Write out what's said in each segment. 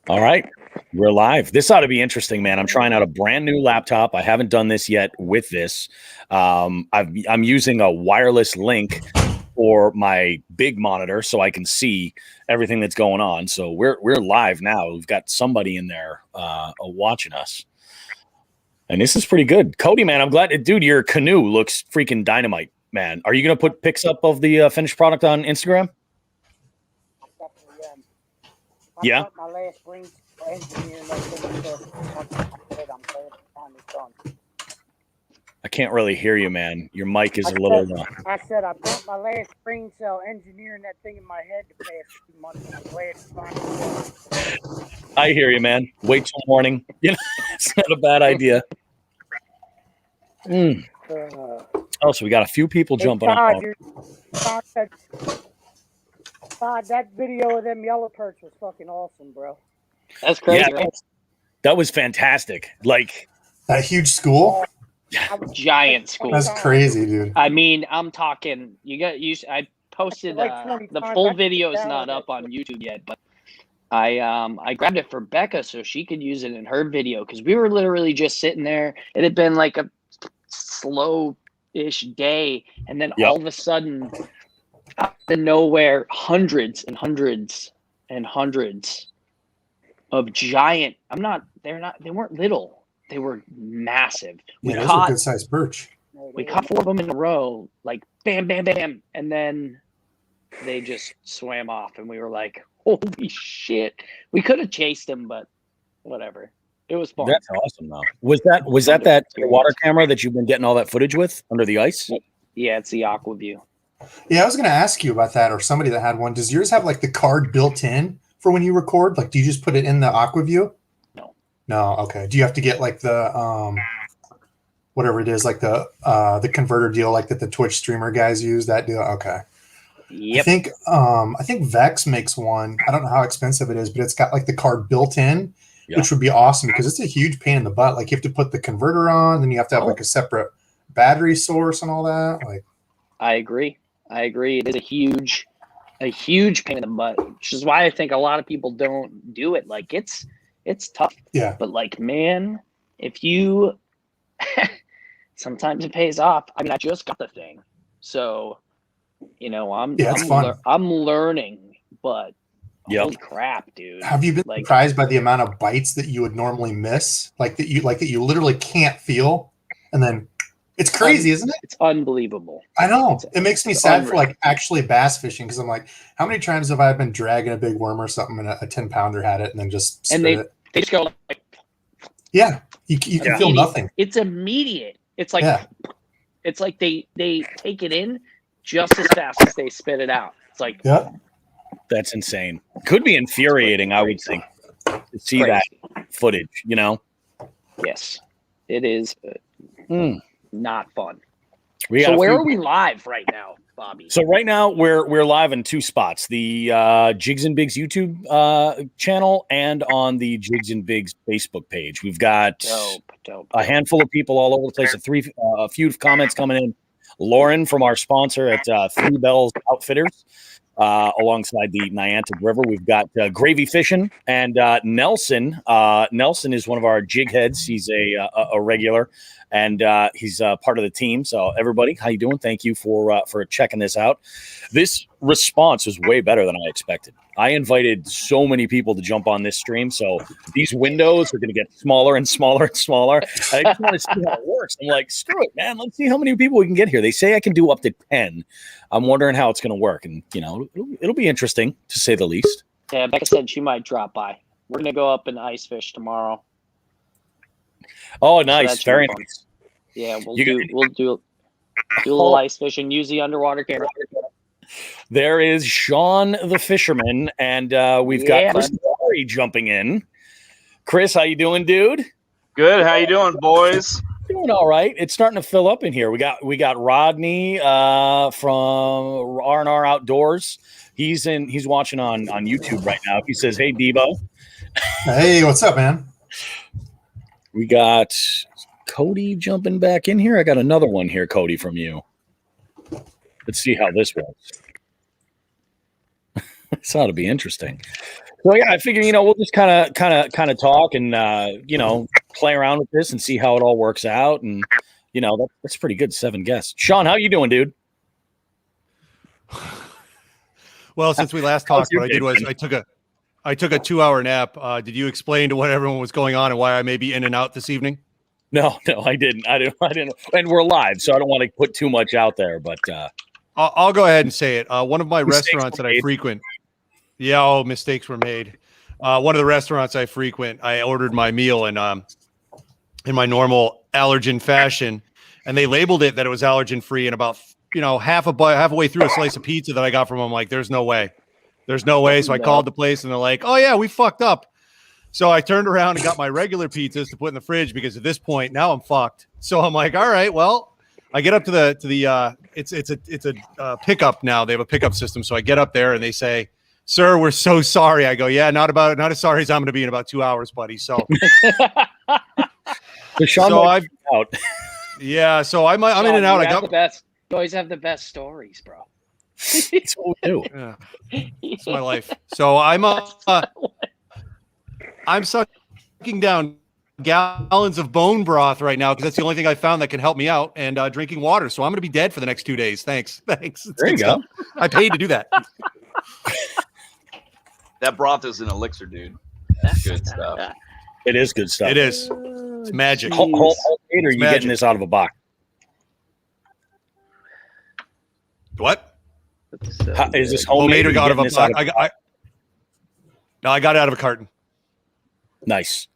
All right. We're live. This ought to be interesting, man. I'm trying out a brand new laptop. I haven't done this yet with this. I'm using a wireless link for my big monitor so I can see everything that's going on. So we're live now. We've got somebody in there watching us. And this is pretty good. Cody, man, I'm glad. Dude, your canoe looks freaking dynamite, man. Are you going to put pics up of the finished product on Instagram? Yeah. My last ring for engineering, I can't really hear you, man. Your mic is a little. I said I built my last brain cell engineering that thing in my head the past 2 months. And I'm glad it's finally. I hear you, man. Wait till morning. You know, it's not a bad idea. Oh, so we got a few people jumping on. Todd, that video of them yellow perch was fucking awesome, bro. That's crazy. Yeah, that was fantastic. Like that huge school. Giant school. That's crazy, dude. I mean, I'm talking. I posted the full video is not up on YouTube yet, but I grabbed it for Becca so she could use it in her video because we were literally just sitting there. It had been like a slow-ish day, and then all of a sudden, out of nowhere, hundreds and hundreds and hundreds of giant. They weren't little. They were massive. Yeah, those were good-sized perch. We caught 4 of them in a row, like bam, bam, bam, and then they just swam off, and we were like, "Holy shit!" We could have chased them, but whatever. It was fun. That's awesome, though. Was that water camera that you've been getting all that footage with under the ice? Yeah, it's the AquaView. Yeah, I was going to ask you about that, or somebody that had one. Does yours have like the card built in for when you record? Like, do you just put it in the AquaView? No, okay. Do you have to get like the whatever it is, like the converter deal, like that the Twitch streamer guys use? That deal, okay. Yep. I think Vex makes one. I don't know how expensive it is, but it's got like the card built in, which would be awesome because it's a huge pain in the butt. Like you have to put the converter on, then you have to have like a separate battery source and all that. Like, I agree. It is a huge pain in the butt, which is why I think a lot of people don't do it. Like it's tough. Yeah. But like, man, if you sometimes it pays off. I mean, I just got the thing, so you know, I'm learning, but holy crap, dude! Have you been surprised by the amount of bites that you would normally miss? Like that you literally can't feel, and then it's crazy, isn't it? It's unbelievable. I know. It makes me sad for like actually bass fishing because I'm like, how many times have I been dragging a big worm or something and a 10-pounder had it and then just they just go like, you can feel nothing. It's immediate. It's like it's like they take it in just as fast as they spit it out. It's like that's insane. Could be infuriating, I would think, to see that footage. You know. Yes, it is. Not fun. So where are we live right now, Bobby? So right now we're live in 2 spots: the Jigs and Bigs YouTube channel and on the Jigs and Bigs Facebook page. We've got a handful of people all over the place. A few comments coming in. Lauren from our sponsor at Three Bells Outfitters, alongside the Niantic River. We've got Gravy Fishing and Nelson. Nelson is one of our jig heads. He's a regular. And he's part of the team. So everybody, how you doing? Thank you for checking this out. This response was way better than I expected. I invited so many people to jump on this stream. So these windows are going to get smaller and smaller and smaller. I just want to see how it works. I'm like, screw it, man. Let's see how many people we can get here. They say I can do up to 10. I'm wondering how it's going to work. And, you know, it'll be interesting to say the least. Yeah, Becca said she might drop by. We're going to go up and ice fish tomorrow. Oh, nice. So very nice. Yeah, we'll do a little ice fishing, use the underwater camera. There is Sean the fisherman, and we've got Chris Laurie jumping in. Chris, how you doing, dude? Good. How you doing, boys? Doing all right. It's starting to fill up in here. We got Rodney from R&R Outdoors. He's watching on YouTube right now. He says, "Hey, Debo." Hey, what's up, man? We got Cody jumping back in here. I got another one here, Cody, from you. Let's see how this works. This ought to be interesting. So yeah, I figure we'll just kind of talk and play around with this and see how it all works out, and that's pretty good. 7 guests. Sean, how you doing, dude? Well, since we last talked, what I did was I took a 2-hour nap. Did you explain to what everyone was going on and why I may be in and out this evening? No, I didn't. And we're live, so I don't want to put too much out there. But I'll go ahead and say it. One of my restaurants that I frequent. Yeah, mistakes were made. One of the restaurants I frequent, I ordered my meal in my normal allergen fashion, and they labeled it that it was allergen free. And about halfway through a slice of pizza that I got from them, like, there's no way. So I called the place, and they're like, "Oh yeah, we fucked up." So I turned around and got my regular pizzas to put in the fridge because at this point now I'm fucked. So I'm like, all right, well, I get up to the it's a pickup now. They have a pickup system. So I get up there and they say, "Sir, we're so sorry." I go, "Yeah, not as sorry as I'm going to be in about 2 hours, buddy." So, I've out. Yeah, so I'm in and out. I got the best. You always have the best stories, bro. It's what we do. Yeah. It's my life. So I'm sucking down gallons of bone broth right now because that's the only thing I found that can help me out, and drinking water. So I'm going to be dead for the next 2 days. Thanks. It's there you go. I paid to do that. That broth is an elixir, dude. That's good stuff. It is good stuff. It is. It's magic. Homemade, or are you getting this out of a box? What? Is this homemade or out of a box? No, I got it out of a carton. Nice.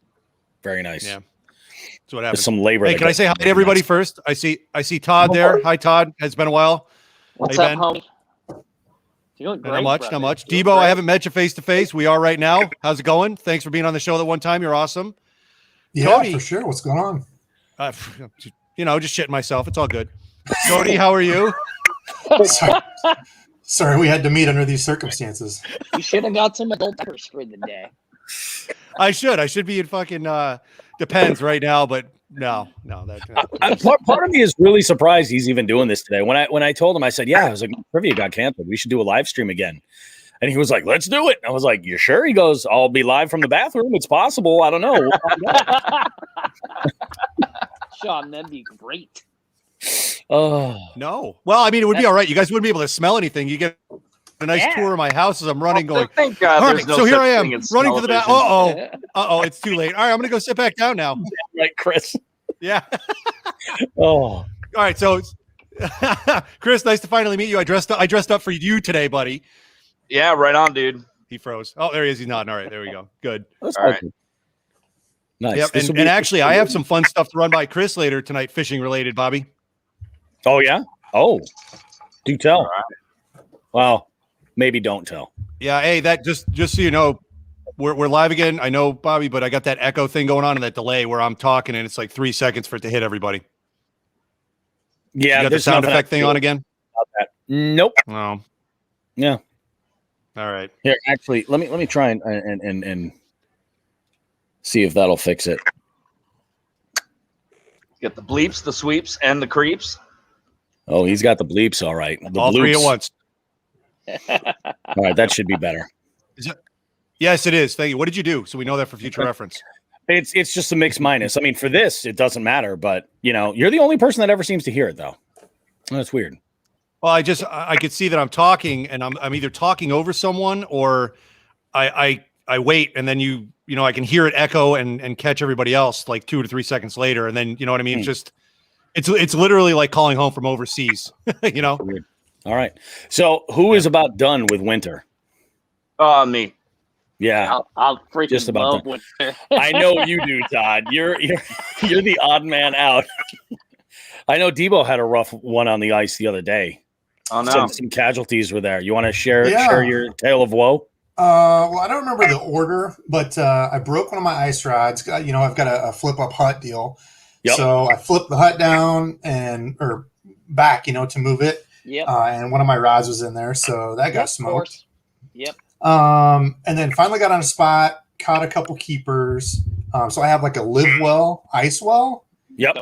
Very nice. Yeah. That's what happened. Some labor. Hey, can I say hi to everybody first? I see Todd there. Hi, Todd. It's been a while. What's up, homie? Not much. Debo, I haven't met you face to face. We are right now. How's it going? Thanks for being on the show that one time. You're awesome. Yeah, Cody, for sure. What's going on? Just shitting myself. It's all good. Cody, how are you? Sorry, we had to meet under these circumstances. You should have got some adult diapers for the day. I should be in fucking Depends right now, but no. Part of me is really surprised he's even doing this today. When I told him, I said, I was like, trivia got canceled. We should do a live stream again. And he was like, let's do it. And I was like, you sure? He goes, I'll be live from the bathroom. It's possible. I don't know. Sean, that'd be great. Oh no. Well, I mean, it would be all right. You guys wouldn't be able to smell anything. You get a nice tour of my house as I'm running, going. Thank God. All right, so here I am running to the back. It's too late. All right, I'm gonna go sit back down now. Right, Chris. Yeah. All right. So, Chris, nice to finally meet you. I dressed up for you today, buddy. Yeah, right on, dude. He froze. Oh, there he is. He's nodding. All right, there we go. Good. All right. Nice. Yep. And actually, I have some fun stuff to run by Chris later tonight, fishing related, Bobby. Oh yeah. Oh, do tell. Right. Well, maybe don't tell. Yeah. Hey, that just so you know, we're live again. I know, Bobby, but I got that echo thing going on and that delay where I'm talking and it's like 3 seconds for it to hit everybody. Yeah. You got the sound effect thing on again? Nope. Oh. Yeah. All right. Here, actually, let me try and see if that'll fix it. Got the bleeps, the sweeps, and the creeps. Oh, he's got the bleeps, all right. All bloops. 3 at once. All right, that should be better. Yes, it is. Thank you. What did you do? So we know that for future reference. It's just a mix minus. I mean, for this, it doesn't matter, but you're the only person that ever seems to hear it, though. That's weird. Well, I could see that I'm talking and I'm either talking over someone or I wait and then I can hear it echo and catch everybody else like 2 to 3 seconds later. And then, you know what I mean? It's literally like calling home from overseas, Weird. All right. So who is about done with winter? Me. Yeah. I'll freaking just about love winter. I know you do, Todd. You're the odd man out. I know Debo had a rough one on the ice the other day. Oh no. Some casualties were there. You want to share your tale of woe? Well, I don't remember the order, but I broke one of my ice rods. I've got a flip up hut deal. Yep. So I flipped the hut down or back, to move it. Yep. And one of my rods was in there, so that got smoked. Yep. And then finally got on a spot, caught a couple keepers. So I have like a live well ice well. Yep.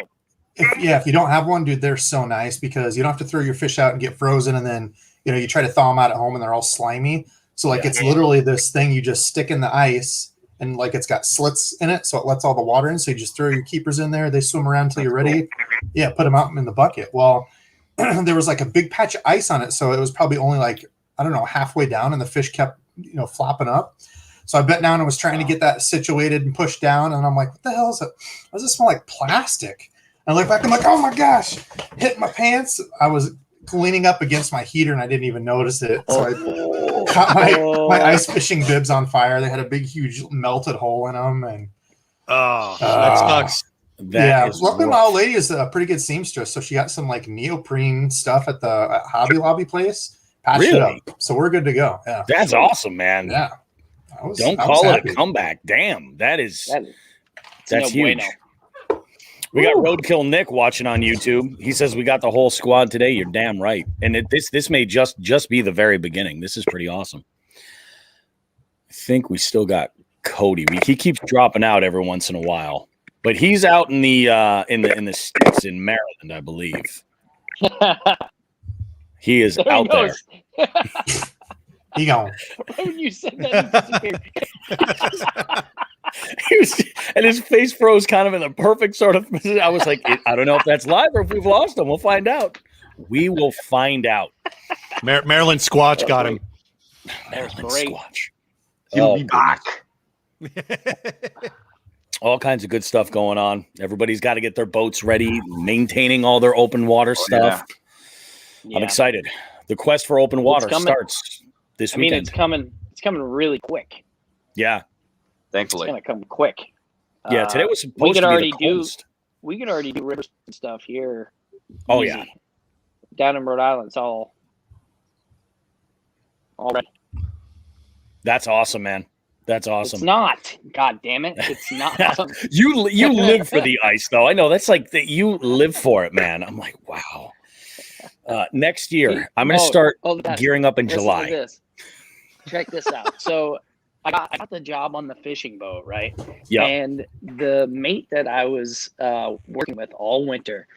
If you don't have one, dude, they're so nice because you don't have to throw your fish out and get frozen, and then you try to thaw them out at home and they're all slimy. So like it's literally this thing you just stick in the ice, and like it's got slits in it, so it lets all the water in. So you just throw your keepers in there. They swim around until you're ready. Yeah, put them out in the bucket. Well, there was like a big patch of ice on it, so it was probably only like, I don't know, halfway down, and the fish kept, flopping up. So I bent down and was trying to get that situated and pushed down, and I'm like, what the hell is it? Does it smell like plastic? And I look back, I'm like, oh my gosh, hit my pants. I was leaning up against my heater and I didn't even notice it. So I caught my ice fishing bibs on fire. They had a big, huge melted hole in them. And that sucks. Luckily my old lady is a pretty good seamstress, so she got some like neoprene stuff at the Hobby Lobby place. Patched it up, so we're good to go. Yeah, that's awesome, man. Yeah, don't call it a comeback. Damn, that's huge. We got Roadkill Nick watching on YouTube. He says we got the whole squad today. You're damn right. And this may just be the very beginning. This is pretty awesome. I think we still got Cody. He keeps dropping out every once in a while, but he's out in the States in Maryland, I believe. He is out there. He gone. When you said that, and his face froze kind of in the perfect sort of position. I was like, I don't know if that's live or if we've lost him. We'll find out. We will find out. Maryland Squatch got him. Maryland Squatch. He'll be back. All kinds of good stuff going on. Everybody's got to get their boats ready, maintaining all their open water stuff. Yeah. I'm excited. The quest for open water starts this weekend. It's coming really quick. Yeah. Thankfully. It's going to come quick. Yeah, today was supposed to be the coldest. We could already do rivers and stuff here. Oh, easy. yeah. Down in Rhode Island, it's all ready. That's awesome, man. That's awesome. It's not. God damn it. It's not. You live for the ice, though. I know. That's like that. You live for it, man. I'm like, wow. Next year, I'm going to start gearing up in July. Check this out. So I got the job on the fishing boat, right? Yeah. And the mate that I was working with all winter,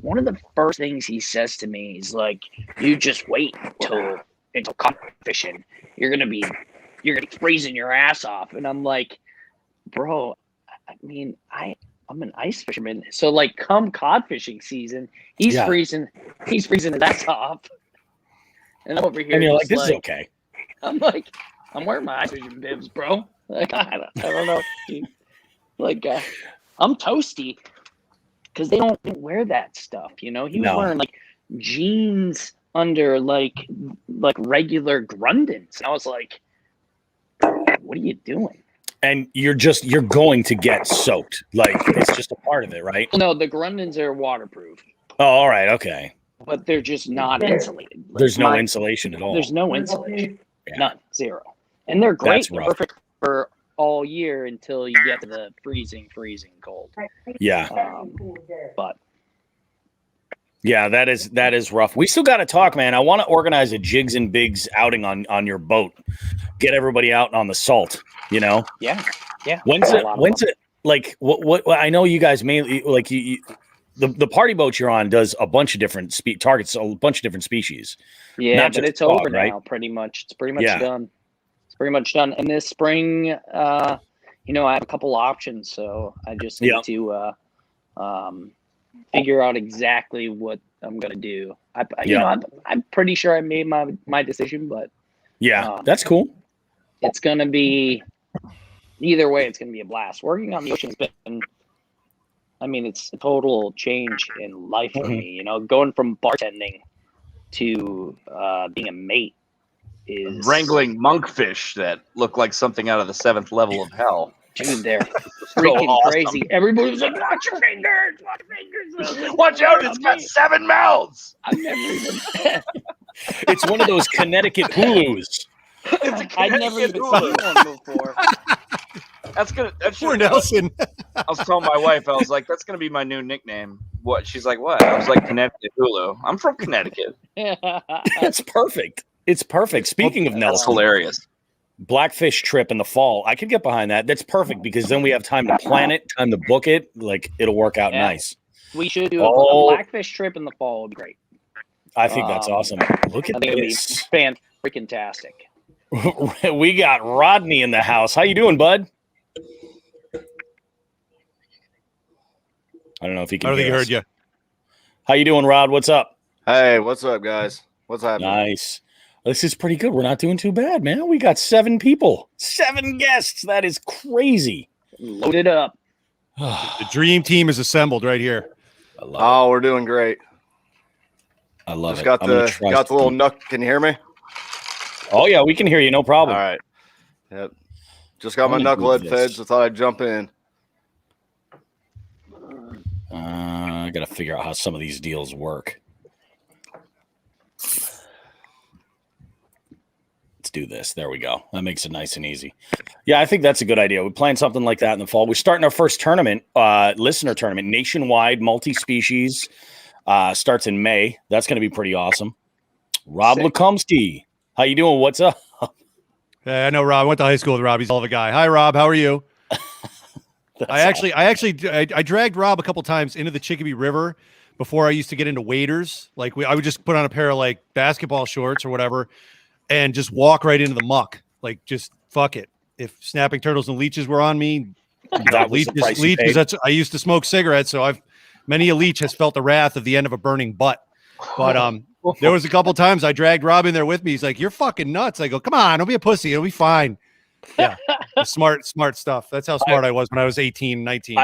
one of the first things he says to me is like, "You just wait until cod fishing. You're gonna be freezing your ass off." And I'm like, "Bro, I mean, I'm an ice fisherman, so like, come cod fishing season, he's freezing his ass off, and I'm over here, and you're like, this is okay." I'm like, I'm wearing my ice fishing bibs, bro. Like, I don't know. Like, I'm toasty because they don't wear that stuff, He was wearing like jeans under like regular Grundens. And I was like, what are you doing? And you're going to get soaked. Like, it's just a part of it, right? No, the Grundens are waterproof. Oh, all right. Okay. But they're just not insulated. Like, there's no insulation at all. There's no insulation. Yeah. None. Zero. And they're great. They're perfect for all year until you get to the freezing cold. Yeah. But yeah, that is rough. We still got to talk, man. I want to organize a Jigs and Bigs outing on your boat. Get everybody out on the salt, Yeah. When's it like what I know you guys mainly like the party boat you're on does a bunch of different targets a bunch of different species. Yeah, but it's over now pretty much. It's pretty much done. It's pretty much done. And this spring I have a couple options, so I just need to figure out exactly what I'm gonna do. I'm pretty sure I made my decision, but that's cool. It's gonna be either way. It's gonna be a blast. Working on the ocean has been. I mean, it's a total change in life for me. Going from bartending to being a mate is wrangling monkfish that look like something out of the 7th level of hell. Dude, they're freaking crazy. Everybody was like, "Watch your fingers! Watch your fingers! Watch out! It's got 7 mouths." I've never even. It's one of those Connecticut Hulus. I'd never even seen one before. That's poor Nelson. I was telling my wife, I was like, "That's gonna be my new nickname." What? She's like, "What?" I was like, "Connecticut Hulu." I'm from Connecticut. That's perfect. It's perfect. Speaking of Nelson, that's hilarious. Blackfish trip in the fall. I could get behind that. That's perfect because then we have time to plan it, time to book it. Like, it'll work out nice. We should do a Blackfish trip in the fall. Would be great. I think that's awesome. Look at this. Fan-freaking-tastic. We got Rodney in the house. How you doing, bud? I don't know if he can. I don't think he heard you. How you doing, Rod? What's up? Hey, what's up, guys? What's happening? Nice. This is pretty good. We're not doing too bad, man. We got 7 people, 7 guests. That is crazy. Load it up. The dream team is assembled right here. I love We're doing great. I love Just it. got the little nook. Can you hear me? Oh yeah, we can hear you. No problem. All right. Yep. Just got my knucklehead fed, so thought I'd jump in. I got to figure out how some of these deals work. Let's do this. There we go. That makes it nice and easy. Yeah, I think that's a good idea. We're playing something like that in the fall. We're starting our first tournament, listener tournament, nationwide, multi-species. Starts in May. That's going to be pretty awesome. Rob Lekomsky. How you doing? What's up? I know Rob. I went to high school with Rob. He's all of a guy. Hi, Rob. How are you? I dragged Rob a couple times into the Chicopee River before I used to get into waders. Like I would just put on a pair of like basketball shorts or whatever and just walk right into the muck. Like just fuck it. If snapping turtles and leeches were on me, leeches. That's I used to smoke cigarettes, so many a leech has felt the wrath of the end of a burning butt. But there was a couple times I dragged Rob in there with me. He's like, "You're fucking nuts." I go, "Come on, don't be a pussy. It'll be fine." Yeah, smart stuff. That's how smart I was when I was 18, 19.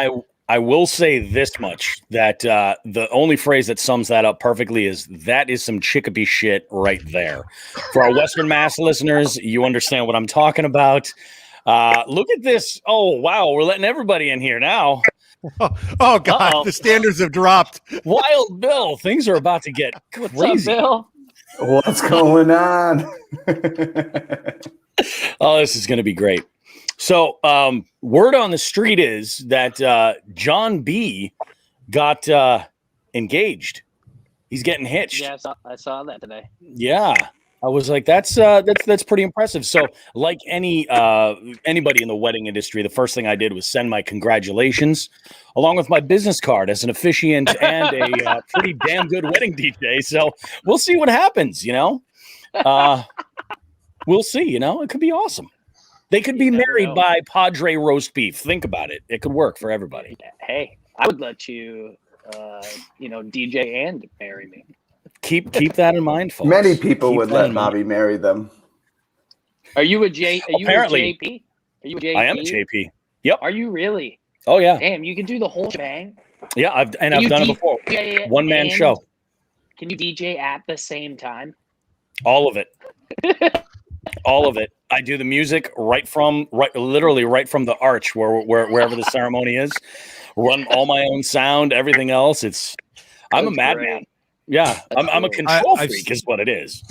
I will say this much, that the only phrase that sums that up perfectly is that is some Chicopee shit right there. For our Western Mass listeners, you understand what I'm talking about. Look at this. Oh, wow. We're letting everybody in here now. Oh God, Uh-oh. The standards have dropped. Wild Bill, things are about to get crazy. What's up, Bill? What's going on? Oh, this is going to be great. So, word on the street is that John B got engaged. He's getting hitched. Yeah, I saw that today. Yeah. I was like, that's pretty impressive. So, like anybody in the wedding industry, the first thing I did was send my congratulations along with my business card as an officiant and a pretty damn good wedding DJ. So we'll see what happens. We'll see. It could be awesome. They could be married by Padre roast beef. Think about it. It could work for everybody. Hey, I would let you, DJ and marry me. Keep that in mind, folks. Many people would let Bobby marry them. Are you a J? Are you Apparently. a JP? Are you a JP? I am a JP. Yep. Are you really? Oh yeah. Damn, you can do the whole shebang. Yeah, I've done it before. One man show. Can you DJ at the same time? All of it. All of it. I do the music literally right from the arch wherever the ceremony is. Run all my own sound, everything else. I'm a madman. Yeah, I'm a control freak is what it is.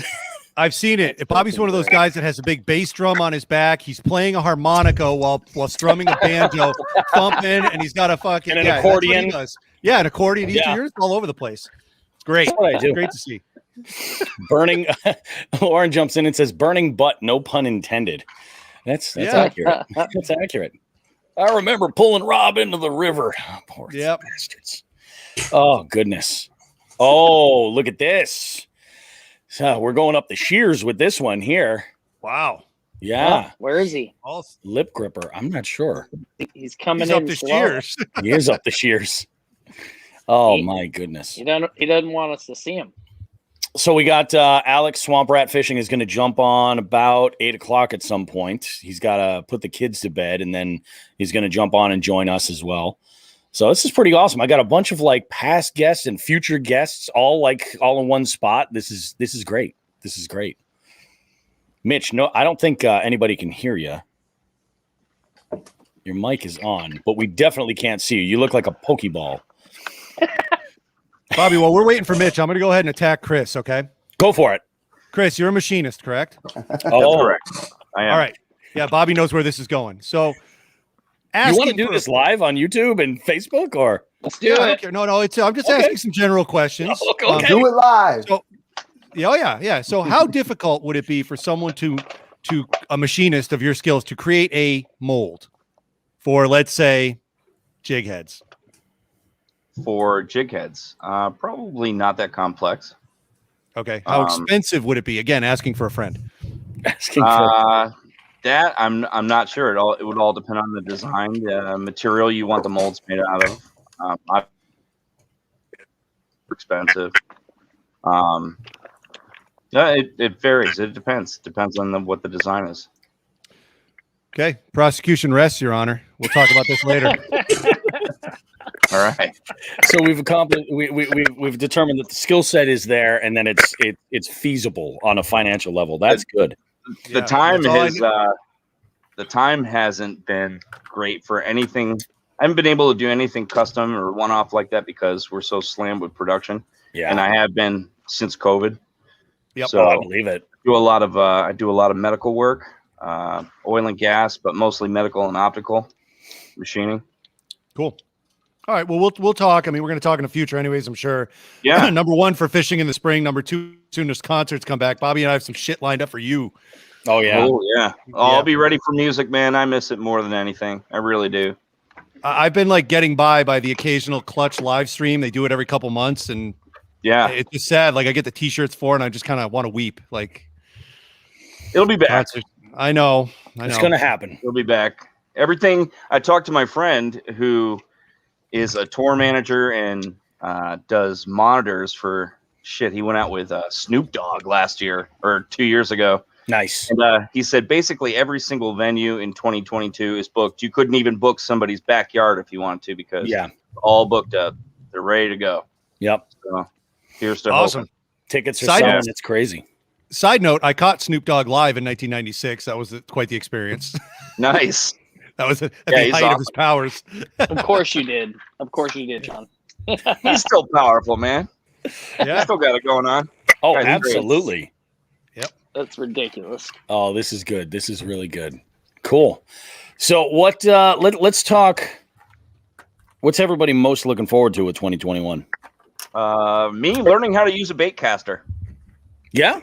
I've seen it. If Bobby's one of those guys that has a big bass drum on his back, he's playing a harmonica while strumming a banjo, thumping, and he's got a fucking an accordion. Yeah, an accordion. He's all over the place. It's great. That's what I do. Great to see. Burning. Lauren jumps in and says, "Burning butt." No pun intended. That's accurate. That's accurate. I remember pulling Rob into the river. Oh, poor bastards. Oh goodness. Oh, look at this. So we're going up the shears with this one here. Wow. Yeah. Oh, where is he? Lip gripper. I'm not sure. He's coming up in the slow. shears. He is up the shears. Oh my goodness. He doesn't want us to see him. So we got Alex Swamp Rat Fishing is going to jump on about 8:00 at some point. He's got to put the kids to bed, and then he's going to jump on and join us as well. So this is pretty awesome. I got a bunch of like past guests and future guests all in one spot. This is great. This is great. Mitch, no, I don't think anybody can hear you. Your mic is on, but we definitely can't see you. You look like a Pokeball. Bobby, while we're waiting for Mitch, I'm going to go ahead and attack Chris, okay? Go for it. Chris, you're a machinist, correct? Oh, correct. I am. All right. Yeah, Bobby knows where this is going. So you want to do this live on YouTube and Facebook, or let's do it? No. I'm just asking some general questions. Okay. Do it live. So, yeah. So, how difficult would it be for someone to a machinist of your skills to create a mold for, let's say, jig heads? For jig heads, probably not that complex. Okay. How expensive would it be? Again, asking for a friend. Asking for that I'm not sure. It would all depend on the design, the material you want the molds made out of. Expensive. Yeah, it varies. It depends. Depends on what the design is. Okay, prosecution rests, Your Honor. We'll talk about this later. All right. So we've accomplished. We've determined that the skill set is there, and then it's feasible on a financial level. That's good. The time hasn't been great for anything. I haven't been able to do anything custom or one-off like that because we're so slammed with production. Yeah, and I have been since COVID. Yep. So I believe it. I do a lot of medical work, oil and gas, but mostly medical and optical machining. Cool. All right. Well, we'll talk. I mean, we're going to talk in the future anyways, I'm sure. Yeah. Number one, for fishing in the spring. Number two, soon as concerts come back. Bobby and I have some shit lined up for you. Oh, yeah. Oh, yeah. I'll be ready for music, man. I miss it more than anything. I really do. I've been like getting by the occasional Clutch live stream. They do it every couple months. And yeah, it's just sad. Like I get the t-shirts for it and I just kind of want to weep. Like it'll be back. Concerts. I know. It's going to happen. It'll be back. Everything. I talked to my friend who is a tour manager and does monitors for shit. He went out with Snoop Dogg last year or 2 years ago. Nice. And he said basically every single venue in 2022 is booked. You couldn't even book somebody's backyard if you wanted to because all booked up. They're ready to go. Yep. So here's to awesome. hoping. Tickets are selling. It's crazy. Side note, I caught Snoop Dogg live in 1996. That was quite the experience. Nice. That was at the height of his powers. Of course you did. Of course you did, John. He's still powerful, man. Yeah. He's still got it going on. Oh, absolutely. Yep. That's ridiculous. Oh, this is good. This is really good. Cool. So what let's talk. What's everybody most looking forward to with 2021? Me learning how to use a bait caster. Yeah?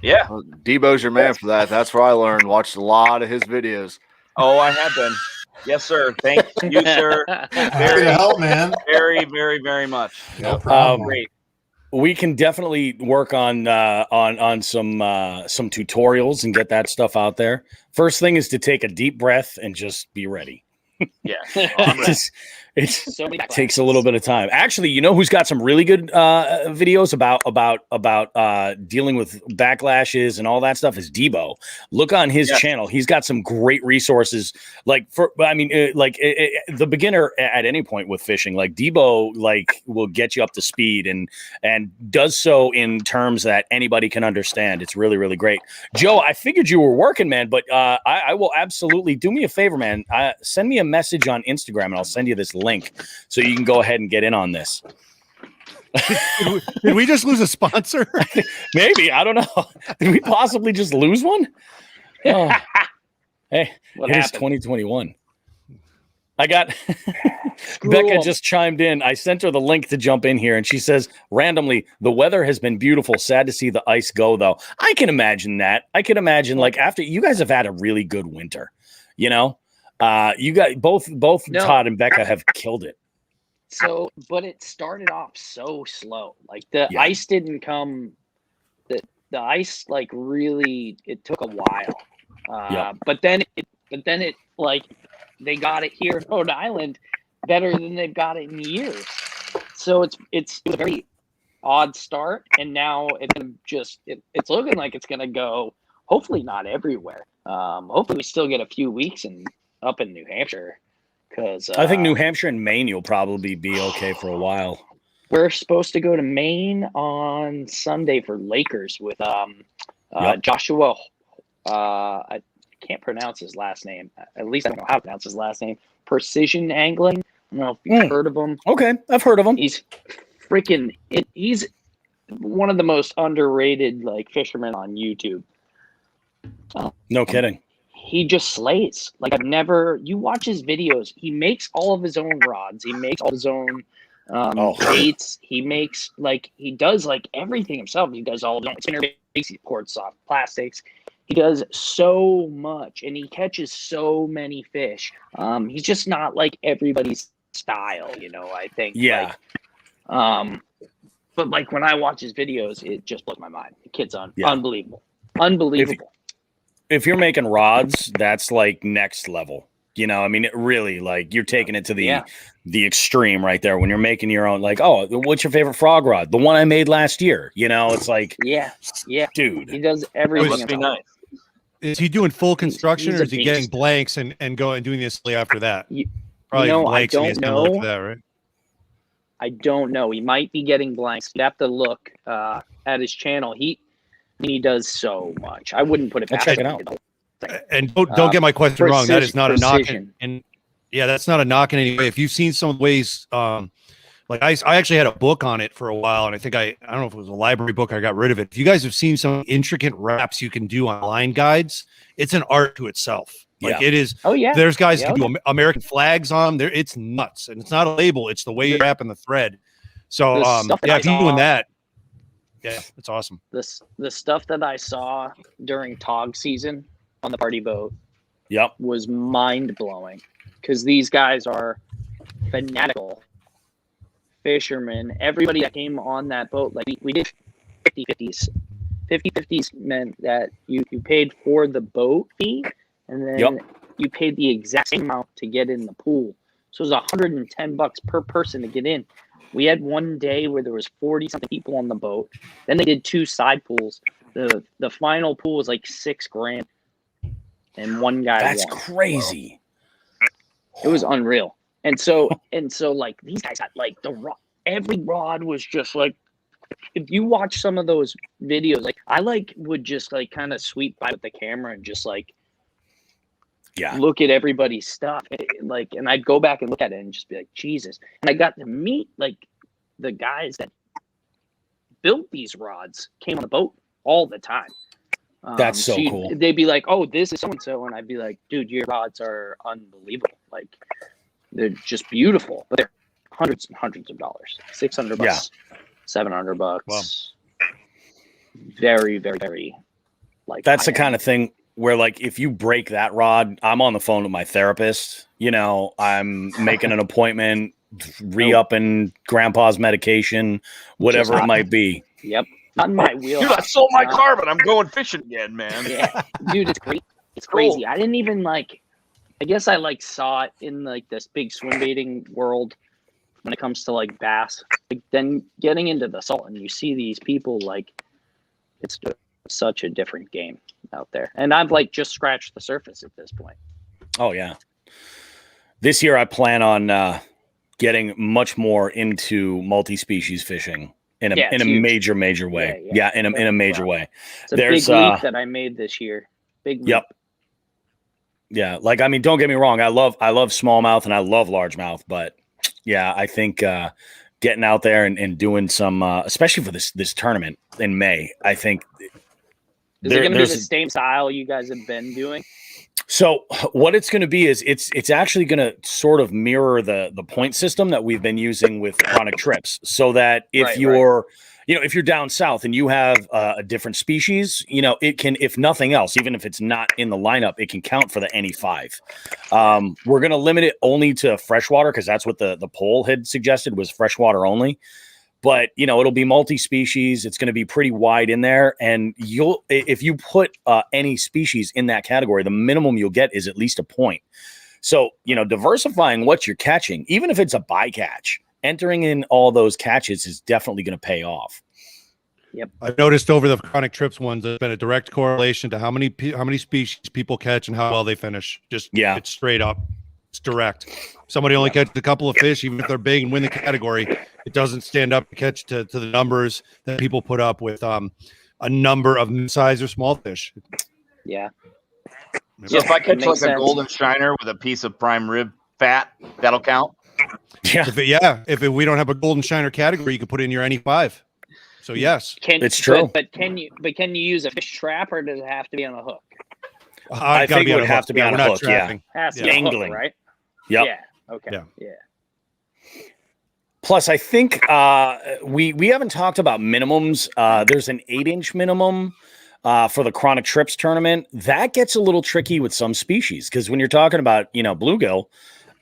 Yeah. Well, Debo's your man for that. That's where I learned. Watched a lot of his videos. Oh, I have been. Yes, sir. Thank you, sir. Happy to help, man. Very, very, very much. No problem. Great. We can definitely work on some tutorials and get that stuff out there. First thing is to take a deep breath and just be ready. Yeah. It takes a little bit of time. Actually, you know who's got some really good videos about dealing with backlashes and all that stuff is Debo. Look on his channel. He's got some great resources. The beginner at any point with fishing, like Debo, will get you up to speed and does so in terms that anybody can understand. It's really, really great. Joe, I figured you were working, man, but I will absolutely do me a favor, man. Send me a message on Instagram and I'll send you this link so you can go ahead and get in on this. Did we just lose a sponsor? Maybe. I don't know. Did we possibly just lose one? Oh. Hey, it is 2021. I got Becca just chimed in. I sent her the link to jump in here, and she says randomly, the weather has been beautiful. Sad to see the ice go, though. I can imagine that. I can imagine, after you guys have had a really good winter, you got both Todd and Becca have killed it. So, but it started off so slow. The ice didn't come. The ice really it took a while. But then it they got it here in Rhode Island better than they've got it in years. So it's a very odd start, and now it's looking like it's gonna go. Hopefully not everywhere. Hopefully we still get a few weeks up in New Hampshire, because I think New Hampshire and Maine you'll probably be okay for a while. We're supposed to go to Maine on Sunday for Lakers with Joshua. I can't pronounce his last name. At least I don't know how to pronounce his last name. Precision Angling. I don't know if you've heard of him. Okay, I've heard of him. He's freaking. He's one of the most underrated fishermen on YouTube. No kidding. He just slays. You watch his videos. He makes all of his own rods. He makes all his own baits. He makes he does everything himself. He does all of his own spinner baits. He pours soft plastics. He does so much, and he catches so many fish. He's just not everybody's style, I think. Yeah. But when I watch his videos, it just blows my mind. The kid's unbelievable. Unbelievable. if you're making rods, that's like next level. You know, I mean, it really, like, you're taking it to the extreme right there when you're making your own. Like, oh, what's your favorite frog rod? The one I made last year. You know, it's like, yeah, dude, he does everything. Must be nice. Is he doing full construction, he's or is he beast. getting blanks and going and doing this after that? Probably I blanks and don't he's gonna look know. for that, right? I don't know. He might be getting blanks. You have to look at his channel. He does so much. I wouldn't put it past check it him. out. And don't get my question wrong. That is not a knock. Precision. Yeah, that's not a knock in any way. If you've seen some ways, like I actually had a book on it for a while, and I think I don't know if it was a library book. I got rid of it. If you guys have seen some intricate wraps you can do on line guides, it's an art to itself. Like it is. Oh yeah. There's guys who do American flags on there. It's nuts, and it's not a label. It's the way you're wrapping the thread. So yeah, if you're doing that, yeah, it's awesome. The stuff that I saw during tog season on the party boat, was mind blowing, because these guys are fanatical fishermen. Everybody that came on that boat, like we did 50/50s. 50/50s meant that you paid for the boat fee, and then you paid the exact same amount to get in the pool. So it was $110 per person to get in. We had one day where there was 40-something people on the boat. Then they did 2 side pools. The final pool was like $6,000, and one guy That's won. crazy. It was unreal. And so like these guys had like every rod was just like, if you watch some of those videos, like I would just like kind of sweep by with the camera and just like look at everybody's stuff, and I'd go back and look at it and just be like, Jesus. And I got to meet like the guys that built these rods, came on the boat all the time. That's so cool. They'd be like, oh, this is so and so, and I'd be like, dude, your rods are unbelievable. Like they're just beautiful, but they're hundreds and hundreds of dollars. $600, $700. Wow. Very, very, very. Like that's the kind of thing where, like, if you break that rod, I'm on the phone with my therapist. You know, I'm making an appointment, re-upping grandpa's medication, whatever it might be. Yep. Not in my wheel. Dude, I sold my car, but I'm going fishing again, man. Yeah. Dude, it's great. It's crazy. I didn't even I guess I saw it in like this big swim baiting world when it comes to like bass. Like, then getting into the salt and you see these people, like, it's such a different game out there. And I've like just scratched the surface at this point. Oh yeah. This year I plan on getting much more into multi-species fishing in a major way. Yeah, in a major way. It's a big leap that I made this year. Big leap. Yep. Yeah, like, I mean, don't get me wrong. I love smallmouth and I love largemouth, but yeah, I think getting out there and doing some, especially for this tournament in May, I think. Is it going to be the same style you guys have been doing? So what it's going to be is it's actually going to sort of mirror the point system that we've been using with chronic trips, so that if you're down south and you have a different species, you know, it can, if nothing else, even if it's not in the lineup, it can count for the NE5. We're going to limit it only to freshwater, because that's what the poll had suggested, was freshwater only. But, you know, it'll be multi-species. It's going to be pretty wide in there. And if you put any species in that category, the minimum you'll get is at least a point. So, you know, diversifying what you're catching, even if it's a bycatch, entering in all those catches is definitely going to pay off. Yep. I've noticed over the chronic trips ones, there's been a direct correlation to how many species people catch and how well they finish. It's straight up. It's direct. Somebody only catches a couple of fish, even if they're big and win the category, it doesn't stand up to catch to the numbers that people put up with a number of mid-size or small fish. Yeah. So if I catch like a golden shiner with a piece of prime rib fat, that'll count. Yeah. If we don't have a golden shiner category, you can put it in your NE5. So yes, it's true. But can you use a fish trap, or does it have to be on a hook? I think it would have to be on a hook. Yeah. Angling, right? Yep. Yeah. Okay. Yeah. Plus, I think we haven't talked about minimums. There's an 8-inch minimum for the Chronic Trips tournament. That gets a little tricky with some species, because when you're talking about, you know, bluegill,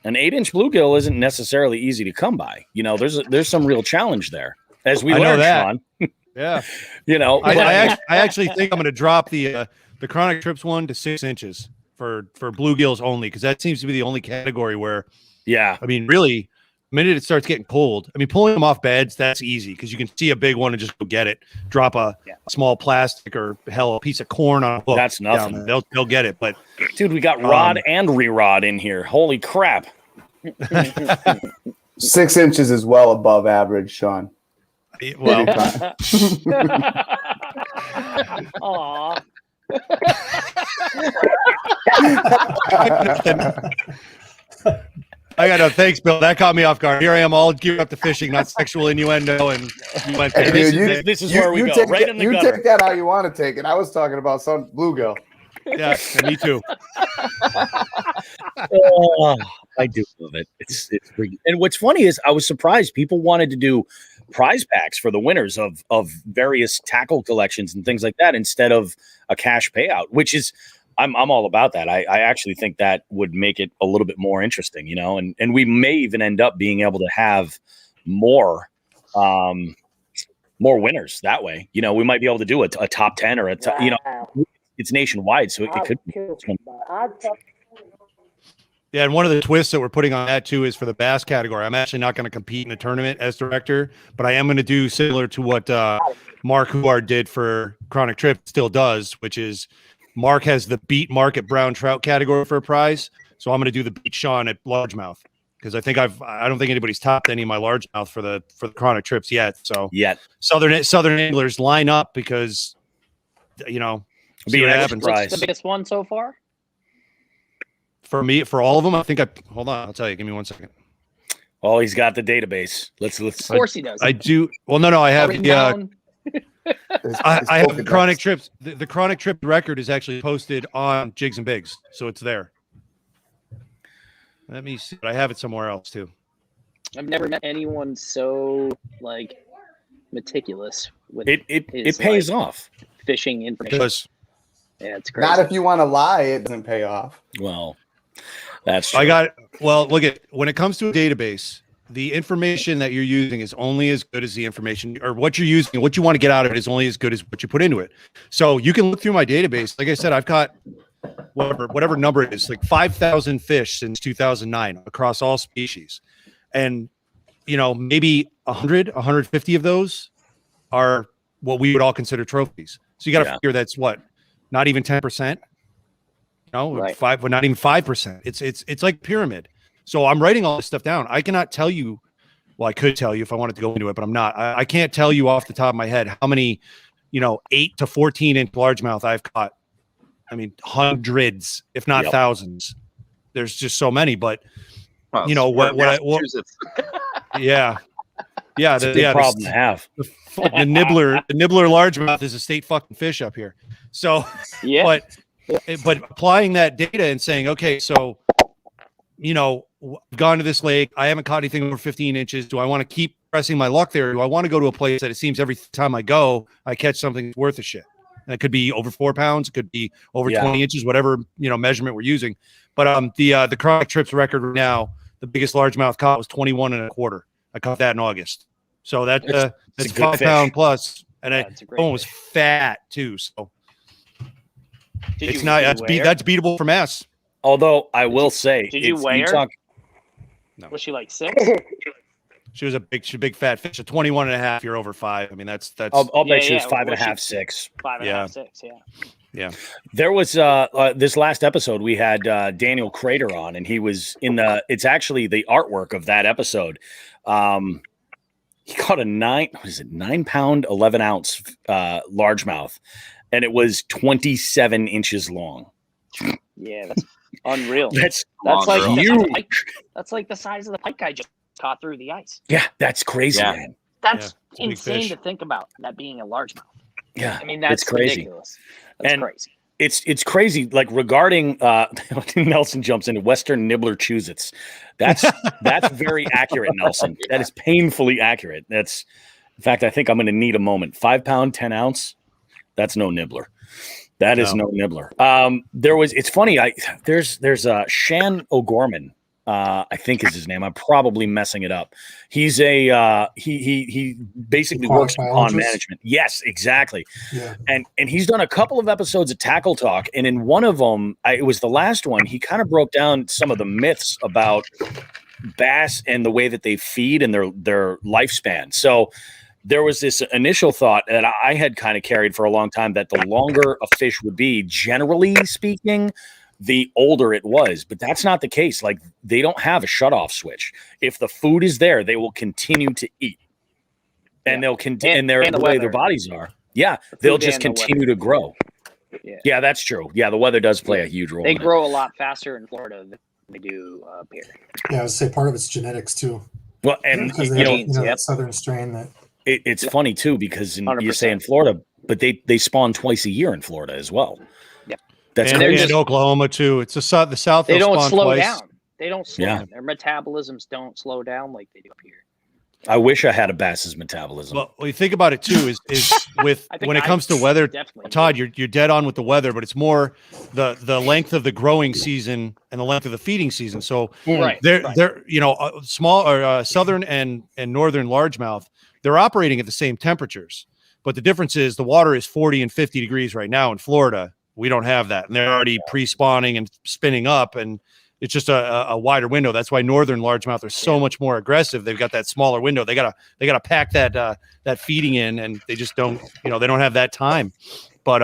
an 8-inch bluegill isn't necessarily easy to come by. You know, there's some real challenge there, as we learned, Sean. Yeah. You know, I actually think I'm going to drop the the chronic trips 1 to 6 inches for bluegills only, because that seems to be the only category where, I mean, really, the minute it starts getting cold, I mean, pulling them off beds, that's easy because you can see a big one and just go get it. Drop a small plastic or a piece of corn on a hook. That's nothing. They'll get it. But dude, we got rod and re-rod in here. Holy crap! 6 inches is well above average, Sean. Well, Aw. I got no thanks, Bill. That caught me off guard. Here I am, all geared up to fishing, not sexual innuendo, and you went there. This is where we go. Right in the gutter. You take that how you want to take it. I was talking about some bluegill. Yeah, me too. Oh, I do love it. It's pretty. And what's funny is I was surprised people wanted to do prize packs for the winners of various tackle collections and things like that instead of a cash payout, which is I'm all about that. I actually think that would make it a little bit more interesting, you know, and we may even end up being able to have more winners that way. You know, we might be able to do a top 10 or you know, it's nationwide, so it could be. Yeah, and one of the twists that we're putting on that too is for the bass category. I'm actually not going to compete in a tournament as director, but I am going to do similar to what Mark Huard did for Chronic Trip still does, which is Mark has the beat Mark at brown trout category for a prize. So I'm going to do the beat Sean at largemouth because I don't think anybody's topped any of my largemouth for the Chronic Trips yet. So Southern anglers line up because you know see what happens. What's the biggest one so far? For me, for all of them, I think hold on. I'll tell you. Give me 1 second. Oh, he's got the database. Let's. Of course he does. I do. Well, no. I have I have the Chronic Trips. The Chronic Trip record is actually posted on Jigs and Bigs, so it's there. Let me see. I have it somewhere else too. I've never met anyone so meticulous with it. It pays off. Fishing information. Yeah, it's crazy. Not if you want to lie, it doesn't pay off. Well, that's true. Look at when it comes to a database, the information that you're using is only as good as the information, or what you're using, what you want to get out of it is only as good as what you put into it. So you can look through my database. Like I said, I've got whatever number it is, like 5,000 fish since 2009 across all species. And, you know, maybe 150 of those are what we would all consider trophies. So you got to figure that's what, not even 10%. No, right. 5, but not even 5%. It's like pyramid. So I'm writing all this stuff down. I cannot tell you. Well, I could tell you if I wanted to go into it, but I'm not. I can't tell you off the top of my head how many, 8 to 14 inch largemouth I've caught. I mean, hundreds, if not thousands. There's just so many. But yeah, the problem to have. The nibbler largemouth is a state fucking fish up here. So but applying that data and saying, okay, so I've gone to this lake, I haven't caught anything over 15 inches. Do I want to keep pressing my luck there? Do I want to go to a place that it seems every time I go, I catch something that's worth a shit? And it could be over 4 pounds, it could be over 20 inches, whatever measurement we're using. But the Chronic Trips record right now, the biggest largemouth caught was 21 1/4. I caught that in August. So that's 5 pound plus, and that one was fat too. So it's not that's beatable for mass. Although I will say, did you weigh her? No. Was she like 6? She was a big fat fish. A 21 1/2. You're over 5. I mean, that's. I'll bet she was 5 1/2, 6. 5 1/2, 6. Yeah. There was this last episode we had Daniel Crater on, and he was in the. It's actually the artwork of that episode. He caught a 9 pound, 11 ounce largemouth, and it was 27 inches long. Yeah, that's unreal. That's like huge. That's like the size of the pike I just caught through the ice. Yeah, that's crazy, man. That's insane to think about, that being a largemouth. Yeah, I mean, that's crazy. Ridiculous. That's crazy. It's crazy. Like regarding Nelson jumps into Western Nibbler Cheez-Its. That's very accurate, Nelson. That is painfully accurate. That's, in fact, I think I'm going to need a moment. 5 pound, 10 ounce. That's no nibbler. That is no nibbler. It's funny. There's Shan O'Gorman I think is his name. I'm probably messing it up. He's a he basically works in pond management. Yes, exactly. Yeah. And he's done a couple of episodes of Tackle Talk, and in one of them, it was the last one. He kind of broke down some of the myths about bass and the way that they feed and their lifespan. So there was this initial thought that I had kind of carried for a long time that the longer a fish would be, generally speaking, the older it was. But that's not the case. Like, they don't have a shutoff switch. If the food is there, they will continue to eat. And they'll continue, and the way their bodies are. Yeah, they'll just continue to grow. Yeah, that's true. Yeah, the weather does play a huge role. They grow a lot faster in Florida than they do up here. Yeah, I would say part of it's genetics too. Well, and because they have, that southern strain that. It's funny too, because you say in Florida, but they spawn twice a year in Florida as well. Yeah, that's and crazy. In Oklahoma too. It's the south. They don't slow twice. down. They don't slow down. Their metabolisms don't slow down like they do up here. I wish I had a bass's metabolism. Well, you think about it too, is with when it comes to weather, Todd, you're dead on with the weather, but it's more the length of the growing season and the length of the feeding season. So they're small or southern and northern largemouth, they're operating at the same temperatures, but the difference is the water is 40 and 50 degrees right now in Florida. We don't have that, and they're already pre-spawning and spinning up, and it's just a wider window. That's why northern largemouth are so much more aggressive. They've got that smaller window. They gotta pack that feeding in, and they just don't. They don't have that time. But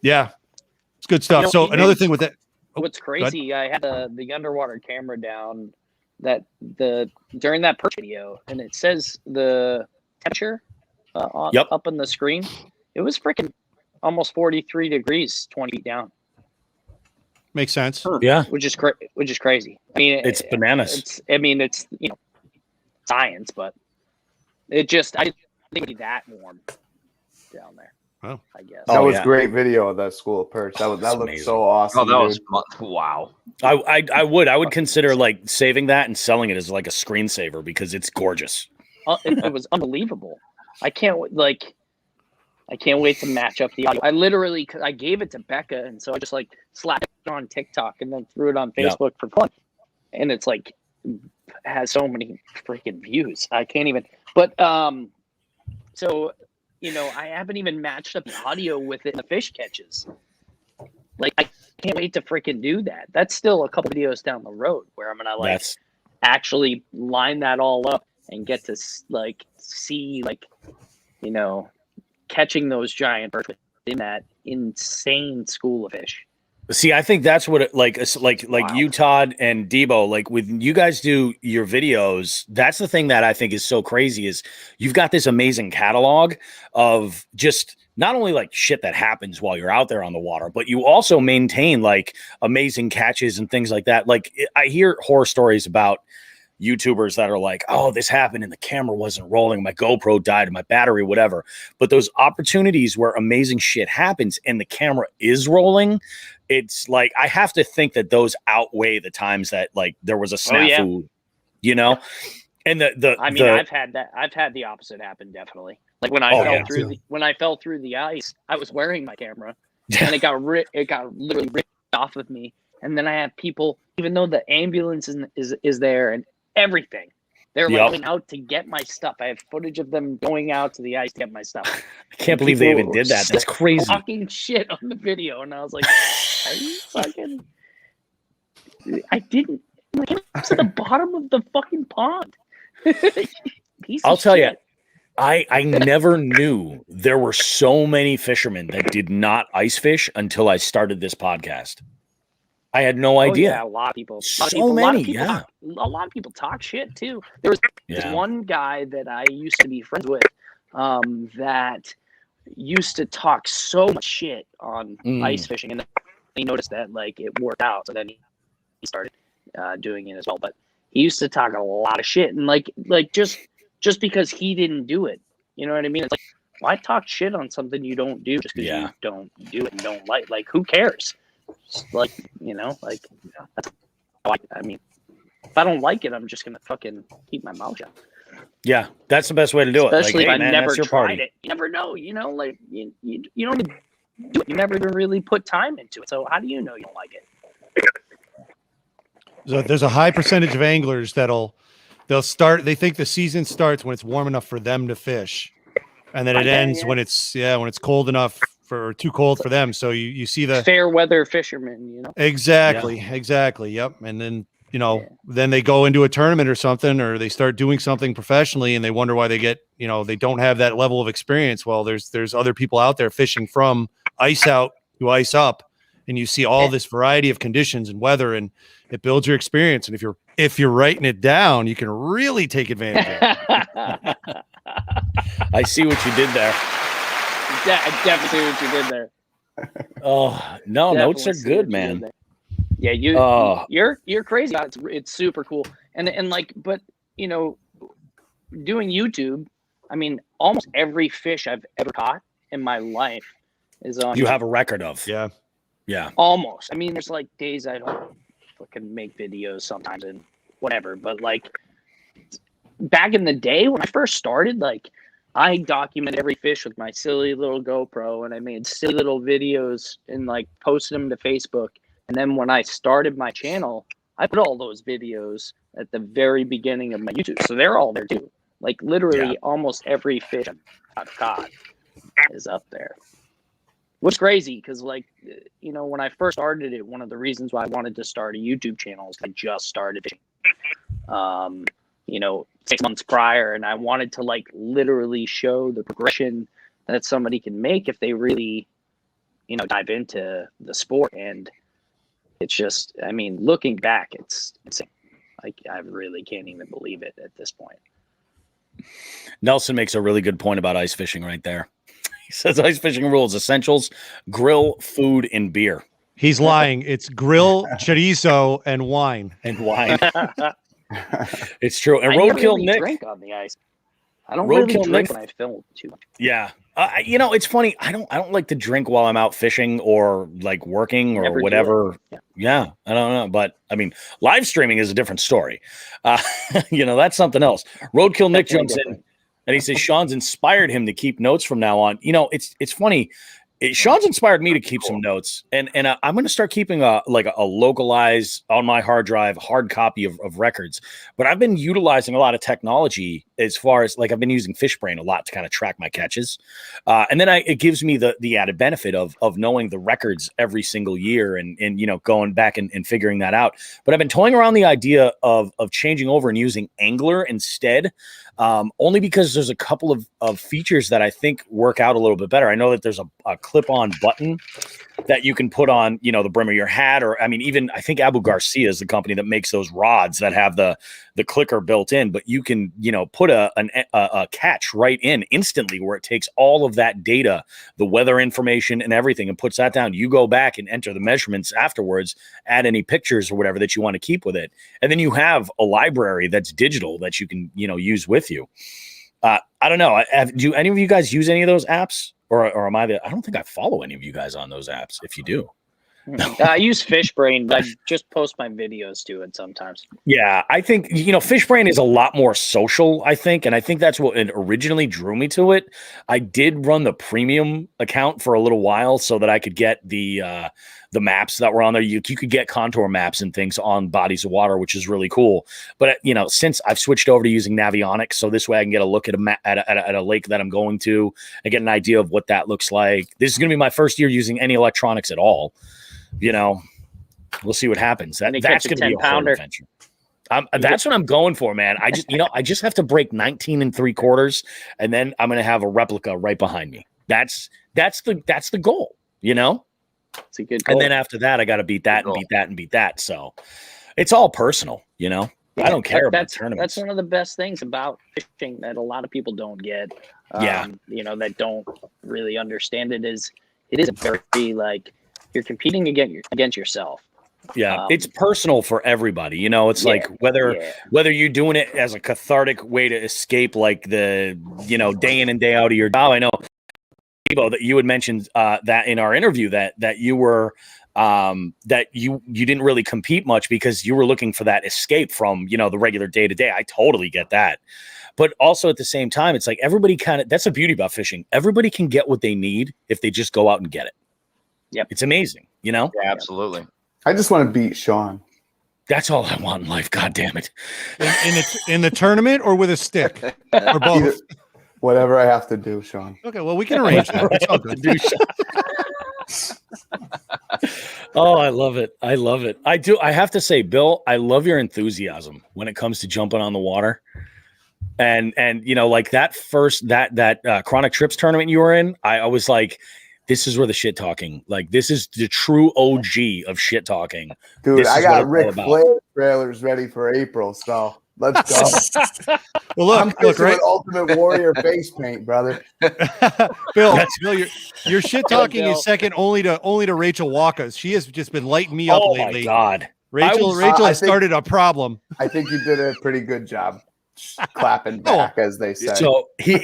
it's good stuff. So another thing with that. What's crazy? I had the underwater camera down during that perch video, and it says the temperature up on the screen. It was freaking almost 43 degrees, 20 feet down. Makes sense. Yeah, which is crazy. I mean, it's bananas. It's science, but I didn't think it'd be that warm down there. Oh, I guess that was great video of that school of perch. That looked so awesome. Oh, that was wow. I would consider like saving that and selling it as like a screensaver because it's gorgeous. It was unbelievable. I can't wait to match up the audio. I gave it to Becca, and so I just like slapped it on TikTok and then threw it on Facebook for fun. And it's like has so many freaking views. I can't even. But so I haven't even matched up the audio with it in the fish catches. Like, I can't wait to freaking do that. That's still a couple videos down the road where I'm gonna actually line that all up and get to see catching those giant perch within that insane school of fish. See, I think that's what you, Todd, and Debo, like when you guys do your videos, that's the thing that I think is so crazy is you've got this amazing catalog of just not only like shit that happens while you're out there on the water, but you also maintain like amazing catches and things like that. Like I hear horror stories about YouTubers that are like, oh, this happened and the camera wasn't rolling, my GoPro died and my battery, whatever. But those opportunities where amazing shit happens and the camera is rolling, it's like I have to think that those outweigh the times that like there was a snafu, And I've had the opposite happen, definitely. Like when I fell through the ice, I was wearing my camera and it got literally ripped off of me. And then I have people, even though the ambulance is there and everything, they're going out to get my stuff. I have footage of them going out to the ice to get my stuff. I can't believe they even did that. That's crazy. Talking shit on the video, and I was like, "Are you fucking?" I didn't. Like, it's to the bottom of the fucking pond. I'll tell you, I never knew there were so many fishermen that did not ice fish until I started this podcast. I had no idea. Yeah, a lot of people. A lot of people talk shit too. There was this one guy that I used to be friends with that used to talk so much shit on ice fishing, and he noticed that like it worked out, so then he started doing it as well. But he used to talk a lot of shit, and like just because he didn't do it, you know what I mean? It's like, why talk shit on something you don't do just because you don't do it and don't like? Like, who cares? Like, that's how I mean, if I don't like it, I'm just gonna fucking keep my mouth shut. Yeah, that's the best way to do it. Especially like, if I never tried it. You never know, like you don't do it. You never even really put time into it. So how do you know you don't like it? So there's a high percentage of anglers they'll start. They think the season starts when it's warm enough for them to fish, and then it ends when it's cold enough or too cold for them. So you see the fair weather fishermen, you know. Exactly. Yep. And then then they go into a tournament or something, or they start doing something professionally, and they wonder why they get they don't have that level of experience. Well, there's other people out there fishing from ice out to ice up, and you see all this variety of conditions and weather, and it builds your experience. And if you're writing it down, you can really take advantage of it. I see what you did there. I definitely see what you did there. Oh no, notes are good, man. Yeah, you're crazy. It's super cool. And like, but doing YouTube, I mean, almost every fish I've ever caught in my life is on. You have a record of. Yeah. Almost. I mean, there's like days I don't fucking make videos sometimes and whatever, but like back in the day when I first started, like I documented every fish with my silly little GoPro, and I made silly little videos and like posted them to Facebook. And then when I started my channel, I put all those videos at the very beginning of my YouTube. So they're all there too. Like literally almost every fish I've caught is up there. What's crazy, because like, when I first started it, one of the reasons why I wanted to start a YouTube channel is I just started fishing. 6 months prior, and I wanted to like literally show the progression that somebody can make if they really, dive into the sport. And it's just, I mean, looking back, it's insane. Like I really can't even believe it at this point. Nelson makes a really good point about ice fishing right there. He says ice fishing rules: essentials, grill, food, and beer. He's lying. It's grill, chorizo, and wine. It's true. And I Roadkill really Nick drink on the ice. I don't really drink when I film too much. Yeah. It's funny. I don't like to drink while I'm out fishing or like working or whatever. Yeah. I don't know. But I mean, live streaming is a different story. That's something else. Roadkill Nick jumps in and he says Sean's inspired him to keep notes from now on. It's funny. Sean's inspired me to keep some notes, and I'm going to start keeping a localized on my hard drive hard copy of records. But I've been utilizing a lot of technology as far as like I've been using FishBrain a lot to kind of track my catches, and then it gives me the added benefit of knowing the records every single year and going back and figuring that out. But I've been toying around the idea of changing over and using Angler instead. Only because there's a couple of features that I think work out a little bit better. I know that there's a clip-on button that you can put on, the brim of your hat, or I mean, even I think Abu Garcia is the company that makes those rods that have the clicker built in, but you can, put a catch right in instantly where it takes all of that data, the weather information and everything, and puts that down. You go back and enter the measurements afterwards, add any pictures or whatever that you want to keep with it. And then you have a library that's digital that you can, use with you. I don't know. Do any of you guys use any of those apps? Or am I I don't think I follow any of you guys on those apps. If you do. I use FishBrain, but I just post my videos to it sometimes. Yeah, I think, FishBrain is a lot more social, I think. And I think that's what originally drew me to it. I did run the premium account for a little while so that I could get the maps that were on there. You could get contour maps and things on bodies of water, which is really cool. But, since I've switched over to using Navionics, so this way I can get a look at a lake that I'm going to and get an idea of what that looks like. This is going to be my first year using any electronics at all. We'll see what happens. That's going to be a whole adventure. That's what I'm going for, man. I just have to break 19 3/4, and then I'm going to have a replica right behind me. That's the goal, It's a good goal. And then after that, I got to beat that and beat that and beat that. So it's all personal, I don't care about tournaments. That's one of the best things about fishing that a lot of people don't get. That don't really understand it is a very like you're competing against yourself. Yeah, it's personal for everybody. It's like whether you're doing it as a cathartic way to escape like the day in and day out of your job. I know that you had mentioned that in our interview that you were that you didn't really compete much because you were looking for that escape from the regular day to day. I totally get that. But also at the same time, it's like everybody that's the beauty about fishing. Everybody can get what they need if they just go out and get it. Yep. It's amazing, Yeah, absolutely. I just want to beat Sean. That's all I want in life. God damn it. In the tournament or with a stick or both? Either, whatever I have to do, Sean. Okay, well, we can arrange that. It's all good. Oh, I love it. I love it. I do. I have to say, Bill, I love your enthusiasm when it comes to jumping on the water. And you know, like that first that Chronic Trips tournament you were in, I was like, this is where the shit talking. Like, this is the true OG of shit talking. Dude, I got Rick Flair trailers ready for April, so let's go. Well, look, right? With Ultimate Warrior face paint, brother. Bill, your shit talking is second only to Rachel Walker's. She has just been lighting me up lately. Oh my God, Rachel has started a problem. I think you did a pretty good job. Clapping back, as they say. So he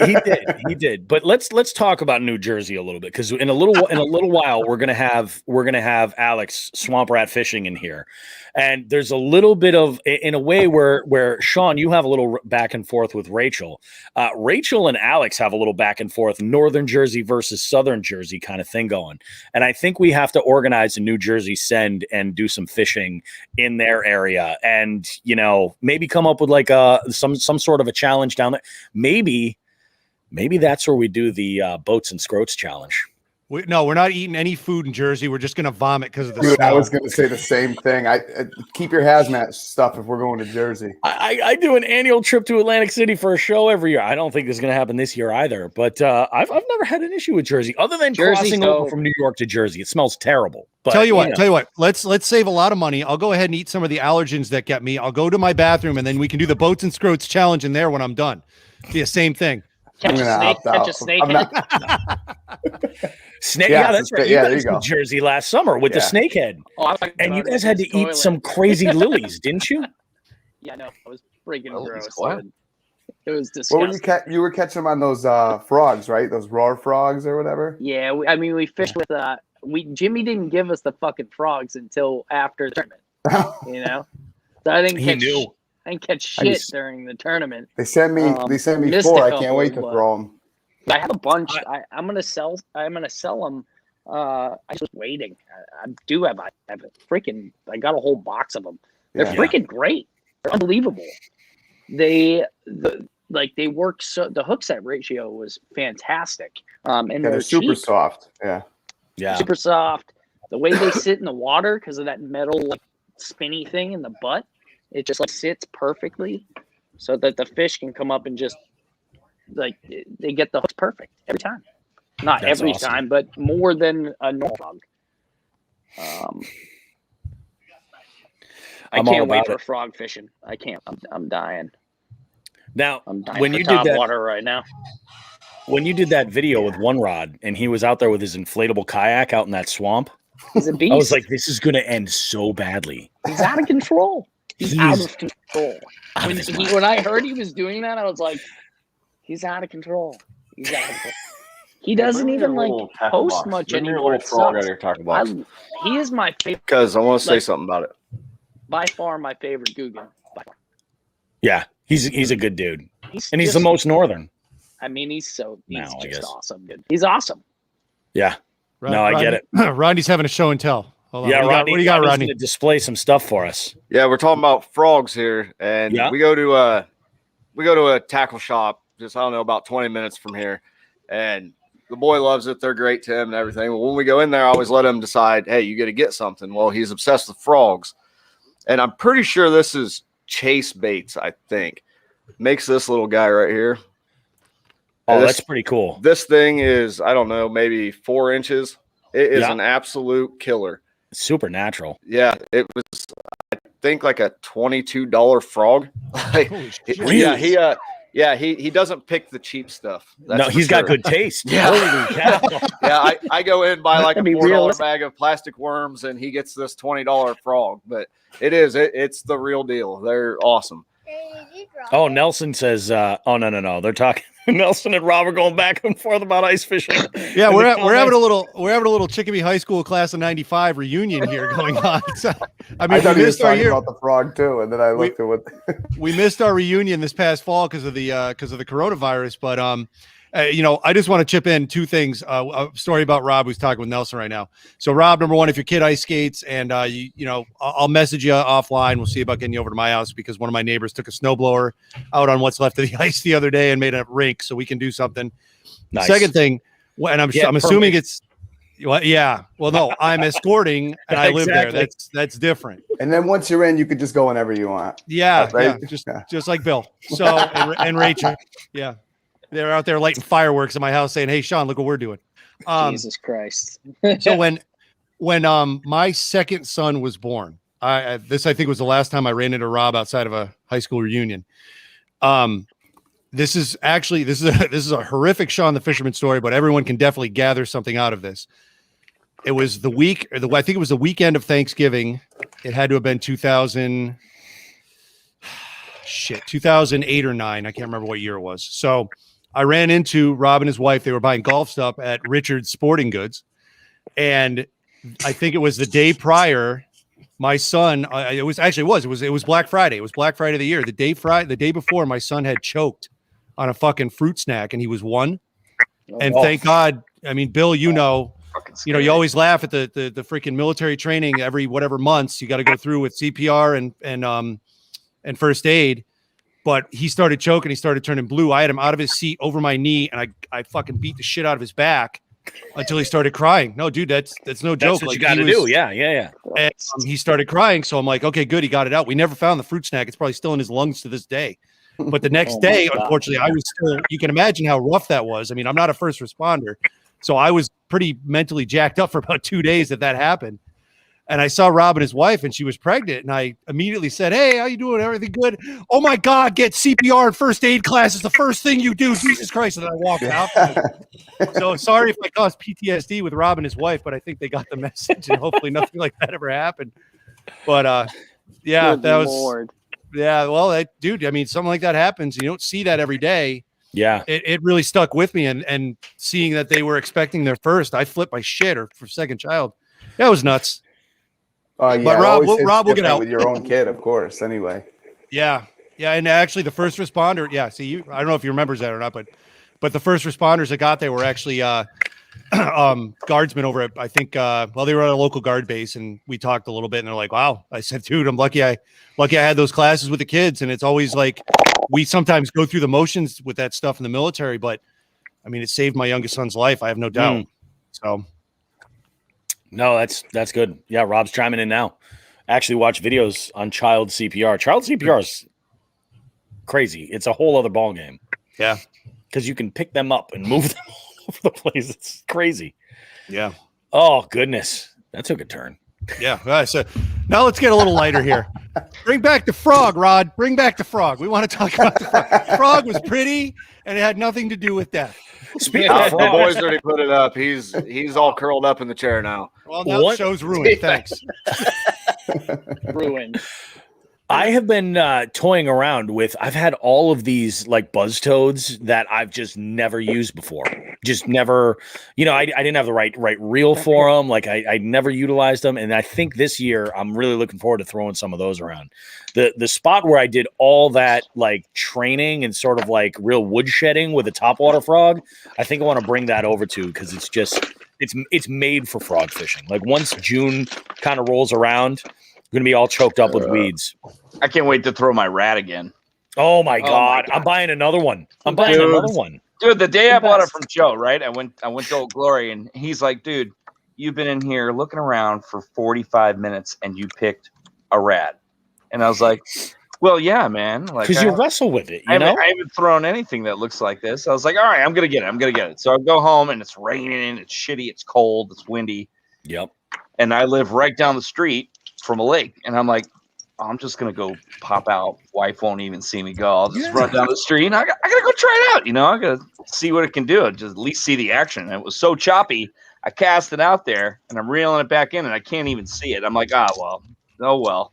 did. But let's talk about New Jersey a little bit, because in a little while we're gonna have Alex Swamp Rat Fishing in here, and there's a little bit of, in a way, where Sean, you have a little back and forth with Rachel. Rachel and Alex have a little back and forth, Northern Jersey versus Southern Jersey kind of thing going, and I think we have to organize a New Jersey send and do some fishing in their area, and you know, maybe come up with like some sort of a challenge down there. Maybe that's where we do the boats and scroats challenge. No, we're not eating any food in Jersey. We're just going to vomit because of the Dude, snow. I was going to say the same thing. I keep your hazmat stuff if we're going to Jersey. I do an annual trip to Atlantic City for a show every year. I don't think this is going to happen this year either. But I've never had an issue with Jersey, other than crossing over from New York to Jersey. It smells terrible. But tell you what. Let's save a lot of money. I'll go ahead and eat some of the allergens that get me. I'll go to my bathroom, and then we can do the boats and scroats challenge in there when I'm done. Be the same thing. Catch a snake. Snake, yeah, that's right. You guys did Jersey last summer with the snakehead. Oh, and you guys had to eat some crazy lilies, didn't you? Yeah, no, it was freaking gross. It was disgusting. Well, you were catching them on those frogs, right? Those raw frogs or whatever. Yeah, we fished with Jimmy didn't give us the fucking frogs until after the tournament. You know, so I didn't catch shit during the tournament. They sent me 4. I can't wait to throw them. I have a bunch. I'm gonna sell them. I was waiting. I got a whole box of them. They're freaking great. They're unbelievable. They work so. The hook set ratio was fantastic. And they're super cheap. soft. Yeah, super soft. The way they sit in the water because of that metal spinny thing in the butt, it just sits perfectly, so that the fish can come up and just. They get the hooks perfect every time. Not That's every awesome. Time, but more than a normal frog. I can't wait for frog fishing. I can't. I'm dying. Now, I'm dying when for you top did that water right now. When you did that video with One Rod and he was out there with his inflatable kayak out in that swamp, he's a beast. I was like, this is going to end so badly. He's out of control. He's out of control. When I heard he was doing that, I was like, he's out of control. He's out of control. He doesn't even post much anymore. He is my favorite. Because I want to say something about it. By far, my favorite Guggen. Yeah, he's a good dude, and he's the most northern. I mean, he's just awesome. Dude. He's awesome. Yeah. I get it. Rodney's having a show and tell. Hold on. Yeah, what do you got, Rodney? Going to display some stuff for us. Yeah, we're talking about frogs here, and we go to a tackle shop. Just, I don't know, about 20 minutes from here. And the boy loves it. They're great to him and everything. But when we go in there, I always let him decide, hey, you got to get something. Well, he's obsessed with frogs. And I'm pretty sure this is Chase Baits, I think. Makes this little guy right here. Oh, that's pretty cool. This thing is, I don't know, maybe 4 inches. It is an absolute killer. Supernatural. Yeah, it was, I think, like a $22 frog. Really? He doesn't pick the cheap stuff. No, he's got good taste. Yeah, I go in buy like a $4 bag of plastic worms, and he gets this $20 frog. But it's the real deal. They're awesome. Oh, Nelson says, oh no, they're talking. Nelson and Rob are going back and forth about ice fishing. Yeah, we're having a little Chicopee High School class of '95 reunion here going on. So, I mean, we missed our year about the frog too, and then I looked at what we missed our reunion this past fall because of the coronavirus. But I just want to chip in two things. A story about Rob, who's talking with Nelson right now. So, Rob, number one, if your kid ice skates, and I'll message you offline. We'll see about getting you over to my house because one of my neighbors took a snowblower out on what's left of the ice the other day and made a rink, so we can do something. Nice. Second thing, and I'm assuming it's. Well, yeah. Well, no, I'm escorting and I live there. That's different. And then once you're in, you could just go whenever you want. Yeah, right? Just like Bill. So and Rachel. Yeah. They're out there lighting fireworks in my house saying, "Hey, Sean, look what we're doing." Jesus Christ. So when my second son was born, I think was the last time I ran into Rob outside of a high school reunion. This is a horrific Sean the Fisherman story, but everyone can definitely gather something out of this. It was I think it was the weekend of Thanksgiving. It had to have been 2008 or 9. I can't remember what year it was. So I ran into Rob and his wife. They were buying golf stuff at Richard's Sporting Goods. And I think it was the day prior, my son, it was Black Friday. It was Black Friday of the year. The day before, my son had choked on a fucking fruit snack and he was 1. And thank God, I mean, Bill, you you always laugh at the freaking military training every whatever months you got to go through with CPR and first aid. But he started choking. He started turning blue. I had him out of his seat over my knee, and I fucking beat the shit out of his back until he started crying. No, dude, that's no joke. That's what you got to do. Yeah. And he started crying, so I'm like, okay, good, he got it out. We never found the fruit snack. It's probably still in his lungs to this day. But the next day, unfortunately, I was still. You can imagine how rough that was. I mean, I'm not a first responder, so I was pretty mentally jacked up for about 2 days that happened. And I saw Rob and his wife, and she was pregnant. And I immediately said, "Hey, how you doing? Everything good? Oh my God, get CPR and first aid class is the first thing you do. Jesus Christ!" And then I walked out. So sorry if I caused PTSD with Rob and his wife, but I think they got the message, and hopefully nothing like that ever happened. But yeah, Good that was. Lord. Yeah, well, dude, I mean, something like that happens. You don't see that every day. Yeah, it really stuck with me, and seeing that they were expecting their first, I flipped my shit or for second child. That was nuts. Yeah, but Rob will get out with your own kid, of course. Anyway. Yeah, and actually, the first responder. Yeah, see, I don't know if you remembers that or not, but the first responders that got there were actually guardsmen over at I think they were at a local guard base, and we talked a little bit, and they're like, "Wow," I said, "Dude, I'm lucky I had those classes with the kids," and it's always like we sometimes go through the motions with that stuff in the military, but I mean, it saved my youngest son's life. I have no doubt. So. No, that's good. Yeah, Rob's chiming in now. Actually watch videos on child CPR. Child CPR is crazy. It's a whole other ball game. Yeah. Because you can pick them up and move them all over the place. It's crazy. Yeah. Oh, goodness. That took a turn. Yeah. All right, so now let's get a little lighter here. Bring back the frog, Rod. Bring back the frog. We want to talk about the frog. Frog was pretty, and it had nothing to do with death. Speaking of the boys already put it up. He's all curled up in the chair now. Well, now the show's ruined. Thanks. Ruined. I have been toying around with. I've had all of these like buzz toads that I've just never used before. Just never. I didn't have the right reel for them. Like I never utilized them, and I think this year I'm really looking forward to throwing some of those around. The spot where I did all that like training and sort of like real wood shedding with a topwater frog, I think I want to bring that over to because it's just it's made for frog fishing. Like once June kind of rolls around. Going to be all choked up with weeds. I can't wait to throw my rat again. Oh my God. I'm buying another one. Dude, the day I bought it from Joe, right? I went to Old Glory and he's like, "Dude, you've been in here looking around for 45 minutes and you picked a rat." And I was like, "Well, yeah, man." Like, because you wrestle with it, I haven't thrown anything that looks like this. I was like, "All right, I'm gonna get it. So I go home and it's raining, it's shitty, it's cold, it's windy. Yep. And I live right down the street from a lake, and I'm like, I'm just gonna go pop out. Wife won't even see me go. I'll just run down the street, and I gotta go try it out. I gotta see what it can do. Just at least see the action. And it was so choppy. I cast it out there, and I'm reeling it back in, and I can't even see it. I'm like, oh well.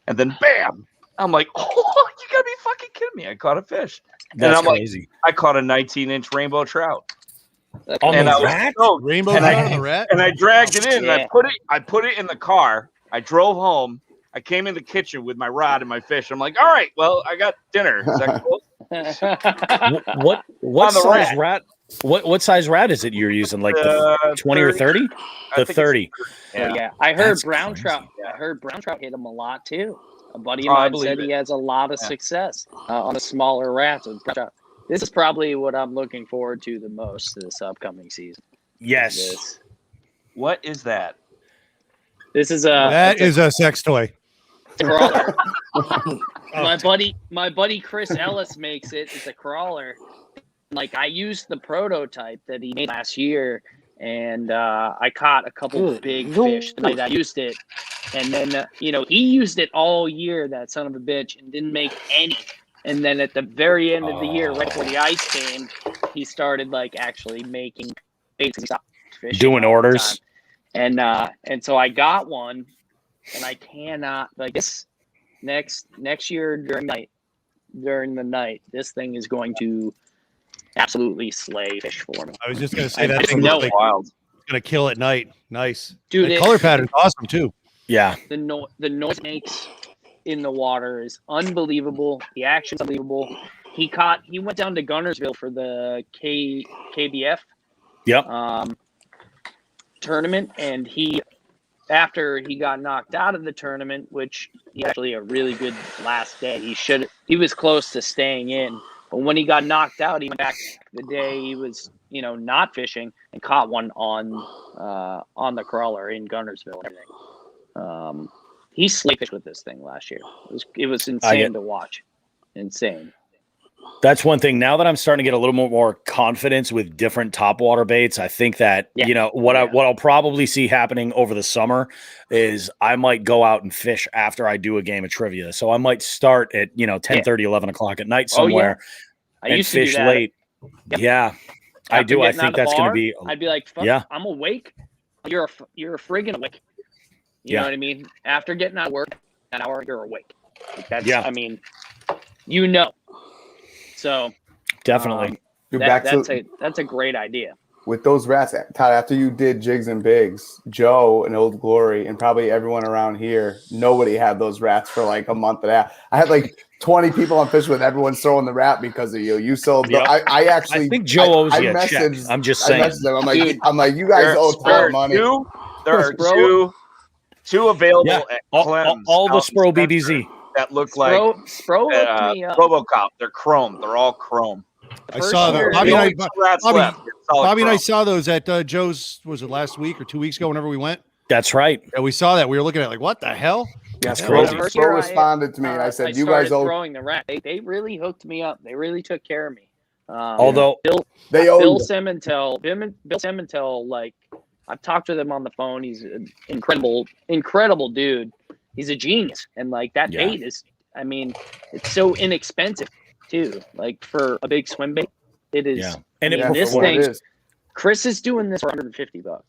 And then bam! I'm like, oh, you gotta be fucking kidding me! I caught a fish. That's and I'm crazy. Like, I caught a 19-inch rainbow trout. On the rat? Rainbow trout on the rat? And I dragged it in, and I put it in the car. I drove home. I came in the kitchen with my rod and my fish. I'm like, all right, well, I got dinner. Is that cool? What size rat? What size rat is it you're using? Like the 20 or 30? The 30. Yeah. I heard That's brown crazy. trout. I heard brown trout hit him a lot too. A buddy of mine said he has a lot of success on the smaller rats with brown trout. This is probably what I'm looking forward to the most this upcoming season. Yes. What is that? This is that is a sex toy. Crawler. My buddy Chris Ellis makes it. It's a crawler. Like I used the prototype that he made last year, and I caught a couple big fish the night I used it. And then he used it all year, that son of a bitch, and didn't make any. And then at the very end of the year, right before the ice came, he started like actually making baits and stopped fishing. Doing orders. And so I got one, and I cannot like this next year during the night, this thing is going to absolutely slay fish for me. I was just gonna say that thing like, wild. It's gonna kill at night. Nice, dude. The color pattern's awesome too. Yeah. The noise it makes in the water is unbelievable. The action's unbelievable. He went down to Gunnersville for the KBF tournament, and after he got knocked out of the tournament, which he actually a really good last day. He was close to staying in, but when he got knocked out, he went back the day he was not fishing and caught one on the crawler in Gunnersville and everything. He slayed fish with this thing last year. It was insane to watch. Insane. That's one thing. Now that I'm starting to get a little more confidence with different topwater baits, I think that what I'll probably see happening over the summer is I might go out and fish after I do a game of trivia. So I might start at 10:30, 11 o'clock at night somewhere and fish late. Yep. Yeah, I do. I think that's going to be. I'd be like, fuck, I'm awake. You're a friggin' awake. You know what I mean? After getting out of work, an hour, you're awake. Like that's, I mean, So definitely, that's a great idea. With those rats, Todd, after you did Jigs and Bigs, Joe and Old Glory, and probably everyone around here, nobody had those rats for like a month and a half. I had like 20 people on fish with everyone's throwing the rat because of you. You sold. Yep. I think Joe owes you a check. I'm just saying. Them. I'm like, you guys owe a ton of money. There are two available at Clem's all the Spro BBZ that look like RoboCop. They're chrome. They're all chrome. I saw them. Bobby and I saw those at Joe's. Was it last week or 2 weeks ago? Whenever we went. That's right. Yeah, we saw that. We were looking at like, what the hell? That's crazy. Spro responded to me, and I said, "You guys owe." Throwing the rat. They really hooked me up. They really took care of me. Although Bill Simontel, like I've talked with him on the phone. He's an incredible dude. He's a genius, and like that bait is. I mean, it's so inexpensive too. Like for a big swim bait, it is. Yeah. And this thing, Chris is doing this for $150.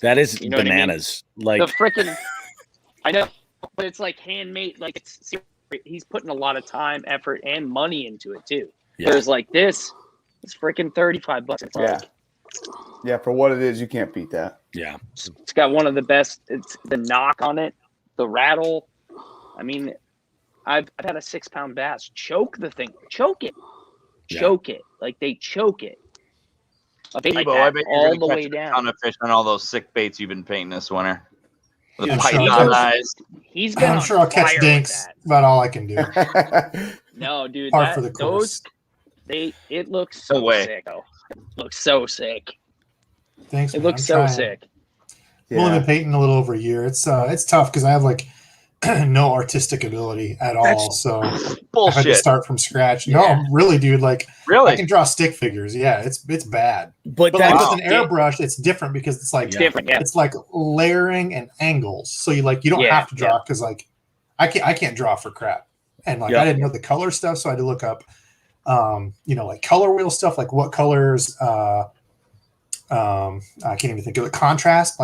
That is bananas. I mean? Like the freaking, I know, but it's like handmade. Like he's putting a lot of time, effort, and money into it too. Yeah. Whereas like it's freaking $35. It's yeah, for what it is, you can't beat that. Yeah, it's got one of the best. It's the knock on it, the rattle. I mean, I've had a 6-pound bass choke the thing, choke it. Like they choke it. A bait like that, I bet all you're the catch way a down. ton of fish on all those sick baits you've been painting this winter. The python eyes. He's been. I'm sure I'll catch dinks. About all I can do. No, dude. Par for the course. It looks so sick. Though. It looks so sick. Thanks. It looks so sick. I've only been painting a little over a year. It's tough because I have like no artistic ability at all. So bullshit. I had to start from scratch. No, really, dude. Like, I can draw stick figures. Yeah, it's bad. But like with an airbrush, it's different because it's like different. Yeah. It's like layering and angles. So you don't have to draw because like I can't draw for crap. And like I didn't know the color stuff, so I had to look up, like color wheel stuff, like what colors. I can't even think of it. Contrast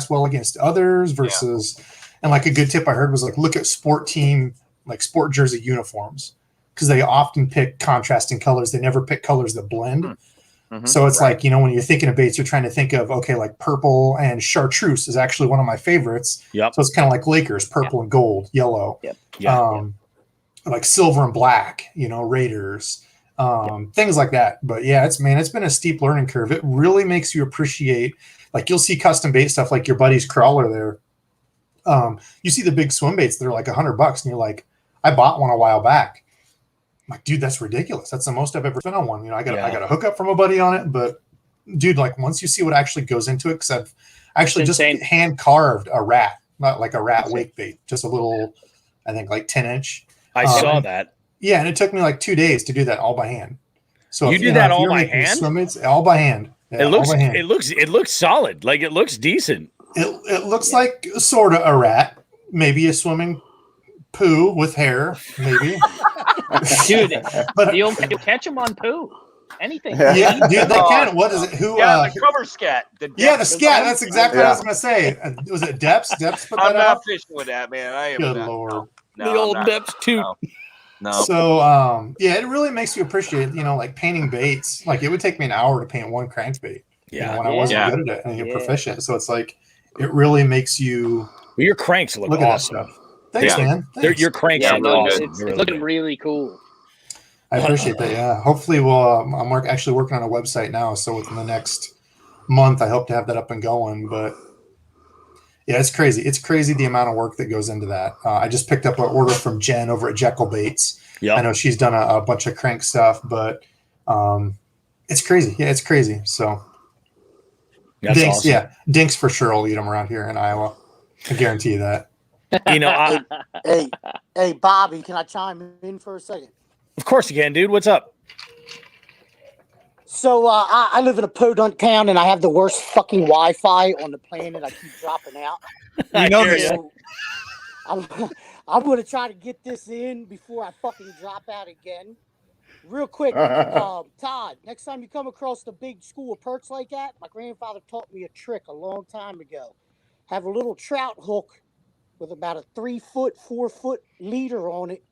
well against others versus. Yeah. And like a good tip I heard was like look at sport jersey uniforms because they often pick contrasting colors. They never pick colors that blend. Mm-hmm. So it's like, when you're thinking of baits, you're trying to think of, okay, like purple and chartreuse is actually one of my favorites. Yep. So it's kind of like Lakers, purple and gold, yellow. Yep. Like silver and black, Raiders. things like that. But yeah, it's been a steep learning curve. It really makes you appreciate, like you'll see custom bait stuff like your buddy's crawler there. You see the big swim baits that are like $100 and you're like, I bought one a while back. I'm like, dude, that's ridiculous. That's the most I've ever spent on one. I got a hookup from a buddy on it, but dude, like once you see what actually goes into it, because I've actually just hand carved a rat, not like a rat wake bait, just a little, I think like 10-inch. I saw that. Yeah, and it took me like 2 days to do that all by hand. So you did that all by hand? All by hand. Yeah, it looks solid. Like it looks decent. It looks like sort of a rat, maybe a swimming poo with hair, maybe. Dude, but you'll catch them on poo. Anything. Yeah, dude, they can. What is it? Who? The cover scat. The scat. That's exactly what I was going to say. Was it Depths? Depths put that I'm not fishing with that, man. I am. Good Lord. No, the old Depths too. No. So, yeah, it really makes you appreciate, like painting baits. Like it would take me an hour to paint one crankbait. Yeah. When I wasn't good at it and you're proficient. So it's like, it really makes you. Well, your cranks look awesome. At that stuff. Thanks, man. Thanks. Your cranks look awesome. It's looking really cool. I appreciate that. Yeah. Hopefully I'm actually working on a website now. So within the next month, I hope to have that up and going. But yeah, it's crazy. It's crazy the amount of work that goes into that. I just picked up an order from Jen over at Jekyll Baits. Yeah. I know she's done a bunch of crank stuff, but it's crazy. Yeah, it's crazy. So that's dinks, awesome. Yeah, dinks for sure will eat them around here in Iowa. I guarantee you that. Hey, Bobby, can I chime in for a second? Of course you can, dude. What's up? So I live in a podunk town, and I have the worst fucking Wi-Fi on the planet. I keep dropping out. You know this. So I'm going to try to get this in before I fucking drop out again. Real quick, Todd, next time you come across the big school of perch like that, my grandfather taught me a trick a long time ago. Have a little trout hook with about a 3-foot, 4-foot leader on it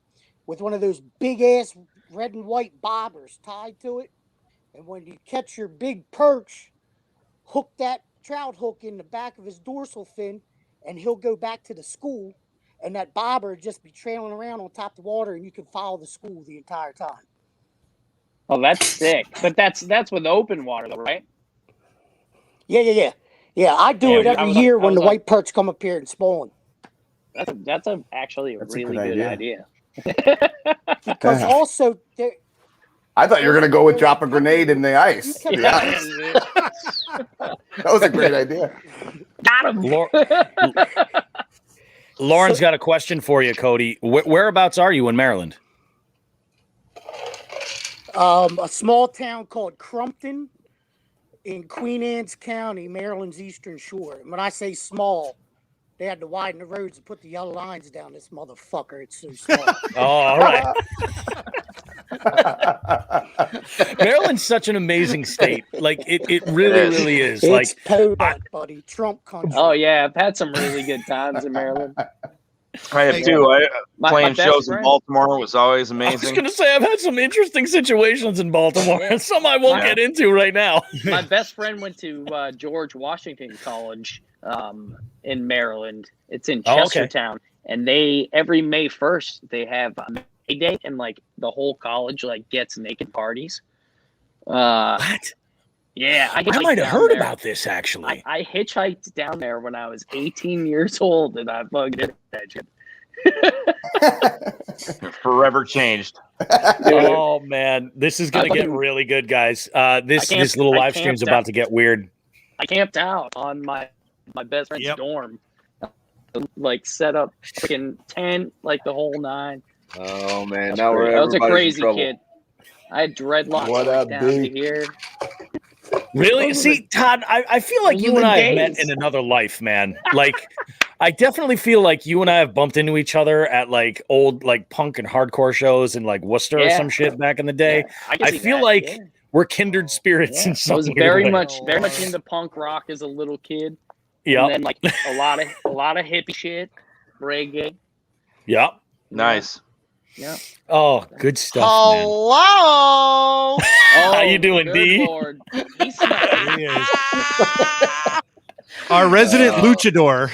with one of those big-ass red and white bobbers tied to it. And when you catch your big perch, hook that trout hook in the back of his dorsal fin, and he'll go back to the school, and that bobber will just be trailing around on top of the water, and you can follow the school the entire time. Oh, that's sick. But that's with open water, though, right? Yeah. I do it every year when the white perch come up here and spawn. That's actually a really good idea. Because also, I thought you were going to go with drop a grenade in the ice. To be honest. That was a great idea. Got him. Lauren's got a question for you, Cody. Whereabouts are you in Maryland? A small town called Crumpton in Queen Anne's County, Maryland's Eastern Shore. And when I say small, they had to widen the roads and put the yellow lines down this motherfucker. It's so small. Oh, all right. Maryland's such an amazing state. Like it really is. It's like podunk, buddy. Trump country. Oh yeah, I've had some really good times in Maryland. I have too. Playing shows in Baltimore was always amazing. I was going to say I've had some interesting situations in Baltimore, and some I won't get into right now. My best friend went to George Washington College in Maryland. It's in Chestertown, and they every May 1st they have a May Day, and like the whole college like gets naked parties. What? Yeah, I might have heard about this actually. I hitchhiked down there when I was 18 years old, and I fucking did that shit. Forever changed. Oh man, this is gonna get really good, guys. This little live stream is about to get weird. I camped out on my best friend's dorm, like set up freaking tent, like the whole nine. Oh man, that was a crazy kid. I had dreadlocks down to here. Really? See, Todd, I feel like you and I have met in another life, man. Like, I definitely feel like you and I have bumped into each other at like old like punk and hardcore shows in like Worcester or some shit back in the day. Yeah, I feel like we're kindred spirits in some I was very much into punk rock as a little kid. Yeah, and then like a lot of hippie shit, reggae. Yeah, nice. Yeah. Oh, good stuff. Hello. How you doing, D? Lord. He is. Our resident luchador.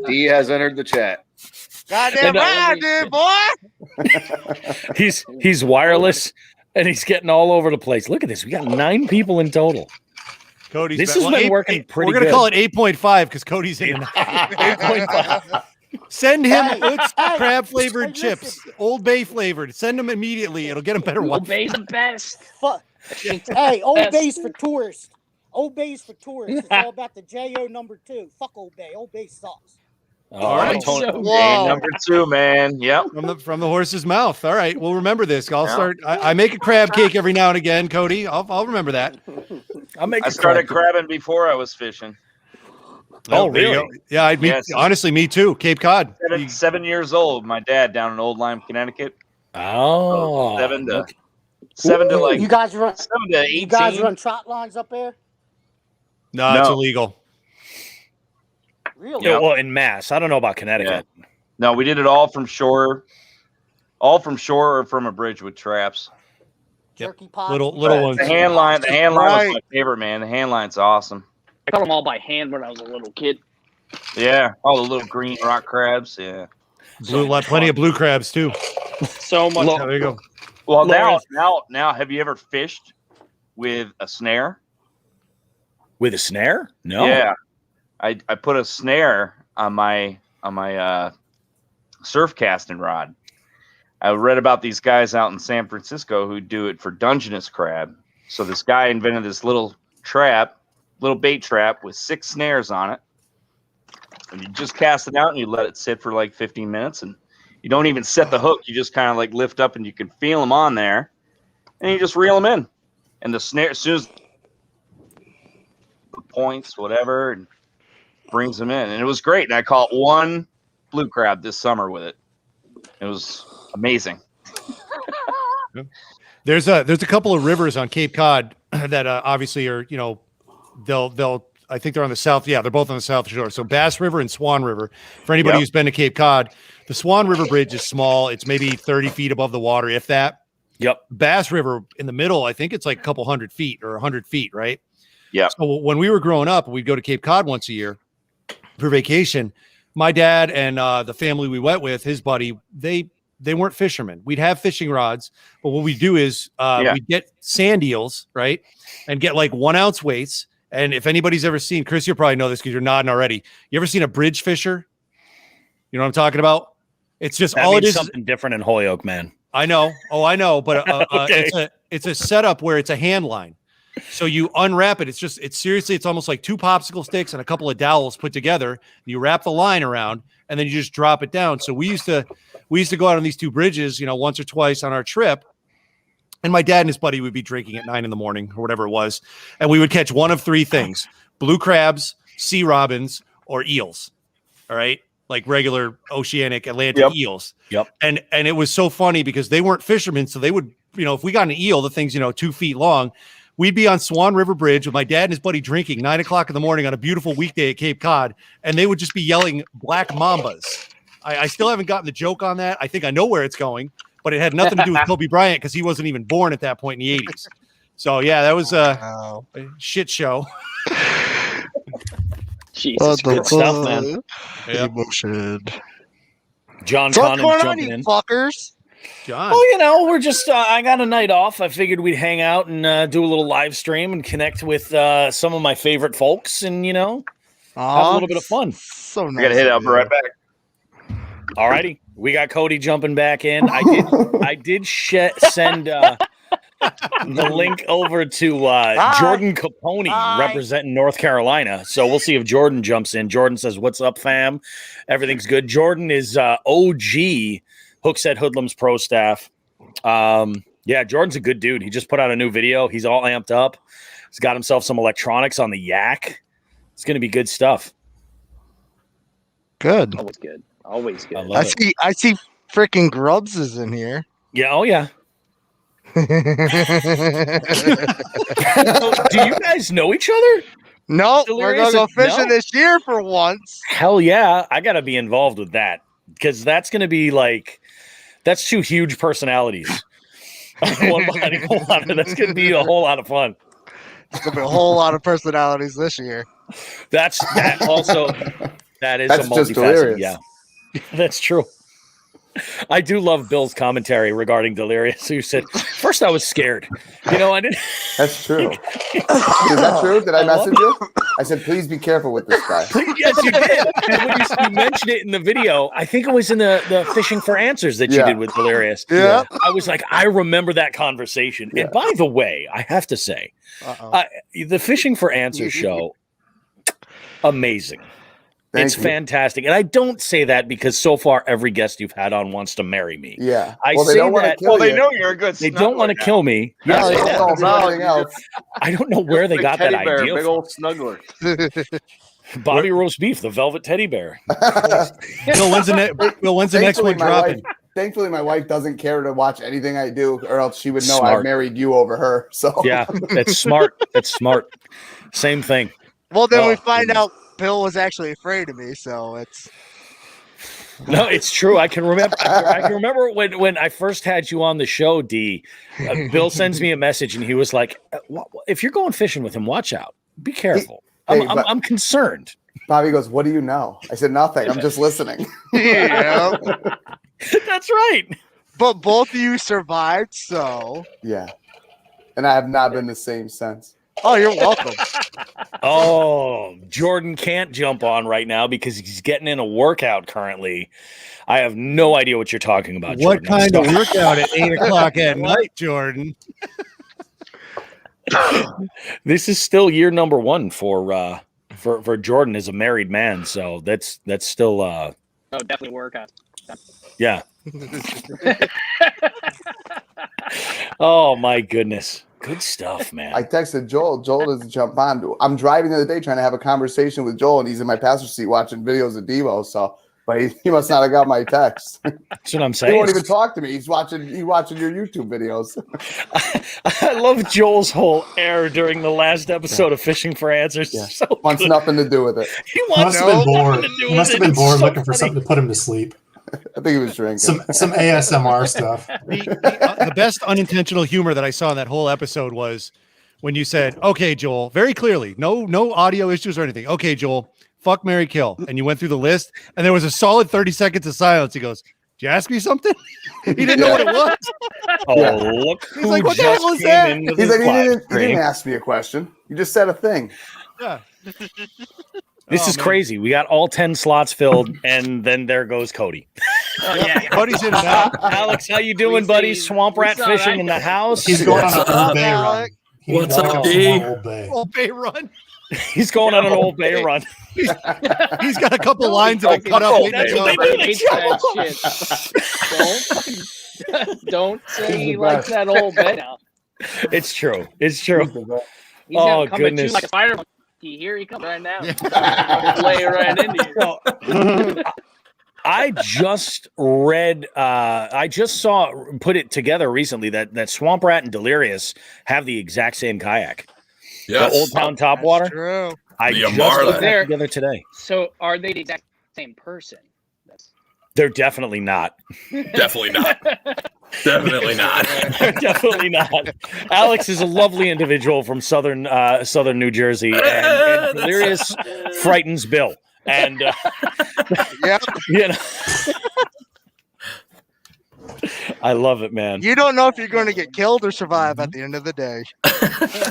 D has entered the chat. Goddamn right, dude, boy. He's wireless and he's getting all over the place. Look at this. We got 9 people in total. Cody's this has been working pretty good. We're going to call it 8.5 because Cody's in 8.5. Send him crab flavored chips, Old Bay flavored. Send them immediately. It'll get him better. Old Bay's the best. Fuck. Hey, Old Bay's for tourists. Old Bay's for tourists. It's all about the JO number 2. Fuck Old Bay. Old Bay sucks. All right, number 2, man. Yep. From the horse's mouth. All right, we'll remember this. I'll start. I make a crab cake every now and again, Cody. I'll remember that. I started crabbing before I was fishing. Oh, really? Yeah, honestly, me too. Cape Cod. 7 years old. My dad down in Old Lyme, Connecticut. Oh, so 7 to like you guys run 7 to 18. You guys run trot lines up there? No, it's illegal. Really? Yeah, well, in Mass. I don't know about Connecticut. Yeah. No, we did it all from shore. All from shore or from a bridge with traps. Jerky pot. Little ones. The hand line was my favorite, man. The hand line's awesome. I caught them all by hand when I was a little kid. Yeah, all the little green rock crabs. Yeah, Plenty of blue crabs too. So much. There you go. Well, now, have you ever fished with a snare? With a snare? No. Yeah, I put a snare on my surf casting rod. I read about these guys out in San Francisco who do it for Dungeness crab. So this guy invented this little bait trap with 6 snares on it. And you just cast it out and you let it sit for like 15 minutes. And you don't even set the hook. You just kind of like lift up and you can feel them on there. And you just reel them in. And the snare, as soon as the points, whatever, and brings them in. And it was great. And I caught 1 blue crab this summer with it. It was amazing. There's a couple of rivers on Cape Cod that obviously are, they'll I think they're on the south. Yeah, they're both on the south shore. So Bass River and Swan River. For anybody who's been to Cape Cod, the Swan River Bridge is small. It's maybe 30 feet above the water, if that. Yep. Bass River in the middle, I think it's like a couple 100 feet or 100 feet, right? Yeah. So when we were growing up, we'd go to Cape Cod once a year for vacation. My dad and the family we went with, his buddy, they weren't fishermen. We'd have fishing rods, but what we do is we'd get sand eels, right? And get like 1 ounce weights. And if anybody's ever seen, Chris, you probably know this because you're nodding already. You ever seen a bridge fisher? You know what I'm talking about? It's just that all means it is. Something different in Holyoke, man. I know. Oh, I know. But Okay. it's a setup where it's a hand line. So you unwrap it. It's almost like 2 popsicle sticks and a couple of dowels put together. You wrap the line around and then you just drop it down. So we used to go out on these 2 bridges, once or twice on our trip. And my dad and his buddy would be drinking at 9 a.m. or whatever it was. And we would catch one of 3 things: blue crabs, sea robins, or eels. All right. Like regular oceanic Atlantic eels. Yep. And it was so funny because they weren't fishermen. So they would, if we got an eel, the thing's, 2 feet long, we'd be on Swan River Bridge with my dad and his buddy drinking 9 o'clock in the morning on a beautiful weekday at Cape Cod. And they would just be yelling black mambas. I still haven't gotten the joke on that. I think I know where it's going, but it had nothing to do with Kobe Bryant because he wasn't even born at that point in the 80s. So, yeah, that was a shit show. Jesus, good stuff, man. Yeah. Emotion. John So what's Connors going on, jumping you in. fuckers? John. Well, we're just, I got a night off. I figured we'd hang out and do a little live stream and connect with some of my favorite folks and, have a little bit of fun. So nice. I gotta hit it. I'll be right back. All righty. We got Cody jumping back in. I did send the link over to Jordan Capone representing North Carolina. So we'll see if Jordan jumps in. Jordan says, "What's up, fam? Everything's good." Jordan is OG Hookset Hoodlums Pro staff. Yeah, Jordan's a good dude. He just put out a new video. He's all amped up. He's got himself some electronics on the yak. It's going to be good stuff. Good. Always good. Always good. I see freaking Grubs is in here. Yeah. Oh, yeah. Do you guys know each other? No, we're going to go fishing this year for once. Hell yeah. I got to be involved with that because that's going to be that's 2 huge personalities. One behind the other. That's going to be a whole lot of fun. It's going to be a whole lot of personalities this year. That is That's a just multifaceted. hilarious. Yeah, that's true. I do love Bill's commentary regarding Delirious, who said, first I was scared. You know, I didn't. That's true. Is that true? Did I message you? I said, please be careful with this guy. Yes, you did. And when you mentioned it in the video, I think it was in the Fishing for Answers that you did with Delirious. Yeah. I was like, I remember that conversation. Yeah. And by the way, I have to say, the Fishing for Answers show, amazing. It's fantastic. And I don't say that because so far every guest you've had on wants to marry me. Yeah. I say that. Well, they know you're a good They don't want to kill me. Yeah, I don't know where they got that idea. Big old snuggler. Bobby roast beef, the velvet teddy bear. Bill, when's the next one dropping? Thankfully, my wife doesn't care to watch anything I do, or else she would know I married you over her. So yeah, that's smart. That's smart. Same thing. Well, then we find out Bill was actually afraid of me, so it's no, it's true. I can remember. I can remember when I first had you on the show. D. Bill sends me a message, and he was like, "If you're going fishing with him, watch out. Be careful. I'm concerned." Bobby goes, "What do you know?" I said, "Nothing. I'm just listening." yeah. That's right. But both of you survived, so yeah. And I have not been the same since. Oh, you're welcome. Oh, Jordan can't jump on right now because he's getting in a workout currently. I have no idea what you're talking about. What Jordan. kind of workout at 8 o'clock at night, Jordan? This is still year number 1 for Jordan as a married man. So that's still definitely workout. Yeah. Oh my goodness. Good stuff, man. I texted Joel. Joel doesn't jump on. I'm driving the other day trying to have a conversation with Joel, and he's in my passenger seat watching videos of Devo. So, but he must not have got my text. That's what I'm saying. He won't even talk to me. He's watching your YouTube videos. I love Joel's whole air during the last episode of Fishing for Answers. Yeah. So wants nothing to do with it. He must have been bored. He must have been bored looking for something to put him to sleep. I think he was drinking some ASMR stuff. The best unintentional humor that I saw in that whole episode was when you said, "Okay, Joel," very clearly, no audio issues or anything. "Okay, Joel, fuck, marry, kill," and you went through the list, and there was a solid 30 seconds of silence. He goes, "Did you ask me something?" He didn't know what it was. Oh, look! He's like, "What the hell was that?" He's like, "You didn't ask me a question. You just said a thing." Yeah. This is crazy. We got all 10 slots filled, and then there goes Cody. Oh, yeah. Cody's in and out. Alex, how you doing, buddy? Swamp rat fishing in the house. He's going on an Old Bay run. What's up, D? Old Bay run. He's going on an Old Bay run. He's got a couple lines that cut up. Don't say he likes that Old Bay now. It's true. It's true. He's gonna come at you like a spider monkey. Here he comes right now. Lay right into you. I just read, put it together recently that Swamp Rat and Delirious have the exact same kayak. Yes. The Old Town Topwater. True. I The just Amarla. put that together today. So are they the exact same person? They're definitely not. Definitely not. Definitely not. They're definitely not. Alex is a lovely individual from southern New Jersey, and Delirious frightens Bill. And Yeah. you know, I love it, man. You don't know if you're going to get killed or survive at the end of the day.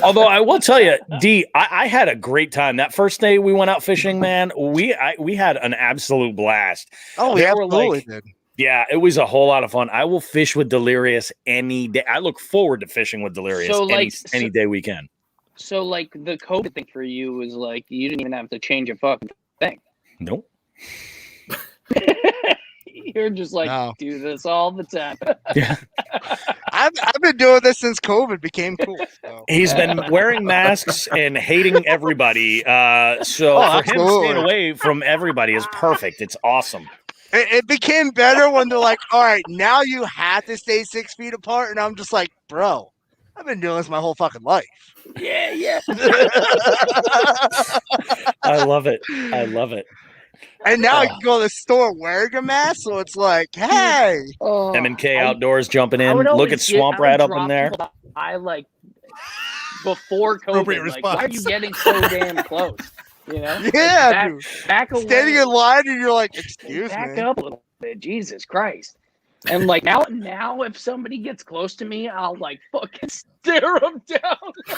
Although I will tell you, D, I had a great time that first day we went out fishing. Man, we had an absolute blast. Oh, we absolutely did. Yeah, it was a whole lot of fun. I will fish with Delirious any day. I look forward to fishing with Delirious any day we can. So, like, the COVID thing for you was like you didn't even have to change a fucking thing. Nope. You're just like, do this all the time. Yeah. I've been doing this since COVID became cool. So. He's been wearing masks and hating everybody. So for him staying away from everybody is perfect. It's awesome. It became better when they're like, all right, now you have to stay 6 feet apart. And I'm just like, bro, I've been doing this my whole fucking life. Yeah. I love it. I love it. And now I can go to the store wearing a mask, so it's like, hey. M&K Outdoors jumping in. Look at Swamp Rat up in there. I like, before COVID, like, why are you getting so damn close? You know? Yeah, like, back away. Standing in line and you're like, excuse me. Back up a little bit. Jesus Christ. And like now, if somebody gets close to me, I'll like fucking stare them down.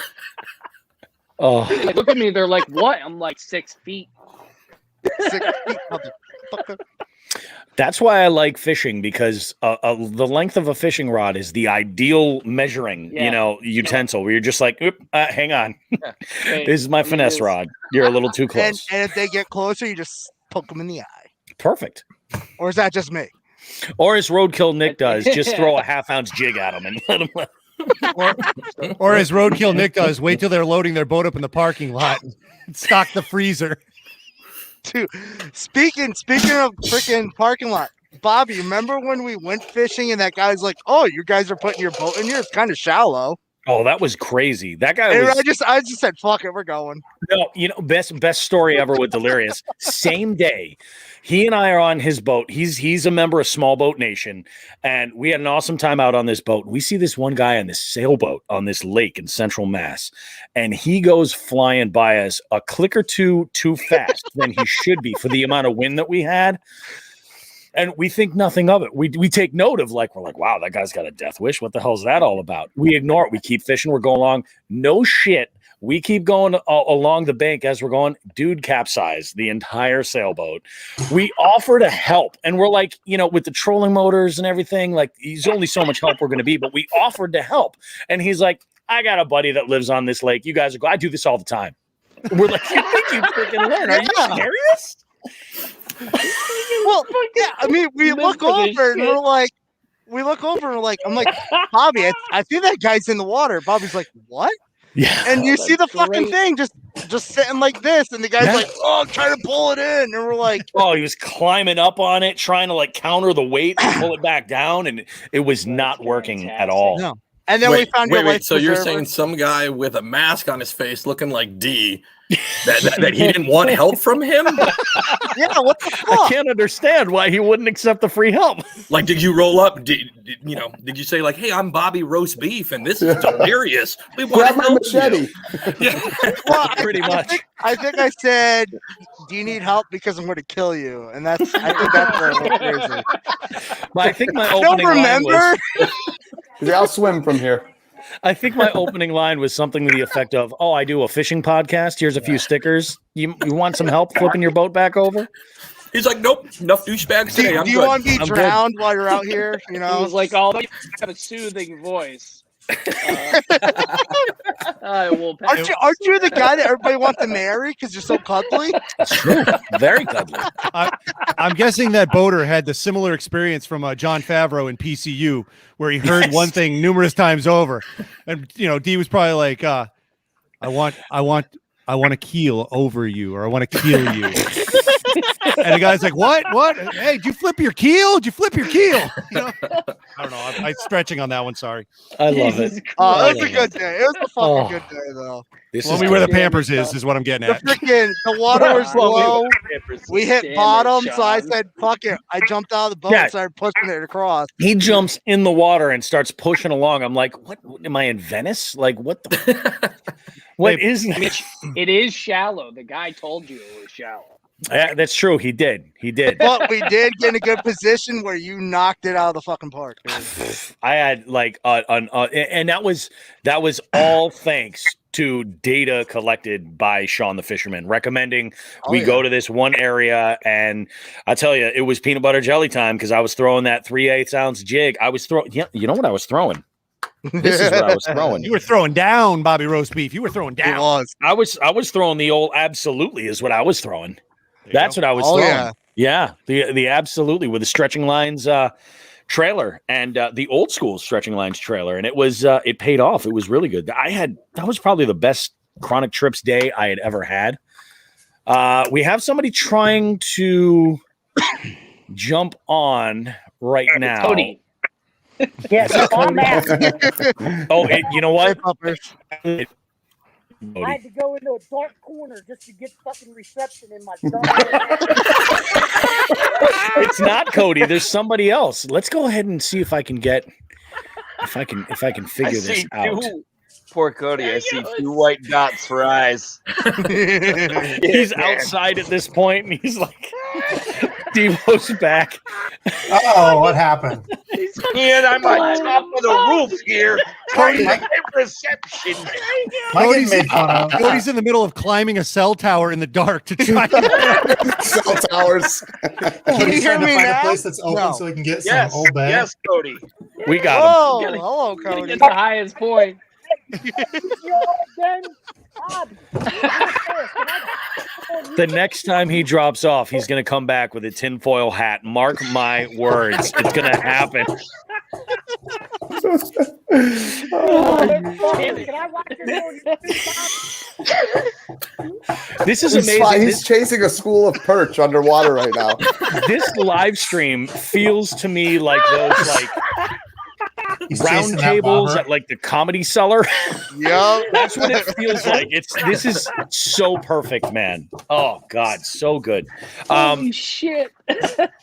Oh, Like, look at me. They're like, "What?" I'm like 6 feet. 6 feet, motherfucker. that's why I like fishing, because the length of a fishing rod is the ideal measuring, utensil. Where you're just like, oop, hang on, Hey, this is my finesse rod. You're a little too close. And if they get closer, you just poke them in the eye. Perfect. Or is that just me? Or as Roadkill Nick does, just throw a half-ounce jig at them and let them. Or as Roadkill Nick does, wait till they're loading their boat up in the parking lot and stock the freezer. Dude, speaking of freaking parking lot, Bobby, remember when we went fishing and that guy's like, "Oh, you guys are putting your boat in here? It's kind of shallow." Oh, that was crazy. That guy And was. I just said, "Fuck it, we're going." No, best story ever with Delirious. Same day, he and I are on his boat. He's a member of Small Boat Nation, and we had an awesome time out on this boat. We see this one guy on this sailboat on this lake in Central Mass, and he goes flying by us a click or two too fast than he should be for the amount of wind that we had. And we think nothing of it. We take note of we're like, wow, that guy's got a death wish. What the hell is that all about? We ignore it. We keep fishing. We're going along. No shit. We keep going along the bank as we're going. Dude capsized the entire sailboat. We offer to help. And we're like, with the trolling motors and everything, like, he's only so much help we're going to be. But we offered to help. And he's like, I got a buddy that lives on this lake. You guys I do this all the time. We're like, you think you freaking learn? Are you serious? Well, yeah, I mean, we look over and we're like, I'm like, Bobby, I think that guy's in the water. Bobby's like, what? Yeah. And you see the fucking thing just sitting like this, and the guy's like, oh, I'm trying to pull it in. And we're like, oh, he was climbing up on it, trying to counter the weight and pull it back down, and it was not working at all. No. And then we found your life so you're preserver. saying some guy with a mask on his face looking like D that he didn't want help from him? Yeah, what the fuck? I can't understand why he wouldn't accept the free help. Like, did you roll up? Did you say like, hey, I'm Bobby Roast Beef and this is Delirious. We want to help machete. Yeah. Well, pretty much. I think I said, do you need help because I'm going to kill you? And I think that's where it was crazy. But I think my I don't opening line remember. I'll swim from here. I think my opening line was something to the effect of, "Oh, I do a fishing podcast. Here's a few stickers. You want some help flipping your boat back over?" He's like, nope, enough douchebags today. Do you want to be drowned while you're out here? He was like, "Oh, you have a soothing voice." Aren't you the guy that everybody wants to marry because you're so cuddly? That's true. Very cuddly. I'm guessing that boater had the similar experience from John Favreau in PCU, where he heard one thing numerous times over, and D was probably like, "I want to keel over you, or I want to keel you." And the guy's like, "What? Hey, did you flip your keel? Did you flip your keel?" I don't know. I'm stretching on that one. Sorry. I love it. Oh, it was a good day. It was a fucking good day, though. Tell me where the Pampers is what I'm getting at. The water was low. We hit bottom, so I said, "Fuck it." I jumped out of the boat and started pushing it across. He jumps in the water and starts pushing along. I'm like, "What? Am I in Venice? Like, what the? What is this?" It is shallow. The guy told you it was shallow. Yeah, that's true. He did. But we did get in a good position where you knocked it out of the fucking park. Dude. I had and that was all thanks to data collected by Sean the Fisherman recommending we go to this one area, and I tell you, it was peanut butter jelly time because I was throwing that 3/8 ounce jig. I was throwing. Yeah, you know what I was throwing? This is what I was throwing. You were throwing down, Bobby Roast Beef. You were throwing down. I was throwing the old absolutely is what I was throwing. That's what I was throwing. Yeah, the absolutely with the stretching lines trailer and the old school stretching lines trailer, and it was it paid off. It was really good. That was probably the best Chronic Trips day I had ever had. We have somebody trying to jump on right now. Cody. Yes, on that. You know what? I had to go into a dark corner just to get fucking reception in my dumb. It's not Cody. There's somebody else. Let's go ahead and see if I can figure this out. Poor Cody. I see two white dots for eyes. He's outside at this point, and he's like, Devo's back. Oh, what happened? And I'm on top of the roof here. Cody, my reception. Cody's in the middle of climbing a cell tower in the dark to try cell towers. Can you hear me now? A place that's open so we can get some old bed. Yes, Cody. We got him. Hello, Cody. Get the highest point. The next time he drops off, he's going to come back with a tinfoil hat. Mark my words. It's going to happen. This is amazing. He's chasing a school of perch underwater right now. This live stream feels to me like those round tables at like the Comedy Cellar. Yep. That's what it feels like. This is so perfect, man. Oh God, so good. Holy shit.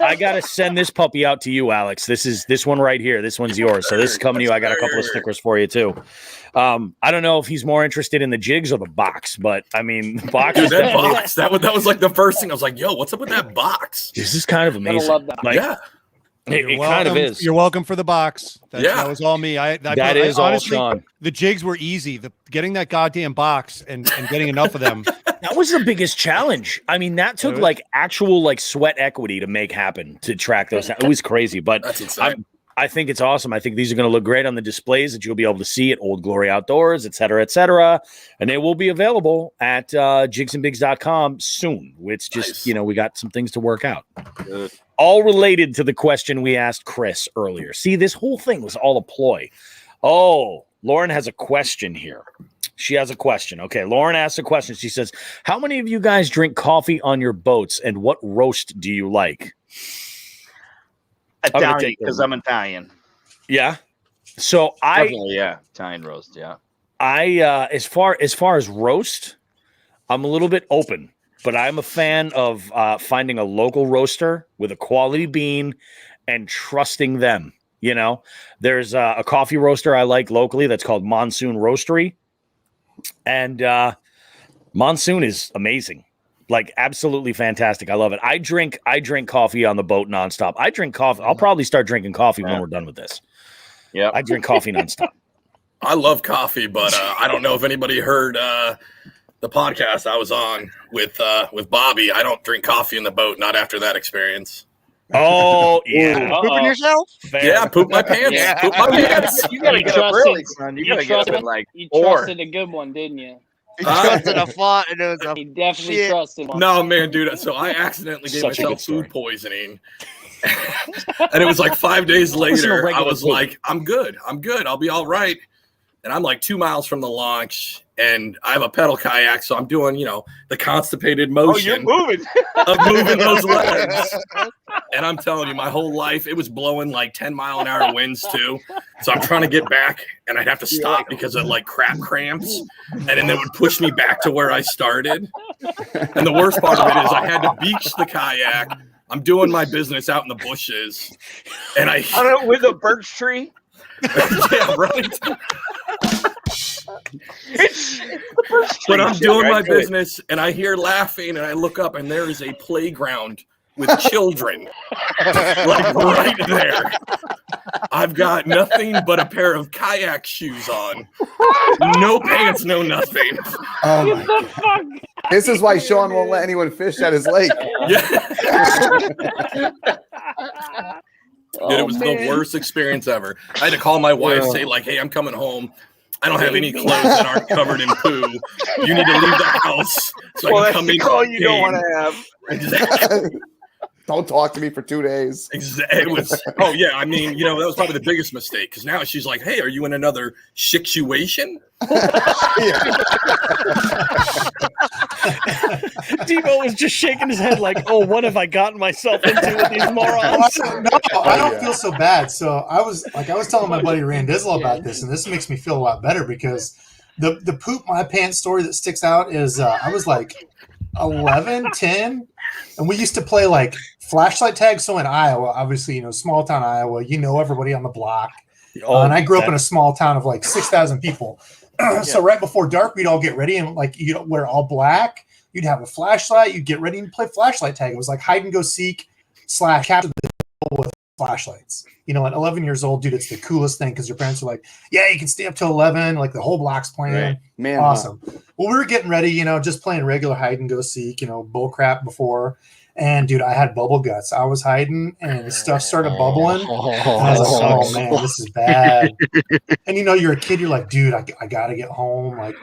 I gotta send this puppy out to you, Alex. This one right here. This one's yours. So this is coming to you. I got a couple of stickers for you too. I don't know if he's more interested in the jigs or the box, but I mean, the box. Dude, that box. That was like the first thing. I was like, "Yo, what's up with that box?" This is kind of amazing. I love that. Like, yeah. It kind of is. You're welcome for the box. That was all me. That is all Sean. The jigs were easy. Getting that goddamn box and getting enough of them. That was the biggest challenge. I mean, that took like actual like sweat equity to make happen to track those. It was crazy, but That's insane. I think it's awesome. I think these are going to look great on the displays that you'll be able to see at Old Glory Outdoors, et cetera, et cetera. And they will be available at jigsandbigs.com soon. It's just, we got some things to work out. Good. All related to the question we asked Chris earlier. See, this whole thing was all a ploy. Oh, Lauren has a question here. She has a question. Okay, Lauren asked a question. She says, how many of you guys drink coffee on your boats, and what roast do you like? Italian, because I'm Italian. Yeah. So Definitely, Italian roast. Yeah. As far as roast, I'm a little bit open, but I'm a fan of finding a local roaster with a quality bean and trusting them. There's a coffee roaster I like locally that's called Monsoon Roastery, and Monsoon is amazing. Like absolutely fantastic. I love it. I drink coffee on the boat nonstop. I drink coffee. I'll probably start drinking coffee when we're done with this. Yeah. I drink coffee nonstop. I love coffee, but I don't know if anybody heard the podcast I was on with Bobby. I don't drink coffee in the boat. Not after that experience. Oh yeah. Pooping yourself? Fair. Yeah, poop my pants. Yeah. Poop my pants. You gotta get up early, son. You gotta get up at like You 4. trusted a good one, didn't you? He trusted a font, and it was a He definitely shit. trusted one. No, man, dude. So I accidentally gave Such a good myself story. food poisoning. And it was like 5 days later, I was poop. like, I'm good. I'll be all right. And I'm like 2 miles from the launch, and I have a pedal kayak, so I'm doing, the constipated motion moving. of moving those legs. And I'm telling you, my whole life, it was blowing like 10-mile-an-hour winds too. So I'm trying to get back, and I'd have to stop because of like crap cramps, and then it would push me back to where I started. And the worst part of it is I had to beach the kayak. I'm doing my business out in the bushes, and I don't know, with a birch tree. yeah, right. But I'm doing my business, and I hear laughing, and I look up, and there is a playground with children, like right there. I've got nothing but a pair of kayak shoes on, no pants, no nothing. Oh my God. This is why Sean won't let anyone fish at his lake. Yeah. Dude, it was the worst experience ever. I had to call my wife, say like, "Hey, I'm coming home. I don't have any clothes that aren't covered in poo. You need to leave the house so I can come in." That's all you don't want to have. Exactly. Don't talk to me for 2 days. It was. Oh yeah, I mean, that was probably the biggest mistake, because now she's like, "Hey, are you in another situation?" Devo was just shaking his head like, "Oh, what have I gotten myself into with these morons?" No, I don't feel so bad. So I was telling my buddy Rand Dizzle about this, and this makes me feel a lot better, because the poop my pants story that sticks out is I was like 11, 10, and we used to play like flashlight tag. So in Iowa, obviously, small town Iowa, everybody on the block. And I grew up in a small town of like 6,000 people. So right before dark, we'd all get ready and like, wear all black. You'd have a flashlight. You'd get ready and play flashlight tag. It was like hide and go seek / capture the hill with flashlights. You know, at 11 years old, dude, it's the coolest thing because your parents are like, yeah, you can stay up till 11. Like the whole block's playing. Right. Man, awesome. Well, we were getting ready, you know, just playing regular hide and go seek, you know, bull crap before. And dude, I had bubble guts. I was hiding and the stuff started bubbling. And I was like, oh man, this is bad. And you know, you're a kid, you're like, dude, I got to get home. Like,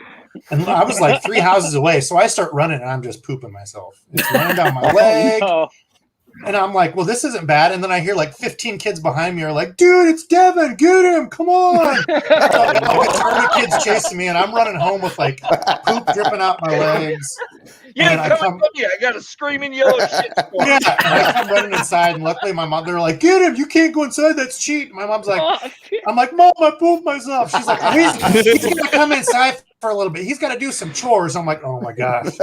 and I was like 3 houses away. So I start running and I'm just pooping myself. It's running down my leg. No. And I'm like, well, this isn't bad. And then I hear like 15 kids behind me are like, dude, it's Devin. Get him. Come on. It's 30 kids chasing me. And I'm running home with like poop dripping out my legs. Yeah, come with me. I got a screaming yellow shit. Yeah. And I come running inside. And luckily my mom, they're like, get him. You can't go inside. That's cheating. My mom's like, I'm like, Mom, I pooped myself. She's like, he's going to come inside for a little bit. He's got to do some chores. I'm like, oh my gosh.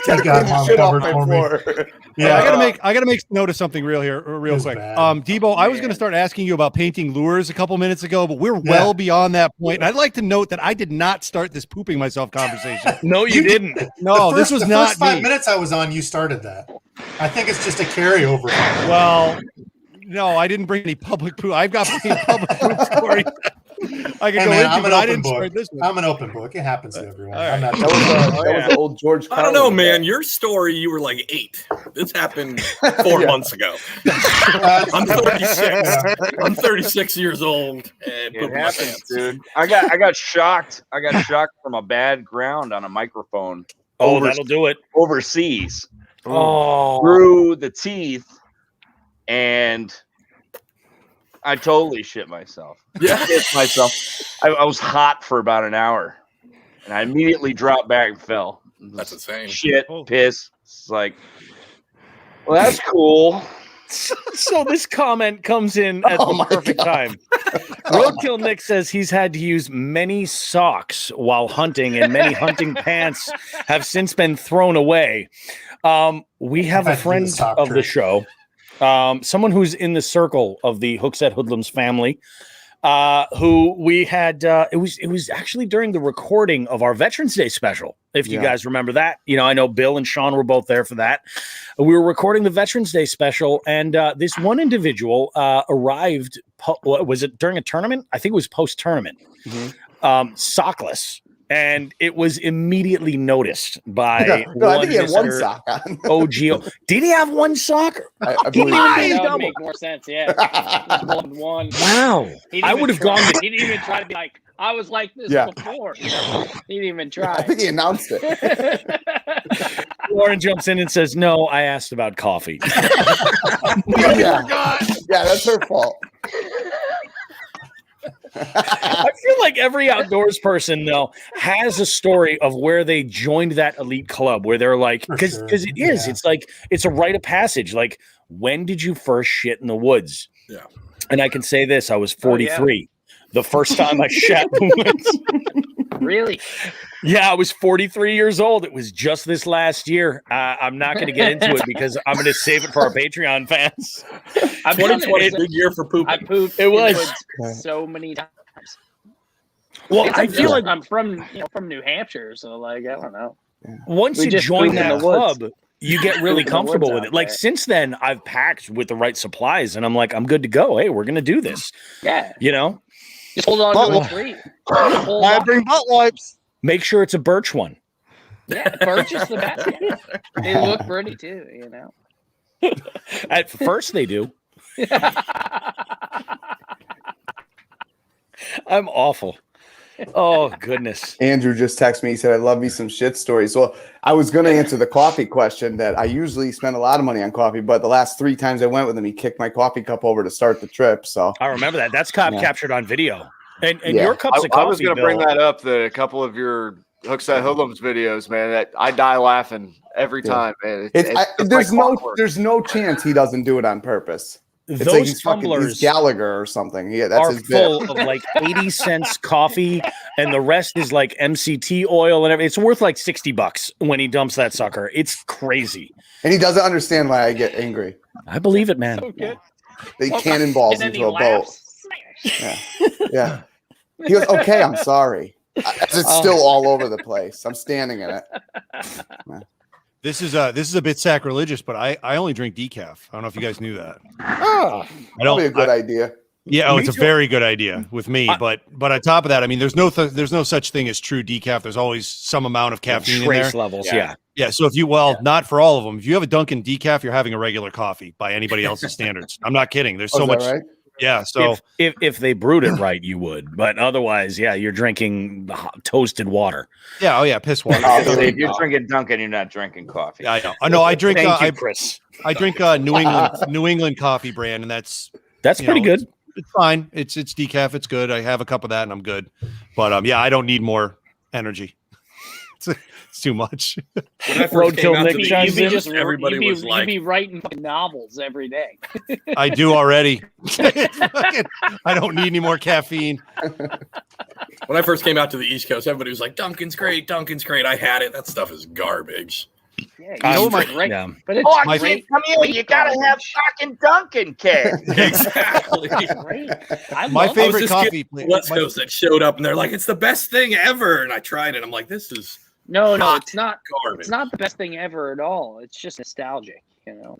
Thank God Mom covered for me. Yeah, I gotta make note of something real quick. Debo, I was gonna start asking you about painting lures a couple minutes ago, but we're well beyond that point. And I'd like to note that I did not start this pooping myself conversation. No, you didn't. No, this was not the first 5 minutes I was on, you started that. I think it's just a carryover. Well, no, I didn't bring any public poop. I've got plenty of public poop stories. I can go into, but I didn't start this one. I'm an open book. It happens to everyone. Right. That was the old George Carlin. I don't know, man. Your story, you were like 8. This happened 4 months ago. I'm 36. I'm 36 years old. And it happens, dude. I got shocked. I got shocked from a bad ground on a microphone. Oh, that'll do it. Overseas. Oh. Through the teeth, and I totally shit myself. Yeah. I was hot for about an hour, and I immediately dropped back and fell. That's insane. Shit, piss. It's like, well, that's cool. So this comment comes in at the perfect time. Roadkill Nick says he's had to use many socks while hunting, and many hunting pants have since been thrown away. We have a friend of the show. Someone who's in the circle of the Hookset Hoodlums family, who we had, it was actually during the recording of our Veterans Day special. If you guys remember that, you know, I know Bill and Sean were both there for that. We were recording the Veterans Day special, and this one individual arrived. Was it during a tournament? I think it was post-tournament, sockless. And it was immediately noticed by I think he had one sock on. OGO. Did he have one sock? I believe that would make more sense. Yeah, one. Wow, I would have gone. He didn't even try to be like, I was like this before. You know? He didn't even try. I think he announced it. Lauren jumps in and says, "No, I asked about coffee." Yeah, that's her fault. I feel like every outdoors person, though, has a story of where they joined that elite club, where they're like, because it's like, it's a rite of passage. Like, when did you first shit in the woods? Yeah. And I can say this, I was 43. The first time I shat in the woods. Really? Yeah, I was 43 years old. It was just this last year. I'm not going to get into it because I'm going to save it for our Patreon fans. 2020, big year for pooping. I pooped. It was so many times. Well, I feel like I'm from New Hampshire, so like I don't know. Once you join that club, you get really comfortable with it. Like since then, I've packed with the right supplies, and I'm like, I'm good to go. Hey, we're going to do this. Yeah, you know, just hold on to a tree. I bring butt wipes. Make sure it's a birch one. Yeah, birch is the best. They look pretty too, you know. At first, they do. I'm awful. Oh, goodness. Andrew just texted me. He said, I love me some shit stories. Well, I was going to answer the coffee question that I usually spend a lot of money on coffee, but the last 3 times I went with him, he kicked my coffee cup over to start the trip. So I remember that. That's captured on video. And your cups of coffee, I was going to bring that up, a couple of your Hookset Hoodlums videos, man. That I die laughing every time, man. There's no chance he doesn't do it on purpose. It's those like tumblers he's Gallagher or something. Yeah, that's are his full of like 80 cents coffee, and the rest is like MCT oil and everything. It's worth like $60 when he dumps that sucker. It's crazy. And he doesn't understand why I get angry. I believe it, man. Okay. They cannonballs into a boat. Yeah. He goes, okay, I'm sorry. It's still all over the place. I'm standing in it. This is a bit sacrilegious, but I only drink decaf. I don't know if you guys knew that. Oh, probably a good idea. Yeah, it's a very good idea with me. But on top of that, I mean, there's no such thing as true decaf. There's always some amount of caffeine in there. Trace levels, yeah. So if you not for all of them. If you have a Dunkin' decaf, you're having a regular coffee by anybody else's standards. I'm not kidding. There's so much. Right? Yeah. So if they brewed it right, you would. But otherwise, you're drinking toasted water. Yeah. Oh yeah, piss water. If you're drinking Dunkin', you're not drinking coffee. Yeah, I know. I know. I drink. Thank you, Chris. I drink New England coffee brand, and that's pretty good. It's fine. It's decaf. It's good. I have a cup of that and I'm good. But I don't need more energy. It's too much. Roadkill Nick chimes in. Everybody was like, "You'd be writing novels every day." I do already. I don't need any more caffeine. When I first came out to the East Coast, everybody was like, "Dunkin's great. Dunkin's great." I had it. That stuff is garbage. Yeah, but it's my kid, come here. You gotta have fucking Dunkin', kid. Exactly. My favorite coffee. West Coast that showed up, and they're like, "It's the best thing ever." And I tried it. I'm like, "This is no, it's not garbage. It's not the best thing ever at all. It's just nostalgic, you know."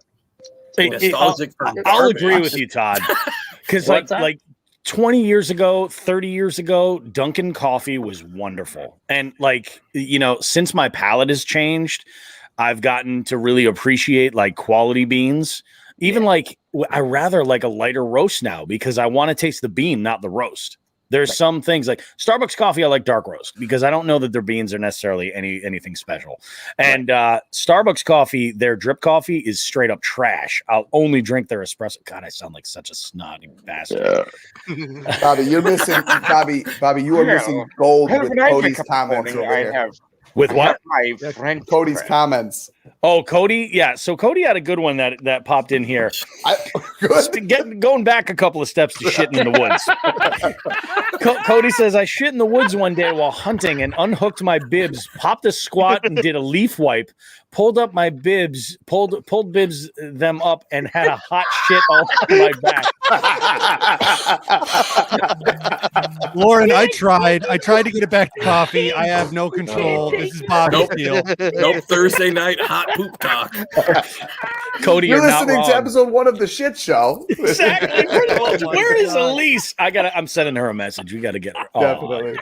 I'll agree with you, Todd, because like 20 years ago, 30 years ago, Dunkin' coffee was wonderful, and since my palate has changed, I've gotten to really appreciate like quality beans. Even I rather like a lighter roast now because I want to taste the bean, not the roast. There's some things like Starbucks coffee, I like dark roast because I don't know that their beans are necessarily anything special. And Starbucks coffee, their drip coffee is straight up trash. I'll only drink their espresso. God, I sound like such a snotty bastard. Yeah. Bobby, you're missing Bobby, you are missing gold with Cody's comments over here. With what? My friend Cody's comments. Oh, Cody. Yeah. So Cody had a good one that popped in here. Going back a couple of steps to shitting in the woods. Cody says, I shit in the woods one day while hunting and unhooked my bibs, popped a squat and did a leaf wipe, pulled up my bibs, pulled bibs them up and had a hot shit all over my back. Lauren, I tried to get it back to coffee. I have no control. This is Bobby's deal. Nope. Thursday night hot poop talk. Cody, you're not listening wrong. to episode 1 of the shit show. Exactly. Where is Elise? I'm sending her a message. We got to get her. Definitely.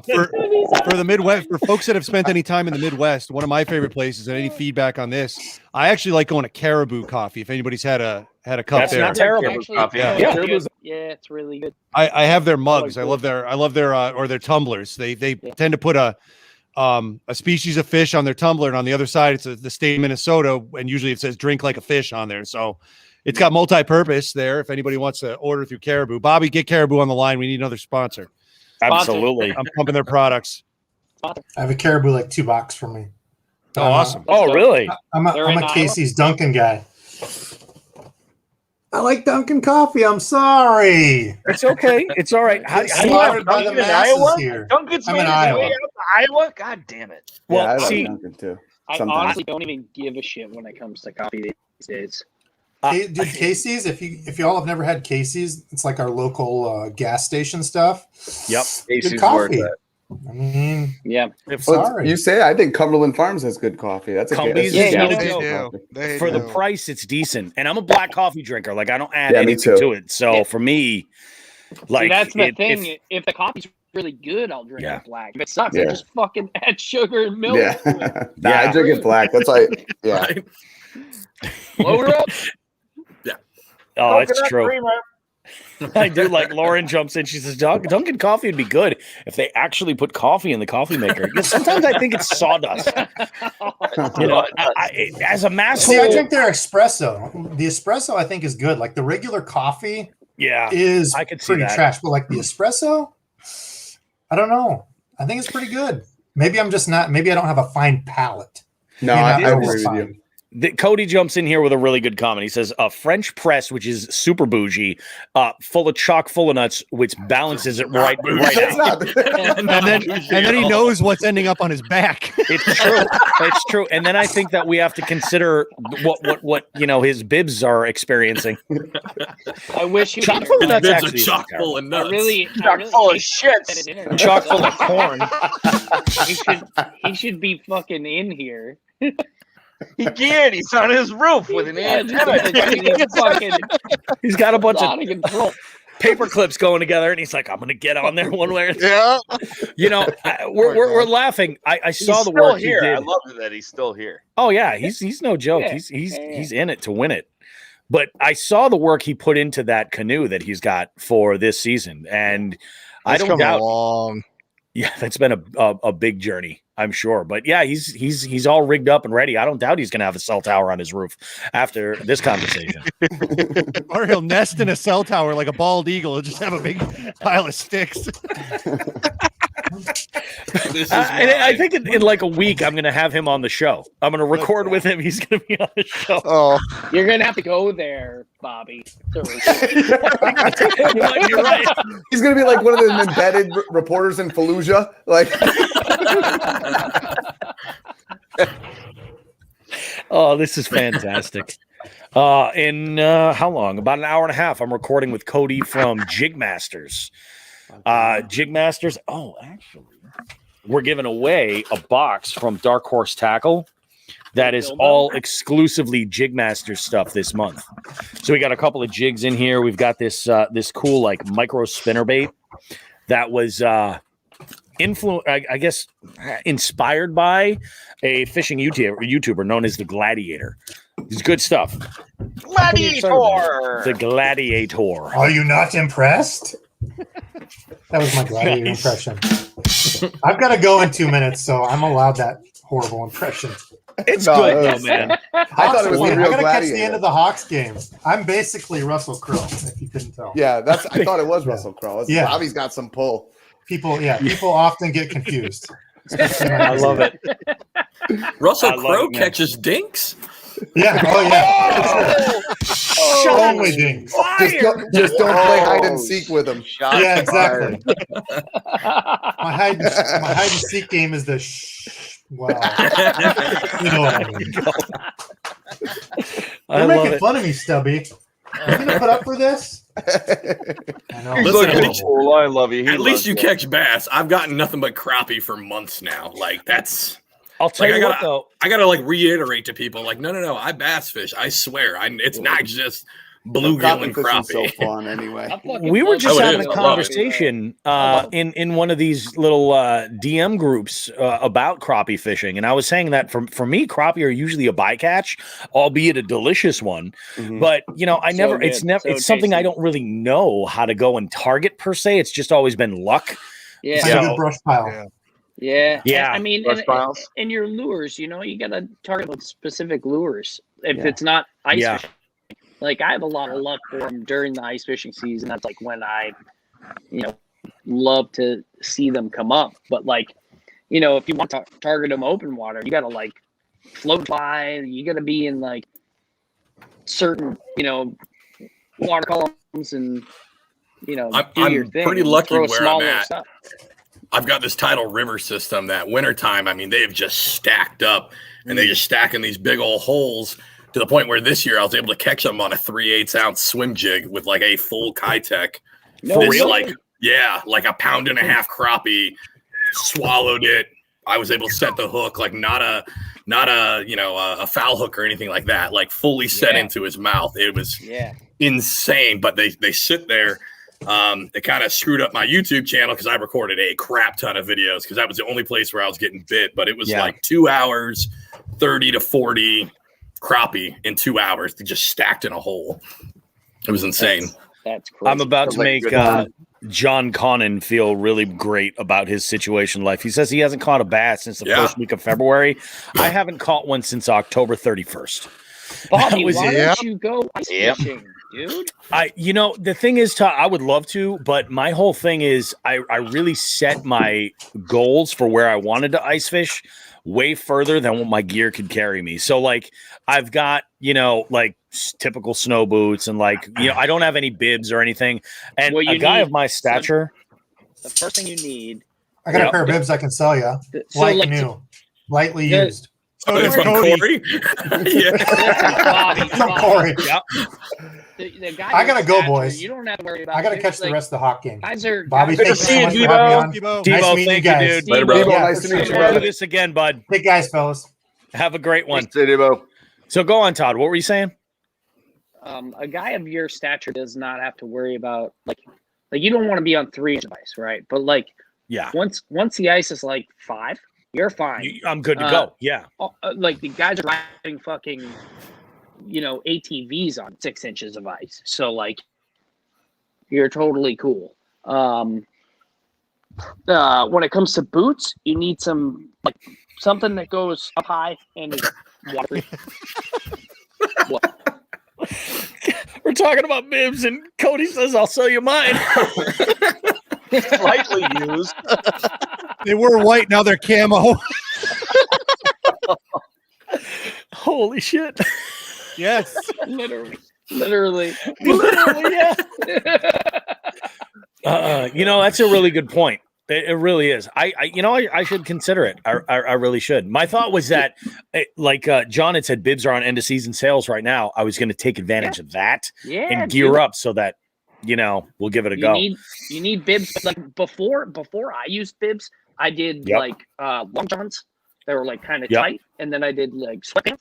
For the Midwest, for folks that have spent any time in the Midwest, one of my favorite places, and any feedback on this, I actually like going to Caribou Coffee. If anybody's had a cup That's there, not terrible. Yeah, it's really good. I have their mugs. I love their or their tumblers. They tend to put a species of fish on their tumbler, and on the other side it's the state of Minnesota, and usually it says drink like a fish on there. So it's got multi-purpose there if anybody wants to order through Caribou. Bobby, get Caribou on the line. We need another sponsor. Absolutely. I'm pumping their products. I have a Caribou like 2 box for me. Oh, awesome. Oh, really? I'm a Casey's Dunkin' guy. I like Dunkin' coffee. I'm sorry. It's okay. It's all right. How Slaughtered by the masses here. Dunkin's I'm made in his Iowa. way out to Iowa. God damn it. Well, I like see, Dunkin' too. I Sometimes. honestly don't even give a shit when it comes to coffee these days. Dude, Casey's, if y'all have never had Casey's, it's like our local gas station stuff. Yep. Casey's coffee. worth it. I mean, Yeah. sorry. You say I think Cumberland Farms has good coffee. That's a Cumbies that's is a good gas too. station For the price, it's decent. And I'm a black coffee drinker. Like I don't add me anything too. to it. So for me, like See, that's the thing. If the coffee's really good, I'll drink it black. If it sucks, I just fucking add sugar and milk. Yeah. To it. I drink it black. That's like, yeah. Right? Load her up. Yeah. Oh, it's true. I do. Like Lauren jumps in. She says, Dunkin' coffee would be good if they actually put coffee in the coffee maker. Sometimes I think it's sawdust. As a mass. See, I drink their espresso. The espresso I think is good. Like the regular coffee is I could see pretty that. trash. But like the espresso, I don't know. I think it's pretty good. Maybe I'm just not, maybe I don't have a fine palate. No, I agree with you. Cody jumps in here with a really good comment. He says, a French press, which is super bougie, full of chock full of nuts, which balances it right out. and then he knows what's ending up on his back. It's true. It's true. And then I think that we have to consider what his bibs are experiencing. I wish he chock full of nuts. Bibs are Actually, chock full of nuts. Chock full of shit. Chock full of corn. He should be fucking in here. He can't. He's on his roof with an antenna. He's got a bunch of paper clips going together, and he's like, "I'm going to get on there one way." Yeah. You know, we're laughing. I saw the work here. he did. I love that he's still here. Oh yeah, he's no joke. Yeah. He's in it to win it. But I saw the work he put into that canoe that he's got for this season, and I don't doubt. Along. Yeah, that's been a big journey, I'm sure. But yeah, he's all rigged up and ready. I don't doubt he's going to have a cell tower on his roof after this conversation. Or he'll nest in a cell tower like a bald eagle. He'll just have a big pile of sticks. I think in like a week, I'm going to have him on the show. I'm going to record with him. He's going to be on the show. Oh, You're gonna have to go there, Bobby. You're right. He's gonna be like one of the embedded reporters in Fallujah. Like, oh, this is fantastic. In how long? About an hour and a half. I'm recording with Cody from Jigmasters. Jigmasters. Oh, actually, we're giving away a box from Dark Horse Tackle that is all exclusively Jigmaster stuff this month. So we got a couple of jigs in here. We've got this this cool like micro spinnerbait that was I guess inspired by a fishing YouTuber known as the Gladiator. It's good stuff. Gladiator. The Gladiator. Are you not impressed? That was my Gladiator impression. I've got to go in 2 minutes, so I'm allowed that horrible impression. It's good, though, man. I thought it was the I real gotta catch the Gladiator. end of the Hawks game. I'm basically Russell Crowe, if you couldn't tell. Yeah, I thought it was Russell Crowe. Yeah. Bobby's got some pull. People often get confused. I love it. Russell I love Crowe it, man. catches dinks. Yeah. Oh yeah. Only things. Just don't play hide and seek with him. Yeah, exactly. My hide and seek game is the well. You know what I mean. You're making fun of me, Stubby. Are you gonna put up for this? I know. Listen, at I love you. At least you catch bass. I've gotten nothing but crappie for months now. Like that's. I'll tell Like, you what, though. I gotta like reiterate to people, like, no, I bass fish. I swear, it's not just bluegill and Crappie fishing's crappie. so fun anyway. We were just Oh, it having is. a I love it. conversation in one of these little DM groups about crappie fishing, and I was saying that for me, crappie are usually a bycatch, albeit a delicious one. Mhm. But you know, it's something I don't really know how to go and target per se. It's just always been luck. Yeah. Find a good brush pile. Yeah. Yeah. I mean, Brush piles. and your lures, you gotta target with specific lures. If it's not ice fishing, like I have a lot of luck for them during the ice fishing season. That's like when I, love to see them come up. But like, if you want to target them open water, you gotta like float by. You gotta be in like certain, water columns and do your I'm thing. pretty and lucky throw where small I'm little at. stuff. I've got this tidal river system that wintertime, I mean, they've just stacked up and they just stack in these big old holes to the point where this year I was able to catch them on a 3/8 ounce swim jig with like a full Kitech. No, It's really? like, like a 1.5 pound crappie, swallowed it. I was able to set the hook, like not a foul hook or anything like that, like fully set into his mouth. It was insane, but they sit there. It kind of screwed up my YouTube channel because I recorded a crap ton of videos because that was the only place where I was getting bit. But it was like 2 hours, 30 to 40 crappie in 2 hours. They just stacked in a hole. It was insane. That's crazy. I'm about to make John Connon feel really great about his situation in life. He says he hasn't caught a bass since the first week of February. I haven't caught one since October 31st. Bobby, why don't you go ice fishing, dude? The thing is, I would love to, but my whole thing is I really set my goals for where I wanted to ice fish way further than what my gear could carry me. So like I've got, like typical snow boots and like, I don't have any bibs or anything. And a guy of my stature. The first thing you need. I got a pair of bibs I can sell you. New, lightly used. From Corey? From Corey. The guy I gotta go, boys. You don't have to worry about. I gotta catch the rest of the Hawk game. Bobby, Good thank you so much for having me on. Debo, Nice meeting you thank guys. you, dude. Debo, nice to meet you, We'll brother. do this again, bud. Hey guys, fellas. Have a great one. See you, Bo. So go on, Todd. What were you saying? A guy of your stature does not have to worry about like you don't want to be on 3 inch ice, right? But like, yeah, once the ice is like 5, you're fine. I'm good to go. Yeah, like the guys are riding fucking, ATVs on 6 inches of ice, so like, you're totally cool. When it comes to boots, you need something that goes up high and is waterproof. What? We're talking about bibs, and Cody says, "I'll sell you mine." Slightly used. They were white, now they're camo. Holy shit! Yes, literally, yeah. That's a really good point. It really is. I should consider it. I really should. My thought was that, John had said, bibs are on end of season sales right now. I was going to take advantage of that and gear up so that, we'll give it a go. You need bibs. Like before I used bibs, I did long johns that were like kind of tight, and then I did like sweatpants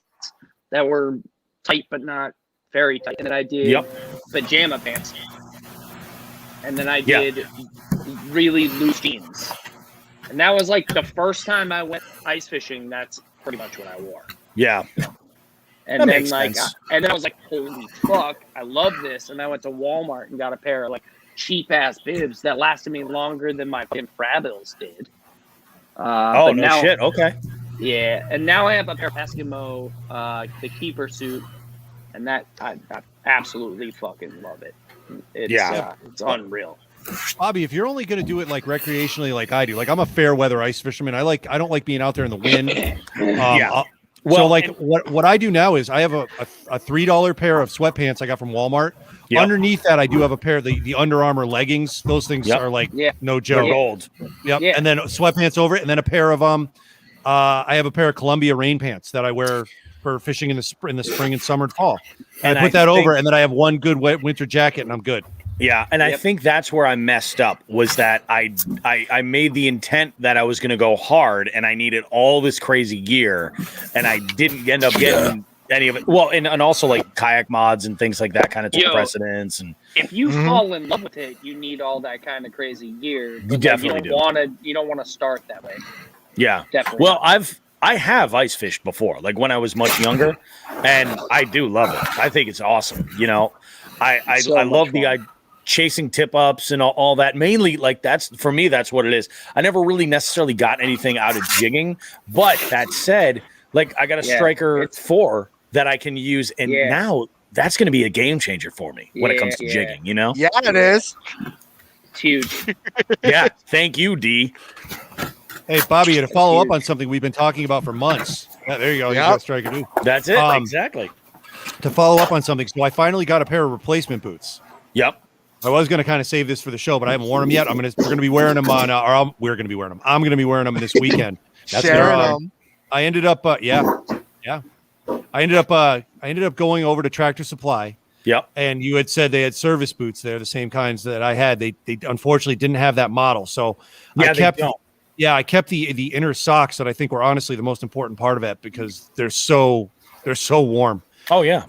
that were tight but not very tight, and then I did pajama pants, and then I did really loose jeans, and that was like the first time I went ice fishing. That's pretty much what I wore. Yeah, and then and then I was like, holy fuck, I love this. And I went to Walmart and got a pair of like cheap ass bibs that lasted me longer than my fucking Frabills did. Shit. Okay. Yeah, and now I have a pair of Eskimo, the keeper suit, and that I absolutely fucking love it. It's unreal. Bobby, if you're only going to do it like recreationally, like I do, like I'm a fair weather ice fisherman. I don't like being out there in the wind. What I do now is I have a $3 pair of sweatpants I got from Walmart. Yep. Underneath that, I do have a pair of the Under Armour leggings. Those things are like no joke. They're gold. Yep. Yeah. And then sweatpants over it, and then a pair of I have a pair of Columbia rain pants that I wear for fishing in the spring and summer and fall. And I put that over, and then I have one good wet winter jacket, and I'm good. Yeah, and I think that's where I messed up, was that I made the intent that I was going to go hard, and I needed all this crazy gear, and I didn't end up getting any of it. Well, and also like kayak mods and things like that kind of took precedence. And if you fall in love with it, you need all that kind of crazy gear. You definitely do. You don't want to start that way. Yeah, definitely. Well, I have ice fished before, like when I was much younger, and I do love it. I think it's awesome. I love the chasing tip ups and all that. Mainly, like that's what it is. I never really necessarily got anything out of jigging, but that said, like I got a Striker 4 that I can use, and now that's going to be a game changer for me when it comes to jigging. Yeah, it is. It's huge. Yeah, thank you, D. Hey, Bobby, to follow up on something we've been talking about for months. Yeah, there you go. You got Striker 2. That's it. Exactly. To follow up on something, so I finally got a pair of replacement boots. Yep. I was going to kind of save this for the show, but I haven't worn them yet. We're going to be wearing them on. We're going to be wearing them. I'm going to be wearing them this weekend. That's sharing. I ended up. I ended up going over to Tractor Supply. Yep. And you had said they had service boots there, the same kinds that I had. They unfortunately didn't have that model, so I kept. Yeah, I kept the inner socks that I think were honestly the most important part of it because they're so warm. Oh yeah.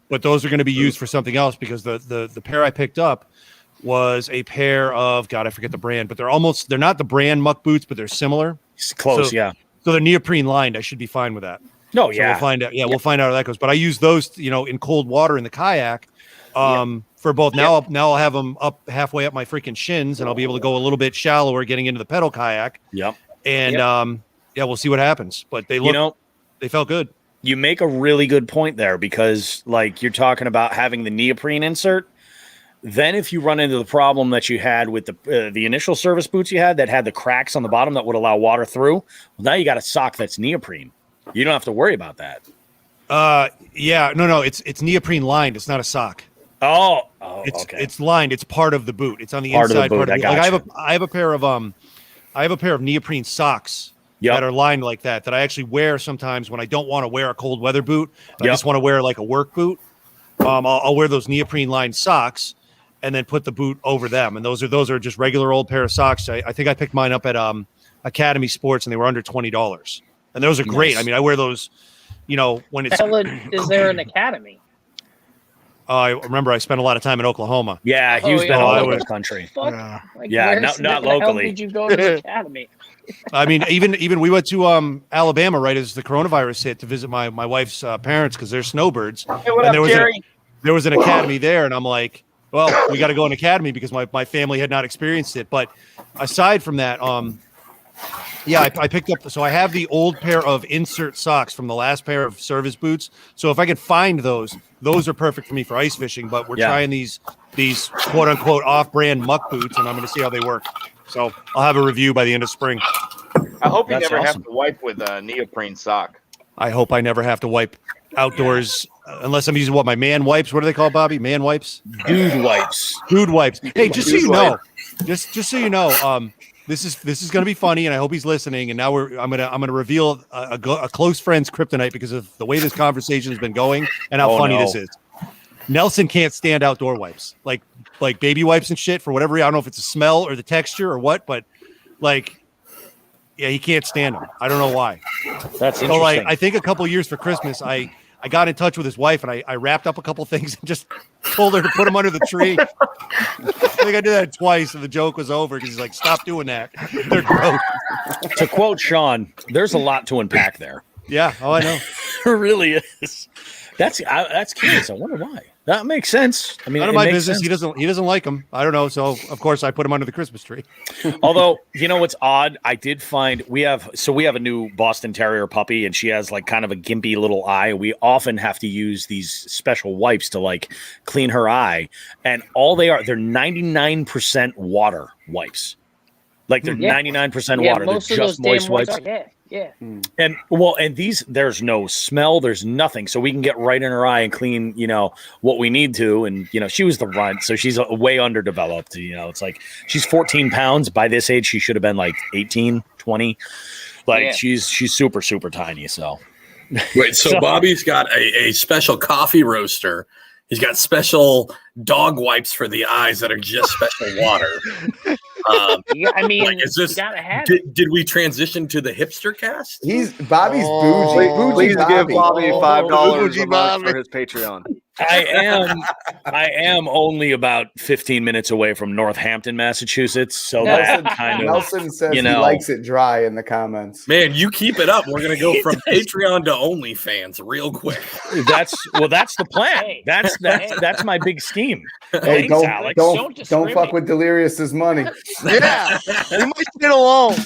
But those are going to be used for something else because the pair I picked up was a pair of, God, I forget the brand, but they're not the brand muck boots, but they're similar. It's close, yeah. So they're neoprene lined. I should be fine with that. No, so we'll find out. Yeah, we'll find out how that goes. But I use those, in cold water in the kayak for both. Now I'll have them up halfway up my freaking shins, and I'll be able to go a little bit shallower getting into the pedal kayak. Yep. And we'll see what happens. But they they felt good. You make a really good point there because, like, you're talking about having the neoprene insert. Then if you run into the problem that you had with the initial service boots you had that had the cracks on the bottom that would allow water through, well, now you got a sock that's neoprene. You don't have to worry about that. No, it's neoprene lined. It's not a sock. Oh, okay. It's lined. It's part of the boot. It's on the inside part of the boot. Like I have a pair of neoprene socks that are lined like that I actually wear sometimes when I don't want to wear a cold weather boot. I just want to wear like a work boot. I'll wear those neoprene lined socks and then put the boot over them. And those are just regular old pair of socks. I think I picked mine up at Academy Sports and they were under $20. and those are great. I mean, I wear those, you know, when it's. Is there an academy? I remember I spent a lot of time in Oklahoma. Yeah, he's been all over the country. Like, yeah, not locally. Did you go to the academy? I mean, even we went to Alabama right as the coronavirus hit to visit my wife's parents because they're snowbirds. Hey, what up, there was an academy there, and I'm like, well, we got to go in academy because my family had not experienced it. But aside from that, yeah, I picked up. So I have the old pair of insert socks from the last pair of service boots. So if I could find those are perfect for me for ice fishing. But we're trying these quote unquote off-brand muck boots, and I'm going to see how they work. So I'll have a review by the end of spring. I hope you never have to wipe with a neoprene sock. I hope I never have to wipe outdoors unless I'm using my man wipes. What are they called, Bobby? Man wipes? Dude wipes. Dude wipes. Hey, just so you know, just so you know, this is going to be funny, and I hope he's listening. And now I'm gonna reveal a close friend's kryptonite because of the way this conversation has been going and how funny this is. Nelson can't stand outdoor wipes, like baby wipes and shit for whatever. I don't know if it's a smell or the texture or what, but like, yeah, he can't stand them. I don't know why. That's interesting. So like, I think a couple years for Christmas, I got in touch with his wife and I wrapped up a couple things and just told her to put them under the tree. I think I did that twice and the joke was over because he's like, stop doing that. They're gross. To quote Sean, there's a lot to unpack there. Yeah. Oh, I know. It really is. That's curious. I wonder why. That makes sense. I mean, none of my business. Sense. He doesn't like them. I don't know. So of course I put him under the Christmas tree. Although, you know what's odd? I did find we have a new Boston Terrier puppy, and she has like kind of a gimpy little eye. We often have to use these special wipes to like clean her eye, and they're 99% water wipes. Like they're 99% water. They're just moist wipes. Yeah. And these, there's no smell, there's nothing. So we can get right in her eye and clean, what we need to. And, she was the runt, so she's way underdeveloped. It's like she's 14 pounds. By this age, she should have been like 18, 20. Like she's super, super tiny. So wait, so Bobby's got a special coffee roaster. He's got special dog wipes for the eyes that are just special water. I mean, like, is this? Did we transition to the hipster cast? Bobby's bougie. Please give Bobby $5 a month for his Patreon. I am only about 15 minutes away from Northampton, Massachusetts. So that kind of Nelson says he likes it dry in the comments. Man, you keep it up. We're gonna go from Patreon to OnlyFans real quick. That's the plan. That's my big scheme. Hey, Thanks, Alex. Don't fuck with Delirious's money. Yeah, you might get alone.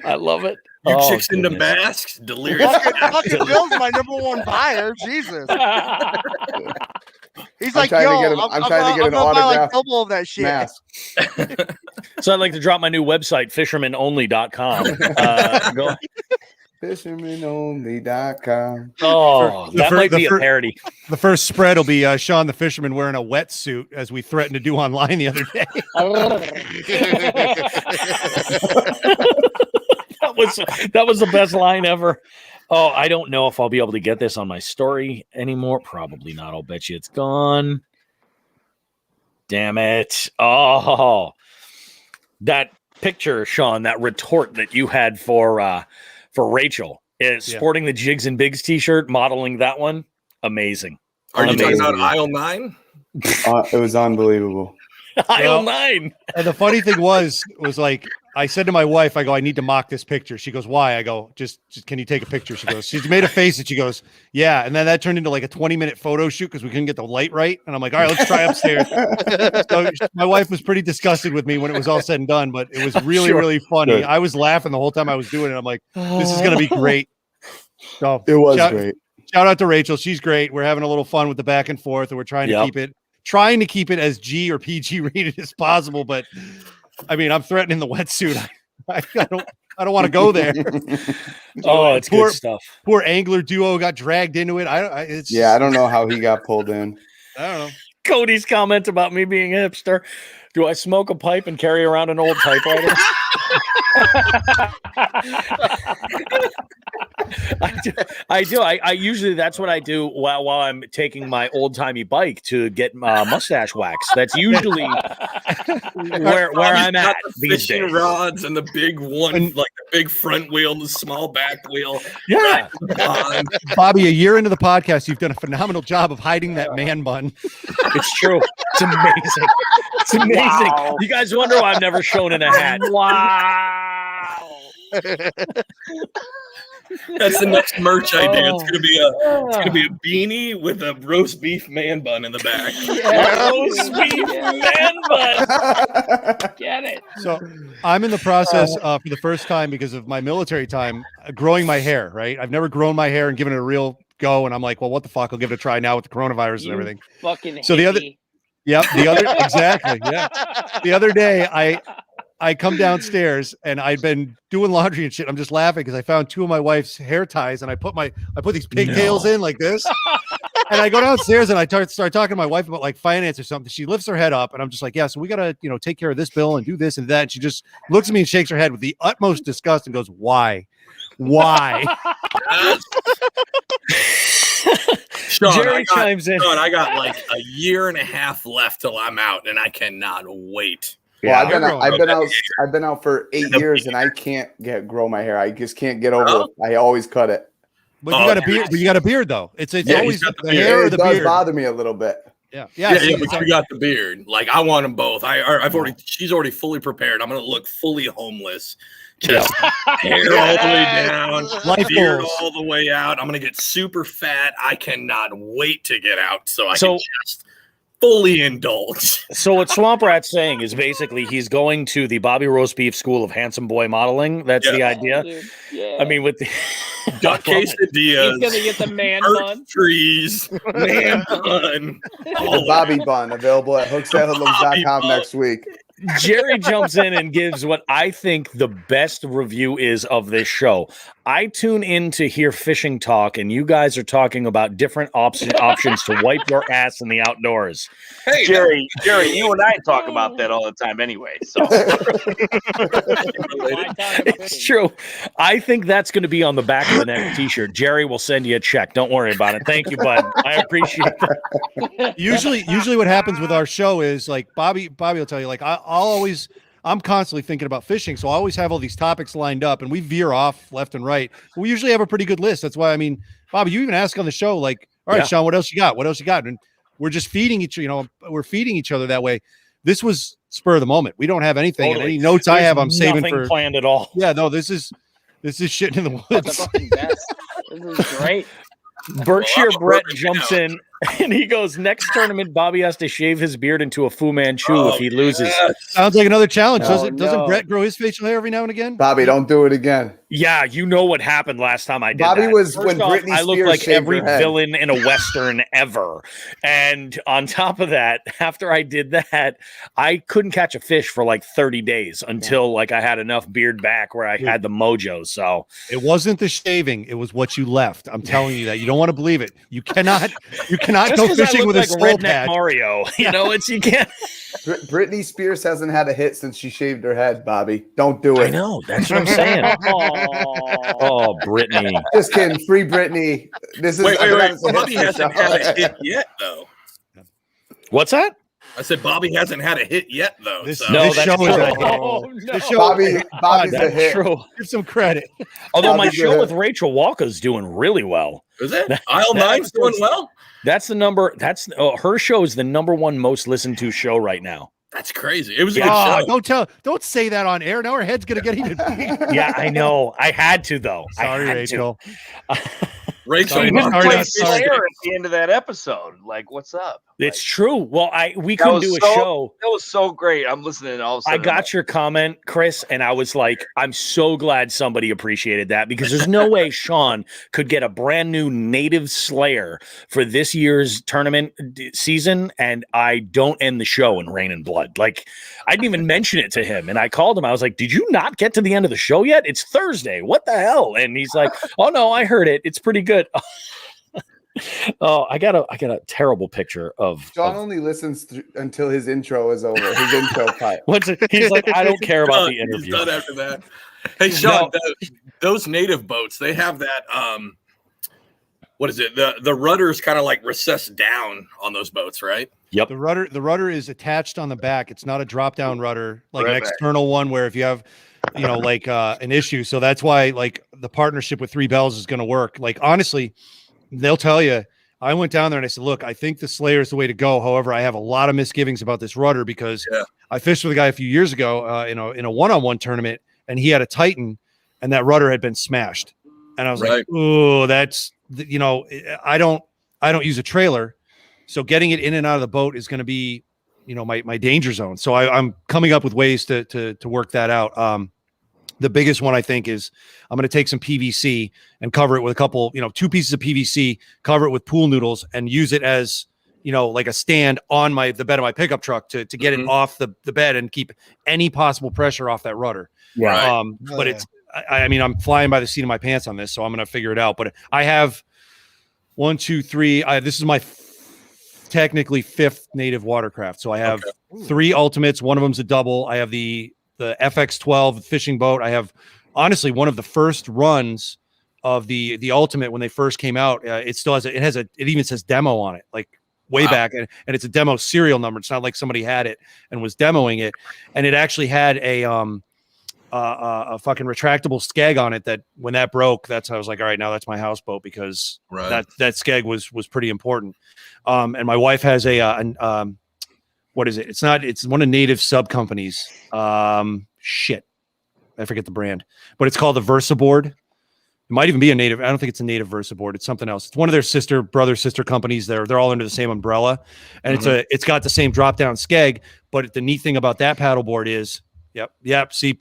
I love it. You chicks into masks, Delirious. Fucking Bill's my number one buyer. Jesus. He's like, I'm trying to get an autograph double of that shit. Mask. So I'd like to drop my new website, fishermanonly.com. Go. Fishermanonly.com. Oh, that might be a parody. The first spread will be Sean the Fisherman wearing a wetsuit, as we threatened to do online the other day. That was the best line ever. Oh, I don't know if I'll be able to get this on my story anymore. Probably not. I'll bet you it's gone. Damn it. Oh, that picture, Sean, that retort that you had for Rachel is sporting the Jigs and Bigs t-shirt, modeling that one. Amazing. Are you talking about aisle 9? It was unbelievable. Aisle 9. And the funny thing was like, I said to my wife, I go, I need to mock this picture. She goes, why? I go, just can you take a picture? She goes, she's made a face and she goes, yeah. And then that turned into like a 20-minute photo shoot because we couldn't get the light right. And I'm like, all right, let's try upstairs. So my wife was pretty disgusted with me when it was all said and done, but it was really, really funny. Good. I was laughing the whole time I was doing it. I'm like, this is going to be great. So it was great. Shout out to Rachel. She's great. We're having a little fun with the back and forth, and we're trying to keep it as G or PG rated as possible. But I mean, I'm threatening the wetsuit. I don't want to go there. It's good stuff. Poor angler duo got dragged into it. I don't know how he got pulled in. I don't know. Cody's comment about me being a hipster. Do I smoke a pipe and carry around an old typewriter? I do. I usually that's what I do while I'm taking my old timey bike to get mustache wax. That's usually where I'm at these fishing days. rods and the big one, like the big front wheel and the small back wheel. Yeah, Bobby. A year into the podcast, you've done a phenomenal job of hiding that man bun. It's true. It's amazing. It's amazing. Wow. You guys wonder why I'm never shown in a hat. Wow. That's the next merch idea. It's gonna be a beanie with a roast beef man bun in the back. Yeah. Roast beef man bun. Get it. So I'm in the process for the first time because of my military time, growing my hair. Right, I've never grown my hair and given it a real go, and I'm like, well, what the fuck? I'll give it a try now with the coronavirus and everything. Fucking so hippie. exactly. Yeah. The other day, I come downstairs and I'd been doing laundry and shit. I'm just laughing because I found two of my wife's hair ties and I put these pigtails in like this. And I go downstairs and I start talking to my wife about like finance or something. She lifts her head up and I'm just like, yeah, so we got to, take care of this bill and do this and that. And she just looks at me and shakes her head with the utmost disgust and goes, why? Sean, Jerry chimes in. Sean, I got like a year and a half left till I'm out, and I cannot wait. Well, I've been out for 8 years, and I can't grow my hair. I just can't get over it. I always cut it. But you got a beard. But you got a beard though. It's always the hair or the beard. It beard. does bother me a little bit. Yeah, but you got the beard. Like I want them both. She's already fully prepared. I'm gonna look fully homeless. Just hair all the way down, beard all the way out. I'm gonna get super fat. I cannot wait to get out so I can just fully indulge. So what Swamp Rat's saying is basically he's going to the Bobby Roast Beef School of Handsome Boy Modeling. That's the idea. Yeah. I mean, with the duck quesadillas, he's gonna get the man bun. Trees, man bun. The Bobby bun available at hooksthathoodlums.com next week. Jerry jumps in and gives what I think the best review is of this show. I tune in to hear fishing talk, and you guys are talking about different options to wipe your ass in the outdoors. Hey, Jerry, you and I talk about that all the time anyway. So it's true. I think that's going to be on the back of the next T-shirt. Jerry will send you a check. Don't worry about it. Thank you, bud. I appreciate that. Usually what happens with our show is like Bobby will tell you, like I'm constantly thinking about fishing, so I always have all these topics lined up, and we veer off left and right. We usually have a pretty good list. That's why, I mean, Bobby, you even ask on the show, like, all right, Sean, what else you got? What else you got? And we're just feeding we're feeding each other that way. This was spur of the moment. We don't have anything, and any notes I have, I'm saving for planned at all. Yeah, no, this is shit in the woods. This is great. Berkshire Brett jumps in and he goes, next tournament, Bobby has to shave his beard into a Fu Manchu if he loses. Sounds like another challenge. Doesn't Brett grow his facial hair every now and again? Bobby, don't do it again. Yeah, you know what happened last time I did Bobby that. was First when off, Britney I looked Spears like shaved every her head. villain in a Western ever. And on top of that, after I did that, I couldn't catch a fish for like 30 days until like I had enough beard back where I had the mojo. So it wasn't the shaving, it was what you left. I'm telling you that. You don't want to believe it. You cannot go fishing with a soul patch. Mario. You know, you can't. Britney Spears hasn't had a hit since she shaved her head, Bobby. Don't do it. I know. That's what I'm saying. Oh, Britney. Just kidding. Free Britney. This is wait. Bobby hasn't had a hit yet, though. What's that? I said Bobby hasn't had a hit yet, though. This so. show is Bobby's a hit. True. Give some credit. Although my show with Rachel Walker's doing really well. Is it? Aisle 9's doing well? That's the number. Her show is the #1 most listened to show right now. That's crazy. It was a good show. Don't say that on air. Now our head's gonna get heated. Yeah, I know. I had to though. Sorry, Rachel. Rachel, you didn't play Slayer at the end of that episode. Like, what's up? It's true. Well, we couldn't do a show. That was so great. I'm listening and all of a sudden. I got your comment, Chris, and I was like, I'm so glad somebody appreciated that because there's no way Sean could get a brand new native Slayer for this year's tournament season, and I don't end the show in Rain and Blood. Like, I didn't even mention it to him, and I called him. I was like, did you not get to the end of the show yet? It's Thursday. What the hell? And he's like, oh no, I heard it. It's pretty good. Oh, I got a terrible picture of Sean only listens until his intro is over. His intro cut. He's like, I don't care about the interview. He's done after that. Hey, Sean, those native boats, they have that what is it? The rudder is kind of like recessed down on those boats, right? Yep. The rudder is attached on the back. It's not a drop down rudder, like an external one where if you have, like an issue. So that's why like the partnership with Three Bells is going to work. Like, honestly, they'll tell you, I went down there and I said, look, I think the Slayer is the way to go. However, I have a lot of misgivings about this rudder because I fished with a guy a few years ago in a one-on-one tournament, and he had a Titan and that rudder had been smashed. And I was like, oh, that's, I don't use a trailer. So getting it in and out of the boat is going to be, my danger zone. So I'm coming up with ways to work that out. The biggest one I think is I'm going to take some PVC and cover it with a couple, 2 pieces of PVC, cover it with pool noodles and use it as, like a stand on the bed of my pickup truck to get it off the bed and keep any possible pressure off that rudder. Yeah. But it's, I mean, I'm flying by the seat of my pants on this, so I'm going to figure it out. But I have 1, 2, 3. This is my technically 5th native watercraft. So I have 3 ultimates. One of them's a double. I have the FX12 fishing boat. I have honestly one of the first runs of the ultimate when they first came out. It still has it even says demo on it, like way back, and it's a demo serial number. It's not like somebody had it and was demoing it, and it actually had a fucking retractable skeg on it that when that broke, that's how I was like, all right, now that's my houseboat because that skeg was pretty important. And my wife has what is it? It's one of Native sub companies. Shit, I forget the brand, but it's called the VersaBoard. It might even be a Native. I don't think it's a Native VersaBoard. It's something else. It's one of their sister companies. They're all under the same umbrella, and it's got the same drop down skeg. But the neat thing about that paddleboard is, yep. See,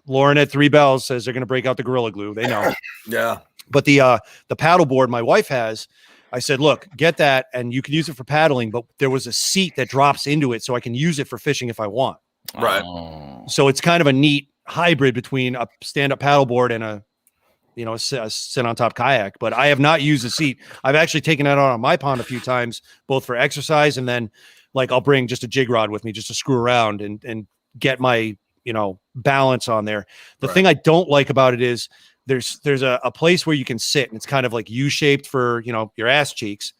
Lauren at Three Bells says they're going to break out the Gorilla Glue. They know. Yeah. But the paddleboard my wife has, I said, look, get that, and you can use it for paddling. But there was a seat that drops into it, so I can use it for fishing if I want. Right. So it's kind of a neat hybrid between a stand-up paddleboard and a sit on top kayak. But I have not used the seat. I've actually taken that out on my pond a few times, both for exercise and then like I'll bring just a jig rod with me just to screw around and get my balance on there. The thing I don't like about it is there's a place where you can sit and it's kind of like U-shaped for your ass cheeks,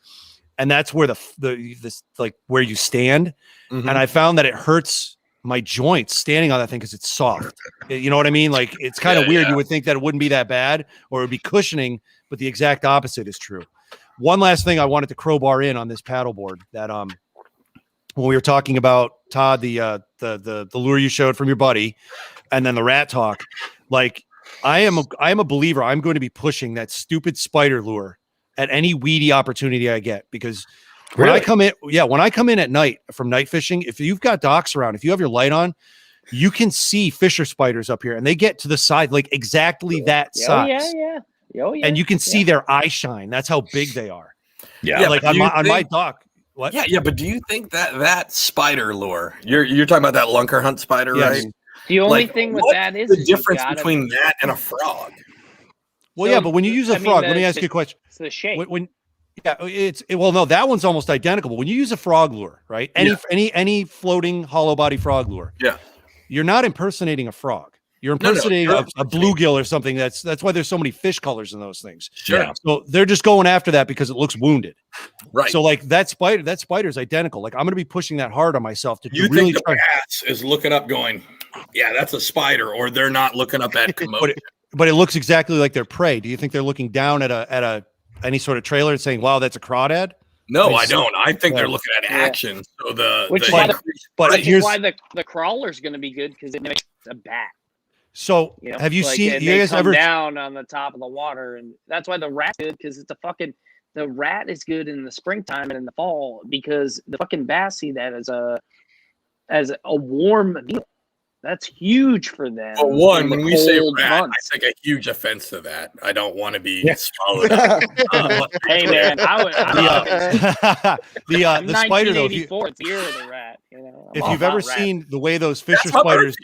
and that's where this like where you stand. And I found that it hurts my joints standing on that thing because it's soft. You know what I mean? Like it's kind of weird. You would think that it wouldn't be that bad or it would be cushioning, but the exact opposite is true. One last thing I wanted to crowbar in on this paddleboard that when we were talking about Todd, the lure you showed from your buddy, and then the rat talk, like I am a believer. I'm going to be pushing that stupid spider lure at any weedy opportunity I get because when I come in at night from night fishing, if you've got docks around, if you have your light on, you can see fisher spiders up here and they get to the side, like exactly that size. And you can see their eye shine. That's how big they are. Yeah. Like on my dock. What? Yeah. But do you think that spider lure, you're talking about that lunker hunt spider, right? The only thing with that is the difference between that and a frog. Well, yeah, but when you use a frog, let me ask you a question. It's the shape. No, that one's almost identical. But when you use a frog lure, right? Any floating hollow body frog lure, you're not impersonating a frog. You're impersonating a bluegill or something. That's why there's so many fish colors in those things. Sure. Yeah. So they're just going after that because it looks wounded. Right. So like that spider's identical. Like I'm going to be pushing that hard on myself to really think the rats is looking up going, yeah, that's a spider, or they're not looking up at commotion. but it looks exactly like their prey. Do you think they're looking down at any sort of trailer and saying, wow, that's a crawdad? No, I don't. I think they're looking at action. So which is why the crawler's going to be good because it makes a bat. So have you seen? You guys ever down on the top of the water, and that's why the rat's good because it's the rat is good in the springtime and in the fall because the fucking bass see that as a warm meal. That's huge for them. Well, one, when we say rat, I take a huge offense to that. I don't want to be swallowed up. Hey man, the spider though. It's year of the rat. If you've ever seen the way those fisher spiders,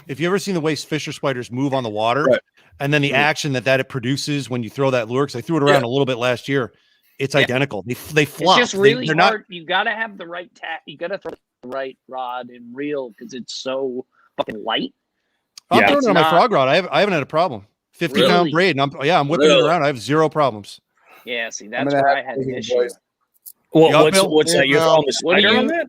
if you ever seen the way fisher spiders move on the water, and then the action that it produces when you throw that lure, because I threw it around a little bit last year, it's identical. They flop. It's just really hard. You got to have the right you got to throw the right rod and reel because it's so fucking light. I'm throwing it on my frog rod. I haven't had a problem. 50-pound braid. And I'm whipping it around. I have zero problems. Yeah, see, that's where I had an issue. What's that? You're on the spider on that?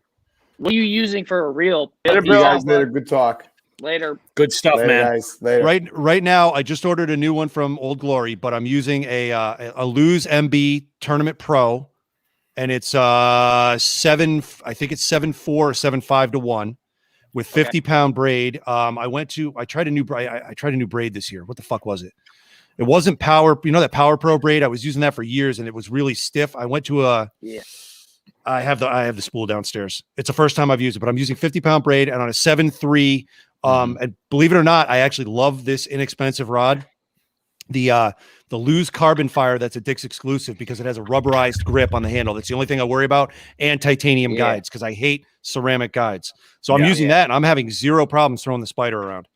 What are you using for a reel? You guys later. Good talk. Later. Good stuff, later, man. Guys. Later. Right now, I just ordered a new one from Old Glory, but I'm using a Lose MB Tournament Pro, and it's 7. I think it's 7.4 or 7.5 to 1 with 50-pound braid. I tried a new braid this year. What the fuck was it? It wasn't Power. You know that Power Pro braid? I was using that for years, and it was really stiff. I went to I have the spool downstairs. It's the first time I've used it, but I'm using 50-pound braid and on a 7.3. And believe it or not, I actually love this inexpensive rod. The Lose Carbon Fire, that's a Dick's exclusive because it has a rubberized grip on the handle. That's the only thing I worry about, and titanium guides because I hate ceramic guides. So I'm using that, and I'm having zero problems throwing the spider around.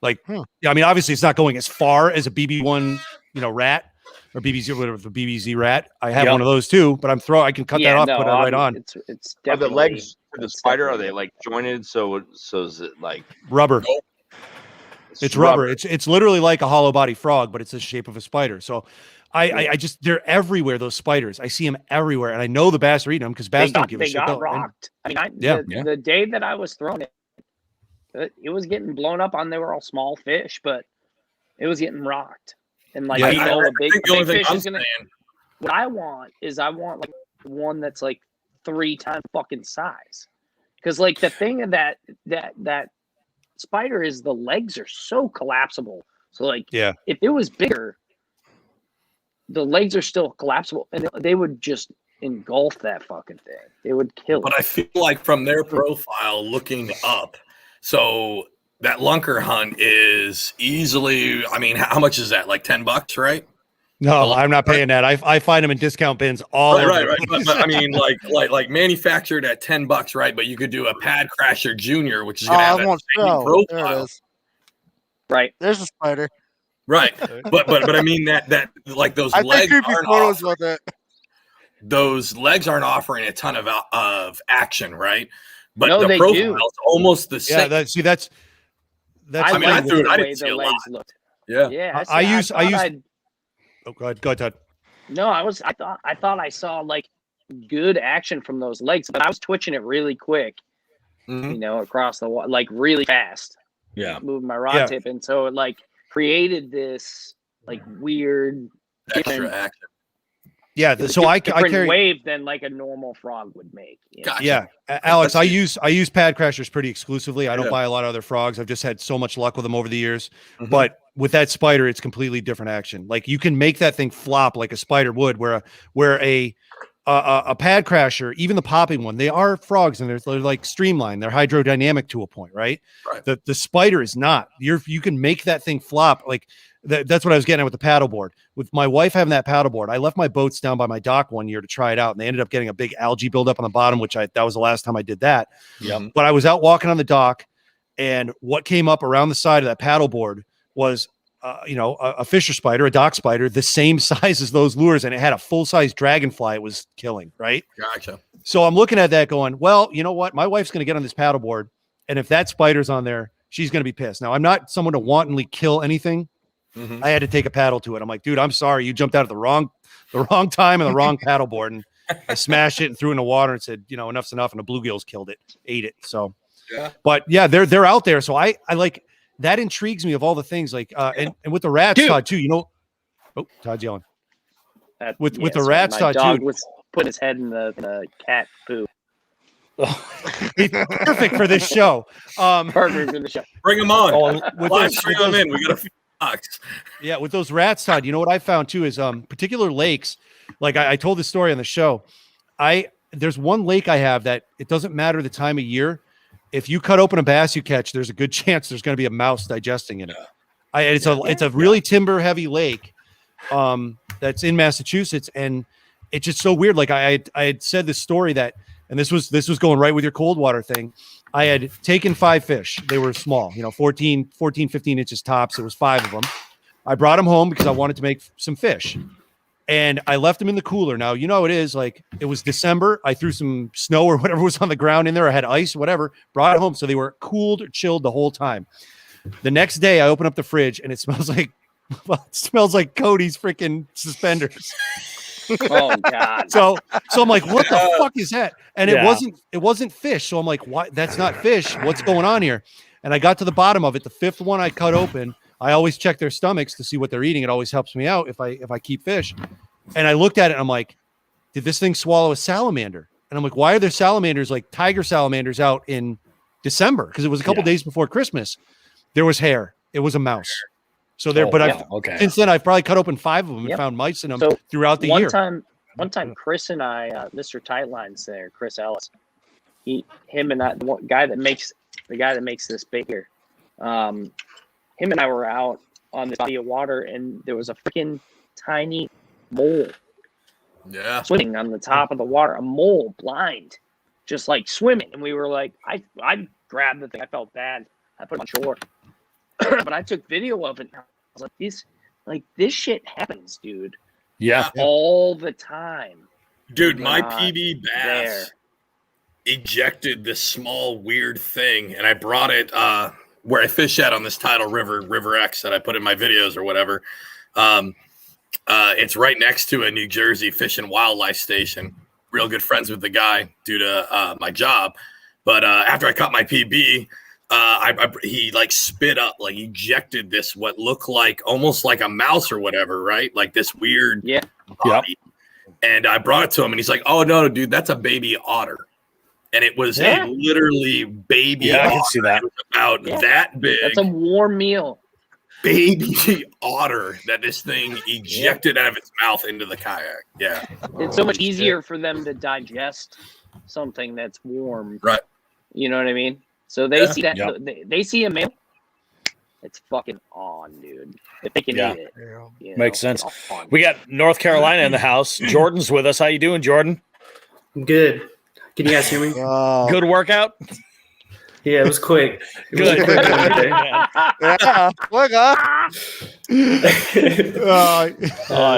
Like, I mean, obviously it's not going as far as a BB1, rat. Or BBZ, whatever, the BBZ rat. I have one of those too, but I can cut that off, put it right on. It's definitely, the legs for the spider, are they like jointed? So is it like rubber? It's rubber. It's literally like a hollow body frog, but it's the shape of a spider. So I just, they're everywhere, those spiders. I see them everywhere, and I know the bass are eating them because bass don't give a shit. They got rocked. The day that I was throwing it was getting blown up on. They were all small fish, but it was getting rocked. And like, a big fish is gonna. What I want like one that's like 3 times fucking size, because like the thing of that spider is the legs are so collapsible. So like, if it was bigger, the legs are still collapsible, and they would just engulf that fucking thing. They would kill it. But I feel like from their profile, looking up, so. That lunker hunt is easily, I mean, how much is that? Like $10, right? No, I'm not paying that. I find them in discount bins all over. Right. But I mean, like manufactured at $10, right? But you could do a Pad Crasher Junior, which is going to have that same profile. There it is. Right. There's a spider. Right. But I mean that like those legs aren't those legs aren't offering a ton of action, right? But no, the profile is almost the same. That's I mean, I didn't see a lot. Yeah. I use. Oh, go ahead, Todd. No, I thought I saw like good action from those legs, but I was twitching it really quick, across the wall, like really fast. Yeah, moving my rod tip, and so it like created this like weird extra action. Yeah, so I carry wave than like a normal frog would make. Gotcha. Yeah, Alex, I use Pad Crashers pretty exclusively. I don't buy a lot of other frogs. I've just had so much luck with them over the years. But with that spider, it's completely different action. Like you can make that thing flop like a spider would, where a Pad Crasher, even the popping one, they are frogs and they're like streamlined. They're hydrodynamic to a point, right? The spider is not. You can make that thing flop like. That's what I was getting at with the paddleboard. With my wife having that paddleboard, I left my boats down by my dock one year to try it out, and they ended up getting a big algae buildup on the bottom, that was the last time I did that. But I was out walking on the dock, and what came up around the side of that paddleboard was, a fisher spider, a dock spider, the same size as those lures, and it had a full-size dragonfly it was killing, right? Gotcha. So I'm looking at that going, well, you know what? My wife's going to get on this paddleboard, and if that spider's on there, she's going to be pissed. Now, I'm not someone to wantonly kill anything. I had to take a paddle to it. I'm like, dude, I'm sorry. You jumped out at the wrong time and the wrong paddleboard. And I smashed it and threw it in the water and said, enough's enough. And the bluegills ate it. So, but yeah, they're out there. So I like, that intrigues me of all the things like, and with the rats, Todd too, Todd's yelling. With the rats, Todd too. Was putting his head in the cat poo. Perfect for this show. Perfect for the show. Bring them on. Bring them in. We got a few bucks. Yeah, with those rats, Todd. What I found too is particular lakes. Like I told this story on the show. There's one lake I have that it doesn't matter the time of year. If you cut open a bass you catch, there's a good chance there's going to be a mouse digesting in it. It's a really timber heavy lake that's in Massachusetts, and it's just so weird. Like I had said this story that, and this was going right with your cold water thing. I had taken 5 fish. They were small, 14, 15 inches tops. There was 5 of them. I brought them home because I wanted to make some fish. And I left them in the cooler. Now, it is like it was December. I threw some snow or whatever was on the ground in there. I had ice, whatever, brought it home. So they were cooled or chilled the whole time. The next day I open up the fridge and it smells like Well, it smells like Cody's freaking suspenders. Oh God. So I'm like, what the fuck is that? And it wasn't fish. So I'm like, why? That's not fish. What's going on here? And I got to the bottom of it. The fifth one I cut open. I always check their stomachs to see what they're eating. It always helps me out if I keep fish. And I looked at it and I'm like, did this thing swallow a salamander? And I'm like, why are there salamanders, like tiger salamanders, out in December? Because it was a couple days before Christmas. There was hair. It was a mouse. So there, since then I've probably cut open 5 of them and found mice in them throughout the year. One time, Chris and I, Mr. Tightlines there, Chris Ellis, him and I, the guy that makes this bait here, him and I were out on this body of water, and there was a freaking tiny mole, swimming on the top of the water. A mole, blind, just like swimming, and we were like, I grabbed the thing. I felt bad. I put it on shore, but I took video of it. And I was like, this shit happens, dude. Yeah, all the time, dude. My PB bass ejected this small weird thing, and I brought it where I fish at on this tidal River X that I put in my videos or whatever. It's right next to a New Jersey Fish and Wildlife station. Real good friends with the guy due to my job. But after I caught my PB, he like spit up, like ejected this what looked like almost like a mouse or whatever, right? Like this weird body. And I brought it to him, and he's like, "Oh no, dude, that's a baby otter." And it was a literally baby. I can see that. It was about that big. That's a warm meal. Baby otter that this thing ejected out of its mouth into the kayak. Yeah, it's so much easier for them to digest something that's warm, right? You know what I mean? So they see that they see a male. It's fucking on, dude. If they can eat it, makes sense. We got North Carolina in the house. Jordan's with us. How you doing, Jordan? Good. Can you guys hear me? Good workout. Yeah, it was quick. Good. I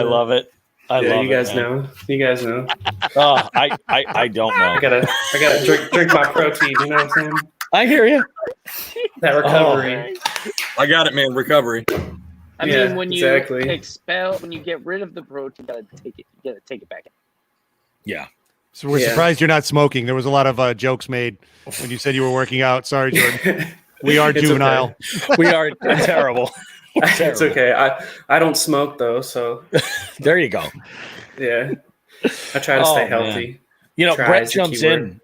love it. I love you guys it, know. You guys know. Oh, I don't know. I gotta drink my protein. You know what I'm saying? I hear you. That recovery. I got it, man. Recovery. I mean, when you when you get rid of the protein, you gotta take it back in. Yeah. So we're surprised you're not smoking. There was a lot of jokes made when you said you were working out. Sorry, Jordan. We are juvenile. Okay. We are terrible. It's okay. I don't smoke though, so there you go. Yeah. I try to stay healthy. Man. You know, Brett jumps in.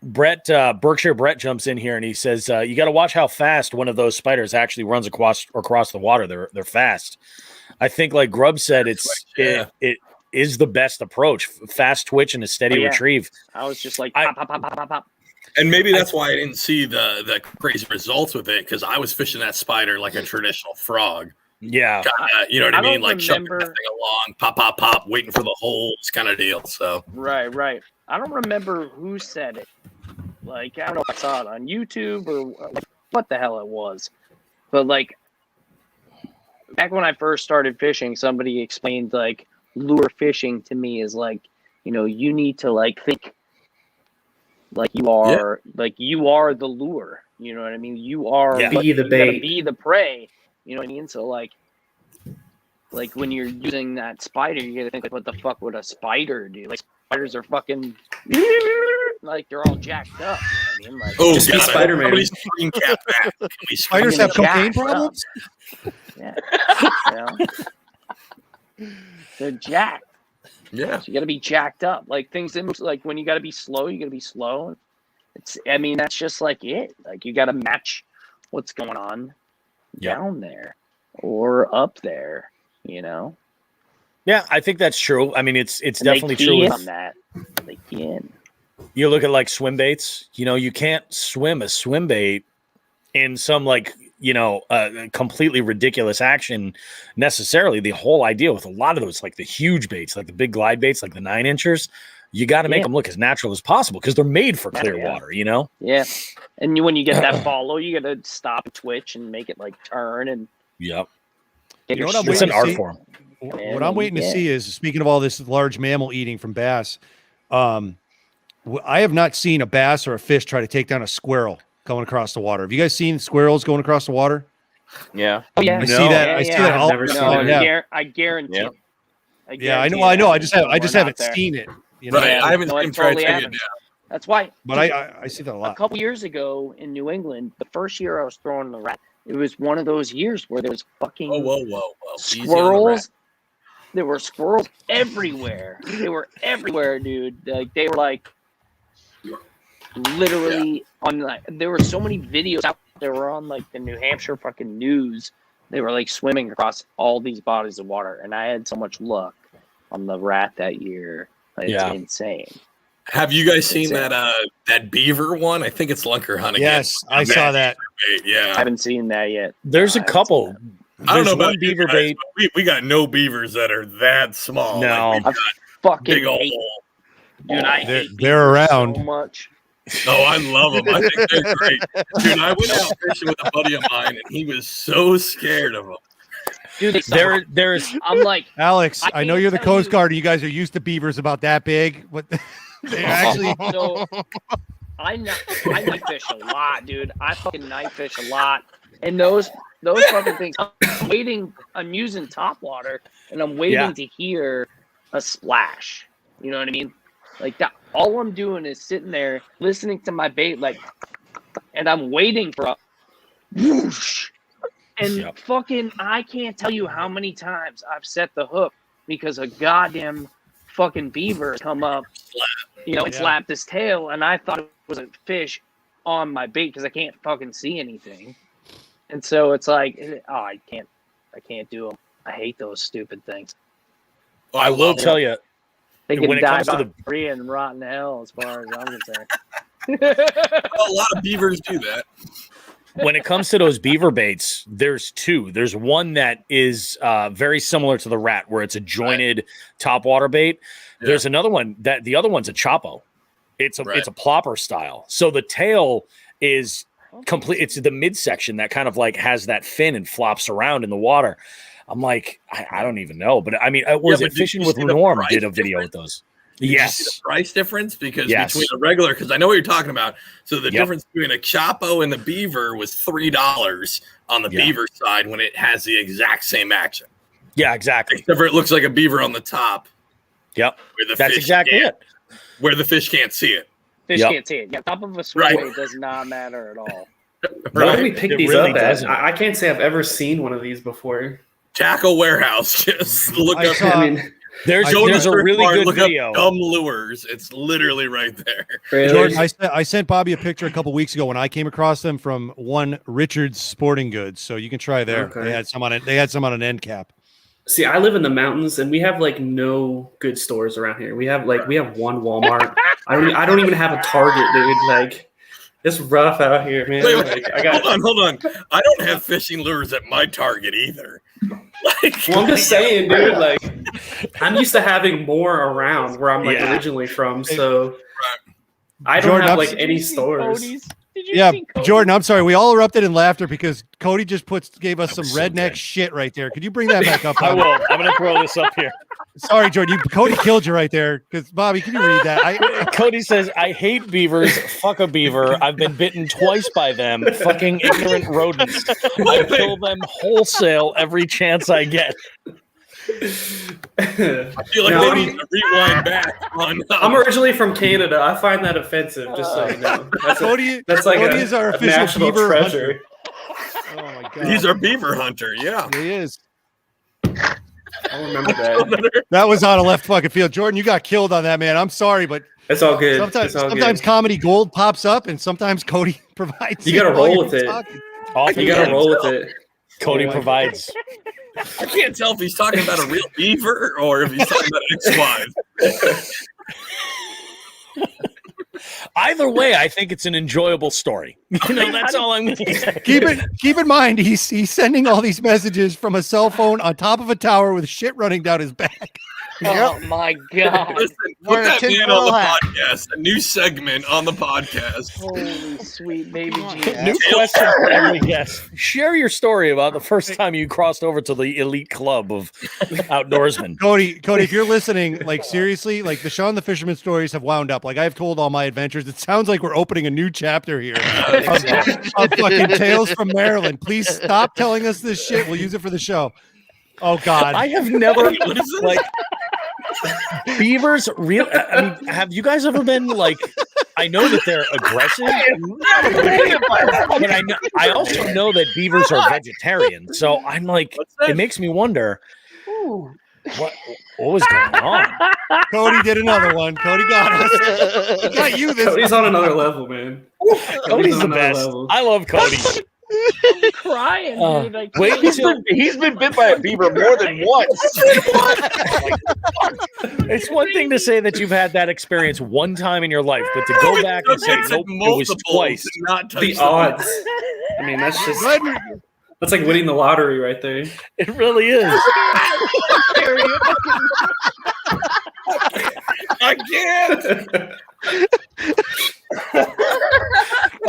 Berkshire Brett jumps in here and he says, you got to watch how fast one of those spiders actually runs across the water. They're fast. I think, like Grubb said, it is the best approach. Fast twitch and a steady retrieve. I was just like, pop, pop, pop, pop, pop, pop. And maybe that's why I didn't see the crazy results with it, because I was fishing that spider like a traditional frog. Yeah. You know what I mean? Like shoving that thing along, pop, pop, pop, waiting for the holes kind of deal. So Right. I don't remember who said it. Like, I don't know if I saw it on YouTube or like, what the hell it was. But like, back when I first started fishing, somebody explained like lure fishing to me is like, you know, you need to like think like you are the lure. You know what I mean? You are be the bait, be the prey. You know what I mean? So like when you're using that spider, you gotta think like, what the fuck would a spider do? Like spiders are fucking like they're all jacked up. You know what I mean? Like, just be Spider-Man. Spiders have cocaine problems? Yeah. They're jacked. Yeah. So you got to be jacked up. Like things like when you got to be slow, you got to be slow. I mean, that's just like it. Like you got to match what's going on down there or up there, you know? Yeah, I think that's true. I mean, it's definitely true. On that. They can. You look at like swim baits, you know, you can't swim a swim bait in some like, you know, completely ridiculous action necessarily. The whole idea with a lot of those, like the huge baits, like the big glide baits, like the 9-inchers, you got to make them look as natural as possible because they're made for clear water, you know? Yeah. And when you get that follow, you got to stop and twitch and make it like turn and. Yep. You know what it's an art form. What I'm waiting to see is, speaking of all this large mammal eating from bass, I have not seen a bass or a fish try to take down a squirrel going across the water. Have you guys seen squirrels going across the water? Yeah. Oh, yeah. I see that. I see that. I've all never the seen time, it. yeah. I guarantee. Yeah. Yeah, I know. I know. I just haven't seen it. You know? Right. Yeah, I haven't no, I even totally tried to haven't. That's why. But I see that a A lot. couple years ago in New England, the first year I was throwing the rat, it was one of those years where there was fucking Whoa. Easy on the rat. squirrels. There were squirrels everywhere. They were everywhere, dude. Like they were like literally on like there were so many videos out there were on like the New Hampshire fucking news. They were like swimming across all these bodies of water, and I had so much luck on the rat that year. It's insane. Have you guys seen that beaver one? I think it's lunker hunting. Yes, I saw that. Yeah, I haven't seen that yet. There's a couple. I don't know There's about one beaver guys, bait. but we got no beavers that are that small. No. Like, we've I got fucking big old. hate, dude. I hate They're beavers around. so much. Oh, I love them. I think they're great, dude. I went out fishing with a buddy of mine, and he was so scared of them. Dude, there's. I'm like, Alex, I know can't you're the tell Coast you- Guard. And you guys are used to beavers about that big. What? They're actually. So I night fish a lot, dude. I fucking night fish a lot, and those fucking things. I'm waiting. I'm using top water, and I'm waiting to hear a splash. You know what I mean? Like that. All I'm doing is sitting there listening to my bait, like, and I'm waiting for a whoosh. And fucking, I can't tell you how many times I've set the hook because a goddamn fucking beaver has come up, and slapped his tail, and I thought it was a fish on my bait because I can't fucking see anything. And so it's like, I can't do them. I hate those stupid things. Oh, I will tell you, They can when it die comes to by the free and rot in hell, as far as I'm concerned. A lot of beavers do that. when it comes to those beaver baits, there's two. There's one that is very similar to the rat, where it's a jointed top water bait. Yeah. There's another one that the other one's a chopo. It's a plopper style. So the tail is complete. It's the midsection that kind of like has that fin and flops around in the water. I'm like, I don't even know, but I mean, was it Fishing with Norm did a video with those? Yes. You see the price difference? Because between a regular, because I know what you're talking about. So the difference between a Chapo and the Beaver was $3 on the Beaver side when it has the exact same action. Yeah, exactly. Except for it looks like a beaver on the top. Yep. Where the That's fish exactly it. Where the fish can't see it. Fish can't see it. Yeah, top of a swim does not matter at all. Where do we pick these up at? I can't say I've ever seen one of these before. Tackle Warehouse. Just look up. I mean, there's a really good video. Dumb lures. It's literally right there. Really? Jordan, I sent Bobby a picture a couple weeks ago when I came across them from one Richard's Sporting Goods. So you can try there. Okay. They had some on it. They had some on an end cap. See, I live in the mountains, and we have like no good stores around here. We have one Walmart. I don't even have a Target, dude. Like, it's rough out here, man. Wait, like, hold on. I don't have fishing lures at my Target either. Well, I'm just saying, dude. Like, I'm used to having more around where I'm originally from, so I don't have like any stores. Yeah, Jordan, I'm sorry. We all erupted in laughter because Cody just gave us some redneck shit right there. Could you bring that back up? I will. I'm going to throw this up here. Sorry, Jordan. Cody killed you right there. Because Bobby, can you read that? Cody says, "I hate beavers. Fuck a beaver. I've been bitten twice by them. Fucking ignorant rodents. I kill them wholesale every chance I get." I feel like they need to rewind back. I'm originally from Canada. I find that offensive. Just so you know, that's like Cody is our official national beaver treasure. Oh my god, he's our beaver hunter. Yeah, he is. I remember that. That was on a left fucking field. Jordan, you got killed on that, man. I'm sorry, but it's all good. Sometimes comedy gold pops up, and sometimes Cody provides. You got to roll with it. You got to roll with it. Cody provides. I can't tell if he's talking about a real beaver or if he's talking about an ex-wife. Either way, I think it's an enjoyable story. That's all I'm going to say. Keep in mind, he's sending all these messages from a cell phone on top of a tower with shit running down his back. Oh my god! Listen, put that man on the podcast. A new segment on the podcast. Holy sweet baby Jesus! New question for every guest. Share your story about the first time you crossed over to the elite club of outdoorsmen. Cody, if you're listening, like seriously, like the Sean the Fisherman stories have wound up. Like I've told all my adventures. It sounds like we're opening a new chapter here of fucking Tales from Maryland. Please stop telling us this shit. We'll use it for the show. Oh God, I have never like beavers. Real? I mean, have you guys ever been like? I know that they're aggressive, but I also know that beavers are vegetarian. So I'm like, it makes me wonder. What was going on? Cody did another one. Cody got us. He got you this. Cody's on another level, man. Cody's the best. Level. I love Cody. I'm crying, dude. Like, wait until he's been bit by a beaver more than once. It's one thing to say that you've had that experience one time in your life, but to go back and say nope, it was twice. Not the odds. I mean, that's just that's like winning the lottery right there. It really is. I can't.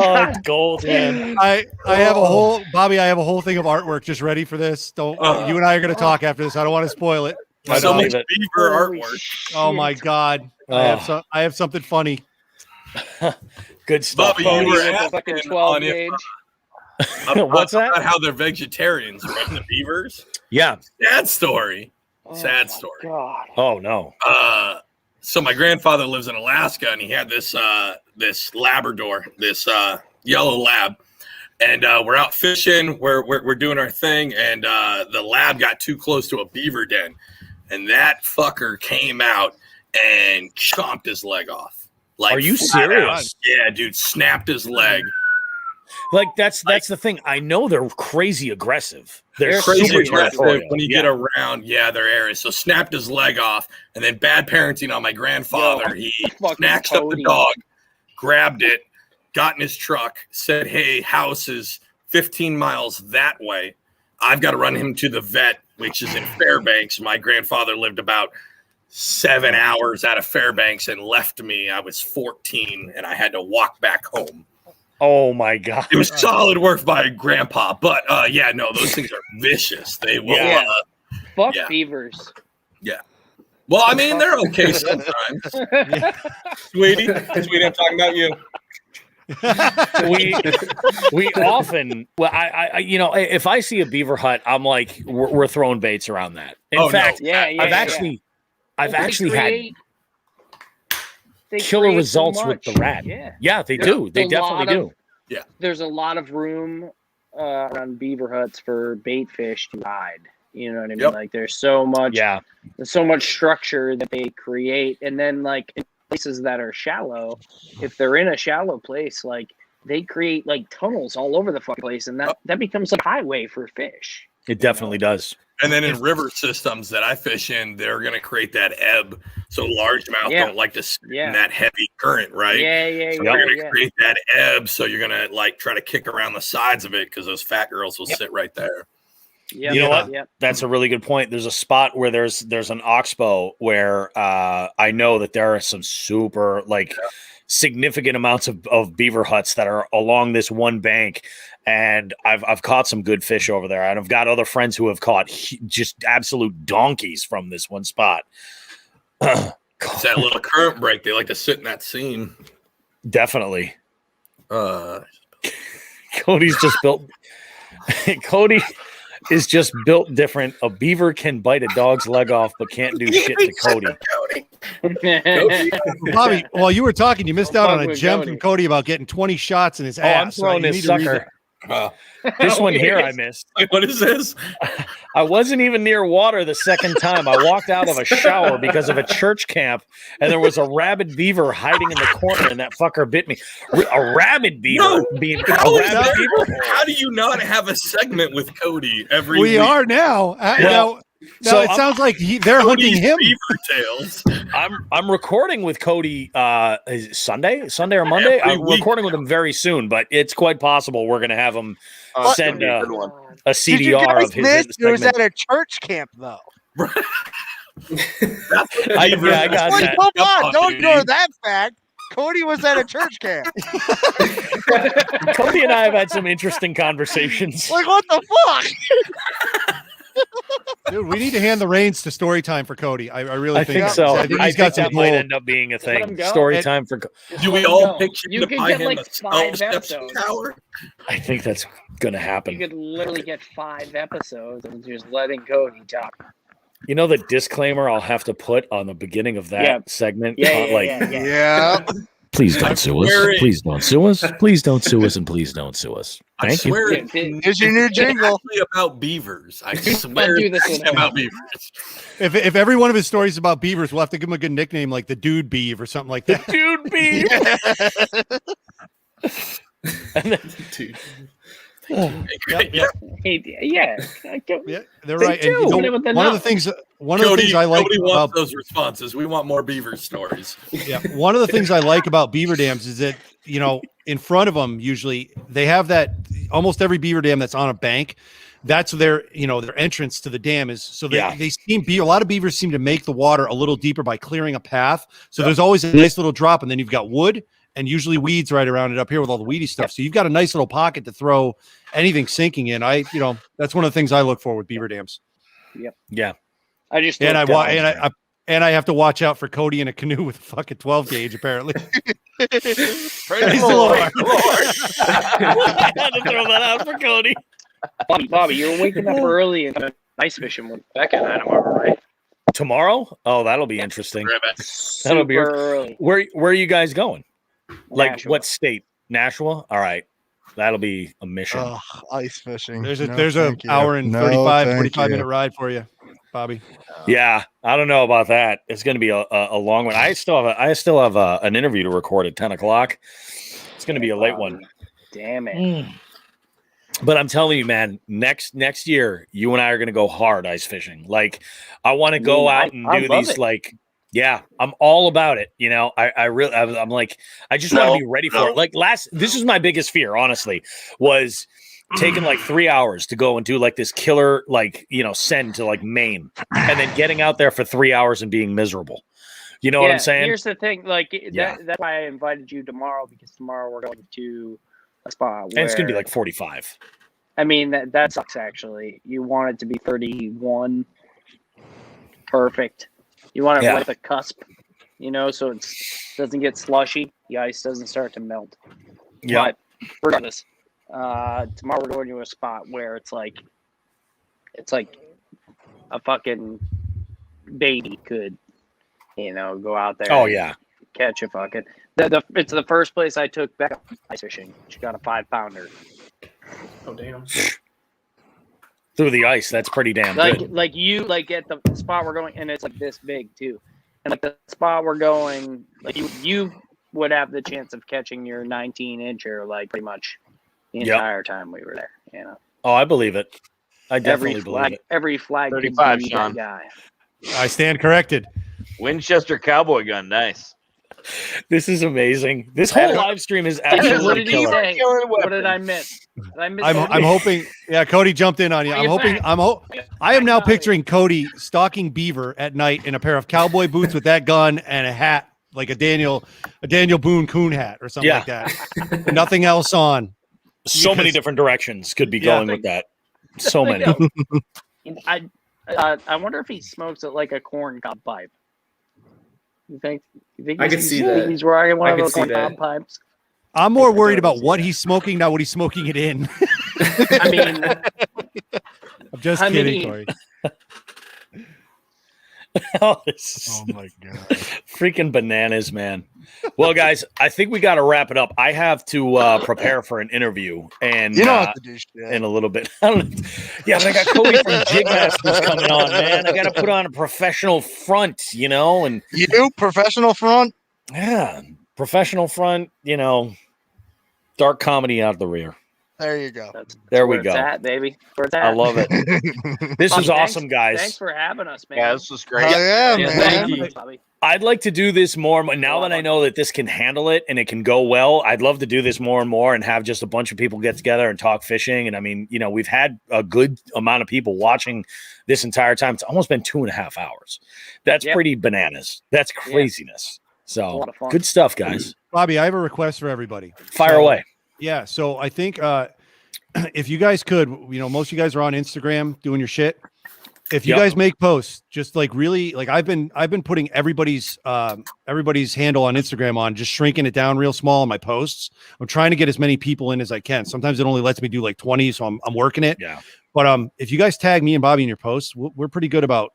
Oh, it's gold, man. I have a whole Bobby. I have a whole thing of artwork just ready for this. Don't you and I are going to talk after this. I don't want to spoil it. So much beaver artwork. Oh my God! I have something funny. Good stuff. Bobby, you were at fucking 12 gauge. What's that? About how they're vegetarians, right? The beavers. Yeah. Sad story. Sad story. God. Oh no. So my grandfather lives in Alaska, and he had this this Labrador, this yellow lab, and we're out fishing. We're doing our thing, and the lab got too close to a beaver den, and that fucker came out and chomped his leg off. Like, are you serious? Yeah, dude, snapped his leg. Like that's the thing. I know they're crazy aggressive. They're crazy super aggressive territorial. when you get around. Yeah, they're areas. So snapped his leg off, and then bad parenting on my grandfather. He snatched up the dog, grabbed it, got in his truck, said, "Hey, house is 15 miles that way. I've got to run him to the vet, which is in Fairbanks." My grandfather lived about 7 hours out of Fairbanks and left me. I was 14, and I had to walk back home. Oh my God! It was solid work by Grandpa, but yeah, no, those things are vicious. They will. Fuck beavers. Yeah. Well, I mean, they're okay sometimes. Sweetie, I'm talking about you. we often, well, I you know, if I see a beaver hut, I'm like, we're throwing baits around that. In fact, I've actually had killer results with the rat. Yeah, they do. They definitely do. Yeah. There's a lot of room on beaver huts for bait fish to hide. You know what I mean? Like there's so much structure that they create. And then like in places that are shallow, if they're in a shallow place, like they create like tunnels all over the fucking place, and that becomes a highway for fish. It definitely does. And then in river systems that I fish in, they're going to create that ebb. So largemouth don't like to sit in that heavy current, right? So they're going to create that ebb. So you're going to like try to kick around the sides of it because those fat girls will sit right there. You know what? That's a really good point. There's a spot where there's an oxbow where I know that there are some super significant amounts of beaver huts that are along this one bank, and I've caught some good fish over there, and I've got other friends who have caught just absolute donkeys from this one spot. It's that little current break. They like to sit in that seam. Definitely. Cody's just built. Cody is just built different. A beaver can bite a dog's leg off, but can't do shit to Cody. Bobby, while you were talking, you missed out on a gem from Cody about getting 20 shots in his ass. I'm throwing this sucker. This one here I missed. What is this? I wasn't even near water the second time. I walked out of a shower because of a church camp, and there was a rabid beaver hiding in the corner, and that fucker bit me. A rabid beaver? How do you not have a segment with Cody every week? We are now. So it sounds like they're hunting him. Beaver Tales. I'm recording with Cody Sunday or Monday. I'm recording with him very soon, but it's quite possible we're going to have him send a CDR of his. It was at a church camp, though. I got that. Come on, don't ignore that fact. Cody was at a church camp. Cody and I have had some interesting conversations. Like, what the fuck? Dude, we need to hand the reins to story time for Cody. I really I think so. I think he's got some that might gold. end up being a Let him thing. go. Story time for. Do we all pitch You to could buy get him like a 5 self-deception episodes. tower? I think that's gonna You happen. could literally get 5 episodes and just letting Cody talk. You know the disclaimer I'll have to put on the beginning of that Yeah. segment, Yeah. please don't sue us. swear it. Please don't sue us. Please don't sue us, and please don't sue us. I Thank you. swear Here's your new jingle. It's about beavers. I swear do this it's one. about beavers. If every one of his stories is about beavers, we'll have to give him a good nickname like the Dude Beav or something like that. Dude, be. And then, Dude. Yep. Yeah. Yeah, they're They right. And do. you know, Hit it with the one of the nut. things I like Cody about wants those responses. We want more beaver stories. yeah, one of the things I like about beaver dams is that in front of them usually they have that almost every beaver dam that's on a bank. That's their their entrance to the dam is so they seem a lot of beavers seem to make the water a little deeper by clearing a path. So there's always a nice little drop, and then you've got wood and usually weeds right around it up here with all the weedy stuff. So you've got a nice little pocket to throw anything sinking in. That's one of the things I look for with beaver dams. Yep. Yeah. I just And I have to watch out for Cody in a canoe with a fucking 12 gauge apparently. Praise the Lord. I had to throw that out for Cody. Bobby, you're waking up early and going ice fishing with Becca and I tomorrow, right? Tomorrow? Oh, that'll be interesting. That'll be Super early. Where are you guys going? Like Nashua. what state? Nashua? All right. That'll be a mission. Oh, ice fishing. There's No, a thank you. hour and No, 45 thank you. minute ride for you, Bobby. Yeah, I don't know about that. It's going to be a long one. I still have an interview to record at 10 o'clock. It's going to be a late one. Damn it. But I'm telling you, man, next year, you and I are going to go hard ice fishing. Like, I want to go out and do love these, it. like, yeah, I'm all about it. I'm like, I just want to be ready for it. Like this is my biggest fear, honestly, was taking like 3 hours to go and do like this killer, send to like Maine and then getting out there for 3 hours and being miserable. You know what I'm saying? Here's the thing. That's why I invited you tomorrow, because tomorrow we're going to a spot where And it's going to be like 45. I mean, that sucks, actually. You want it to be 31. Perfect. You want it right at the cusp, so it doesn't get slushy. The ice doesn't start to melt. Yeah. But regardless, tomorrow we're going to a spot where it's like a fucking baby could, go out there. Oh, and yeah. catch a fucking. It's the first place I took Becca ice fishing. She got a 5-pounder. Oh damn! Through the ice, that's pretty damn good. Like you at the spot we're going, and it's like this big too. And like the spot we're going, like you would have the chance of catching your 19-incher like pretty much the entire time we were there. Oh, I believe it. I definitely believe it. Every flag 35, could be Sean. that guy. I stand corrected. Winchester cowboy gun, nice. This is amazing. This whole live stream is What absolutely did he killer. say? What did I miss? Did I miss I'm something? hoping. Yeah, Cody jumped in on you. I'm hoping. I am now picturing Cody stalking beaver at night in a pair of cowboy boots with that gun and a hat, like a Daniel Boone coon hat or something like that. Nothing else on. So many different directions could be going with that. So many. I wonder if he smokes it like a corn cob pipe. You think I could see that. He's rocking one I of could those see corn that. cob pipes? I'm more worried about what he's smoking, not what he's smoking it in. I mean, I'm just kidding, Corey. Oh my god! Freaking bananas, man. Well, guys, I think we got to wrap it up. I have to prepare for an interview, and You don't have to do shit. in a little bit. Yeah, but I got Cody from Jig Masters coming on, man. I got to put on a professional front, and You do professional front. yeah, professional front, dark comedy out of the rear. There you go. There we where go. It's at, baby. Where it's at. I love it. This Bobby, is awesome, guys. Thanks for having us, man. Yeah, this was great. Oh, yeah, Yeah, man. thank you. Bobby. I'd like to do this more. Now that I know that this can handle it and it can go well, I'd love to do this more and more and have just a bunch of people get together and talk fishing. And I mean, we've had a good amount of people watching this entire time. It's almost been 2.5 hours. That's pretty bananas. That's craziness. So good stuff, guys. Bobby, I have a request for everybody. Fire away. Yeah. So I think if you guys could, most of you guys are on Instagram doing your shit. If you guys make posts, just like really, like I've been putting everybody's handle on Instagram on, just shrinking it down real small in my posts. I'm trying to get as many people in as I can. Sometimes it only lets me do like 20, so I'm working it. Yeah. But if you guys tag me and Bobby in your posts, we're pretty good about,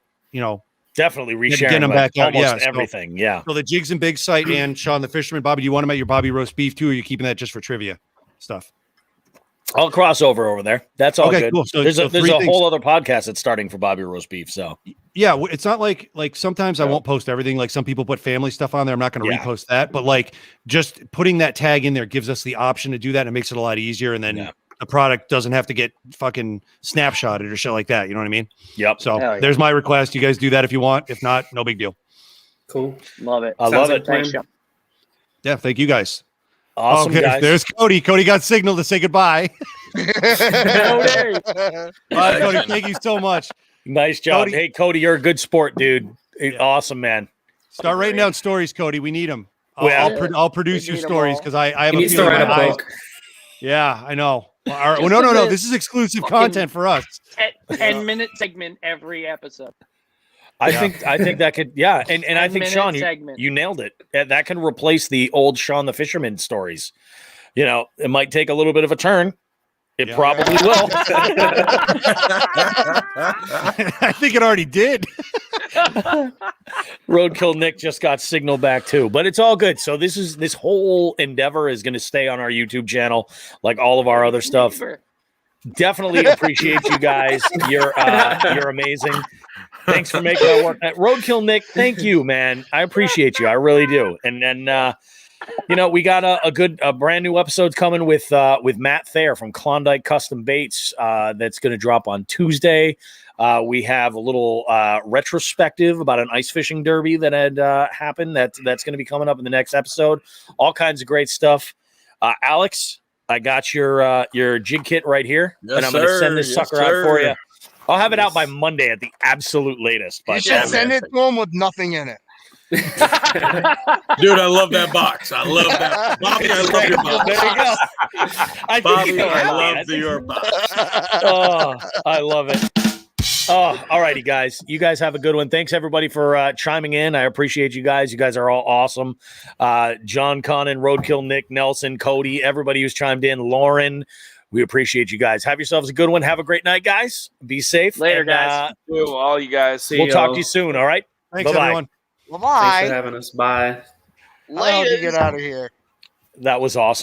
definitely resharing getting them back out. almost Yeah, everything. Yeah. So the Jigs and Big site and Sean the Fisherman. Bobby, do you want them at your Bobby roast beef too, or are you keeping that just for trivia stuff? I'll cross over there. That's all good. Cool. There's a whole other podcast that's starting for Bobby Roast Beef. So yeah, it's not like sometimes I won't post everything. Like some people put family stuff on there. I'm not going to repost that, but like just putting that tag in there gives us the option to do that. And it makes it a lot easier. And then the product doesn't have to get fucking snapshotted or shit like that. You know what I mean? Yep. So there's my request. You guys do that if you want. If not, no big deal. Cool. Love it. I love it. Thanks, Sean. Yeah. Thank you guys. Awesome, guys. There's Cody. Cody got signal to say goodbye. Cody. Cody, thank you so much. Nice job. Cody. Hey, Cody, you're a good sport, dude. Awesome, man. Start writing down stories, Cody. We need them. Well, I'll produce your stories because I have He a needs to feeling write a my eyes. book. Yeah, I know. No. This is exclusive content for us. 10-minute segment every episode. I think that could, and I think Sean, you nailed it. That can replace the old Sean the Fisherman stories. It might take a little bit of a turn. It probably will. I think it already did. Roadkill Nick just got signal back too, but it's all good. So this whole endeavor is going to stay on our YouTube channel, like all of our other stuff. Definitely appreciate you guys. You're amazing. Thanks for making it work. Roadkill Nick, thank you, man. I appreciate you. I really do. And then we got a brand new episode coming with Matt Thayer from Klondike Custom Baits that's going to drop on Tuesday. We have a little retrospective about an ice fishing derby that had happened. That's going to be coming up in the next episode. All kinds of great stuff. Alex, I got your jig kit right here, and I'm going to send this sucker out for you. I'll have it out by Monday at the absolute latest. You should send it to him with nothing in it. Dude, I love that box. I love that. Bobby, I love your box. There you go. Bobby, I love your box. Oh, I love it. Oh, all righty, guys. You guys have a good one. Thanks, everybody, for chiming in. I appreciate you guys. You guys are all awesome. John Connon, Roadkill Nick, Nelson, Cody, everybody who's chimed in, Lauren. We appreciate you guys. Have yourselves a good one. Have a great night, guys. Be safe. Later, guys. All you guys. We'll talk to you soon, all right? Thanks, Bye-bye. everyone. Bye-bye. Thanks for having us. Bye. How do you get out of here? That was awesome.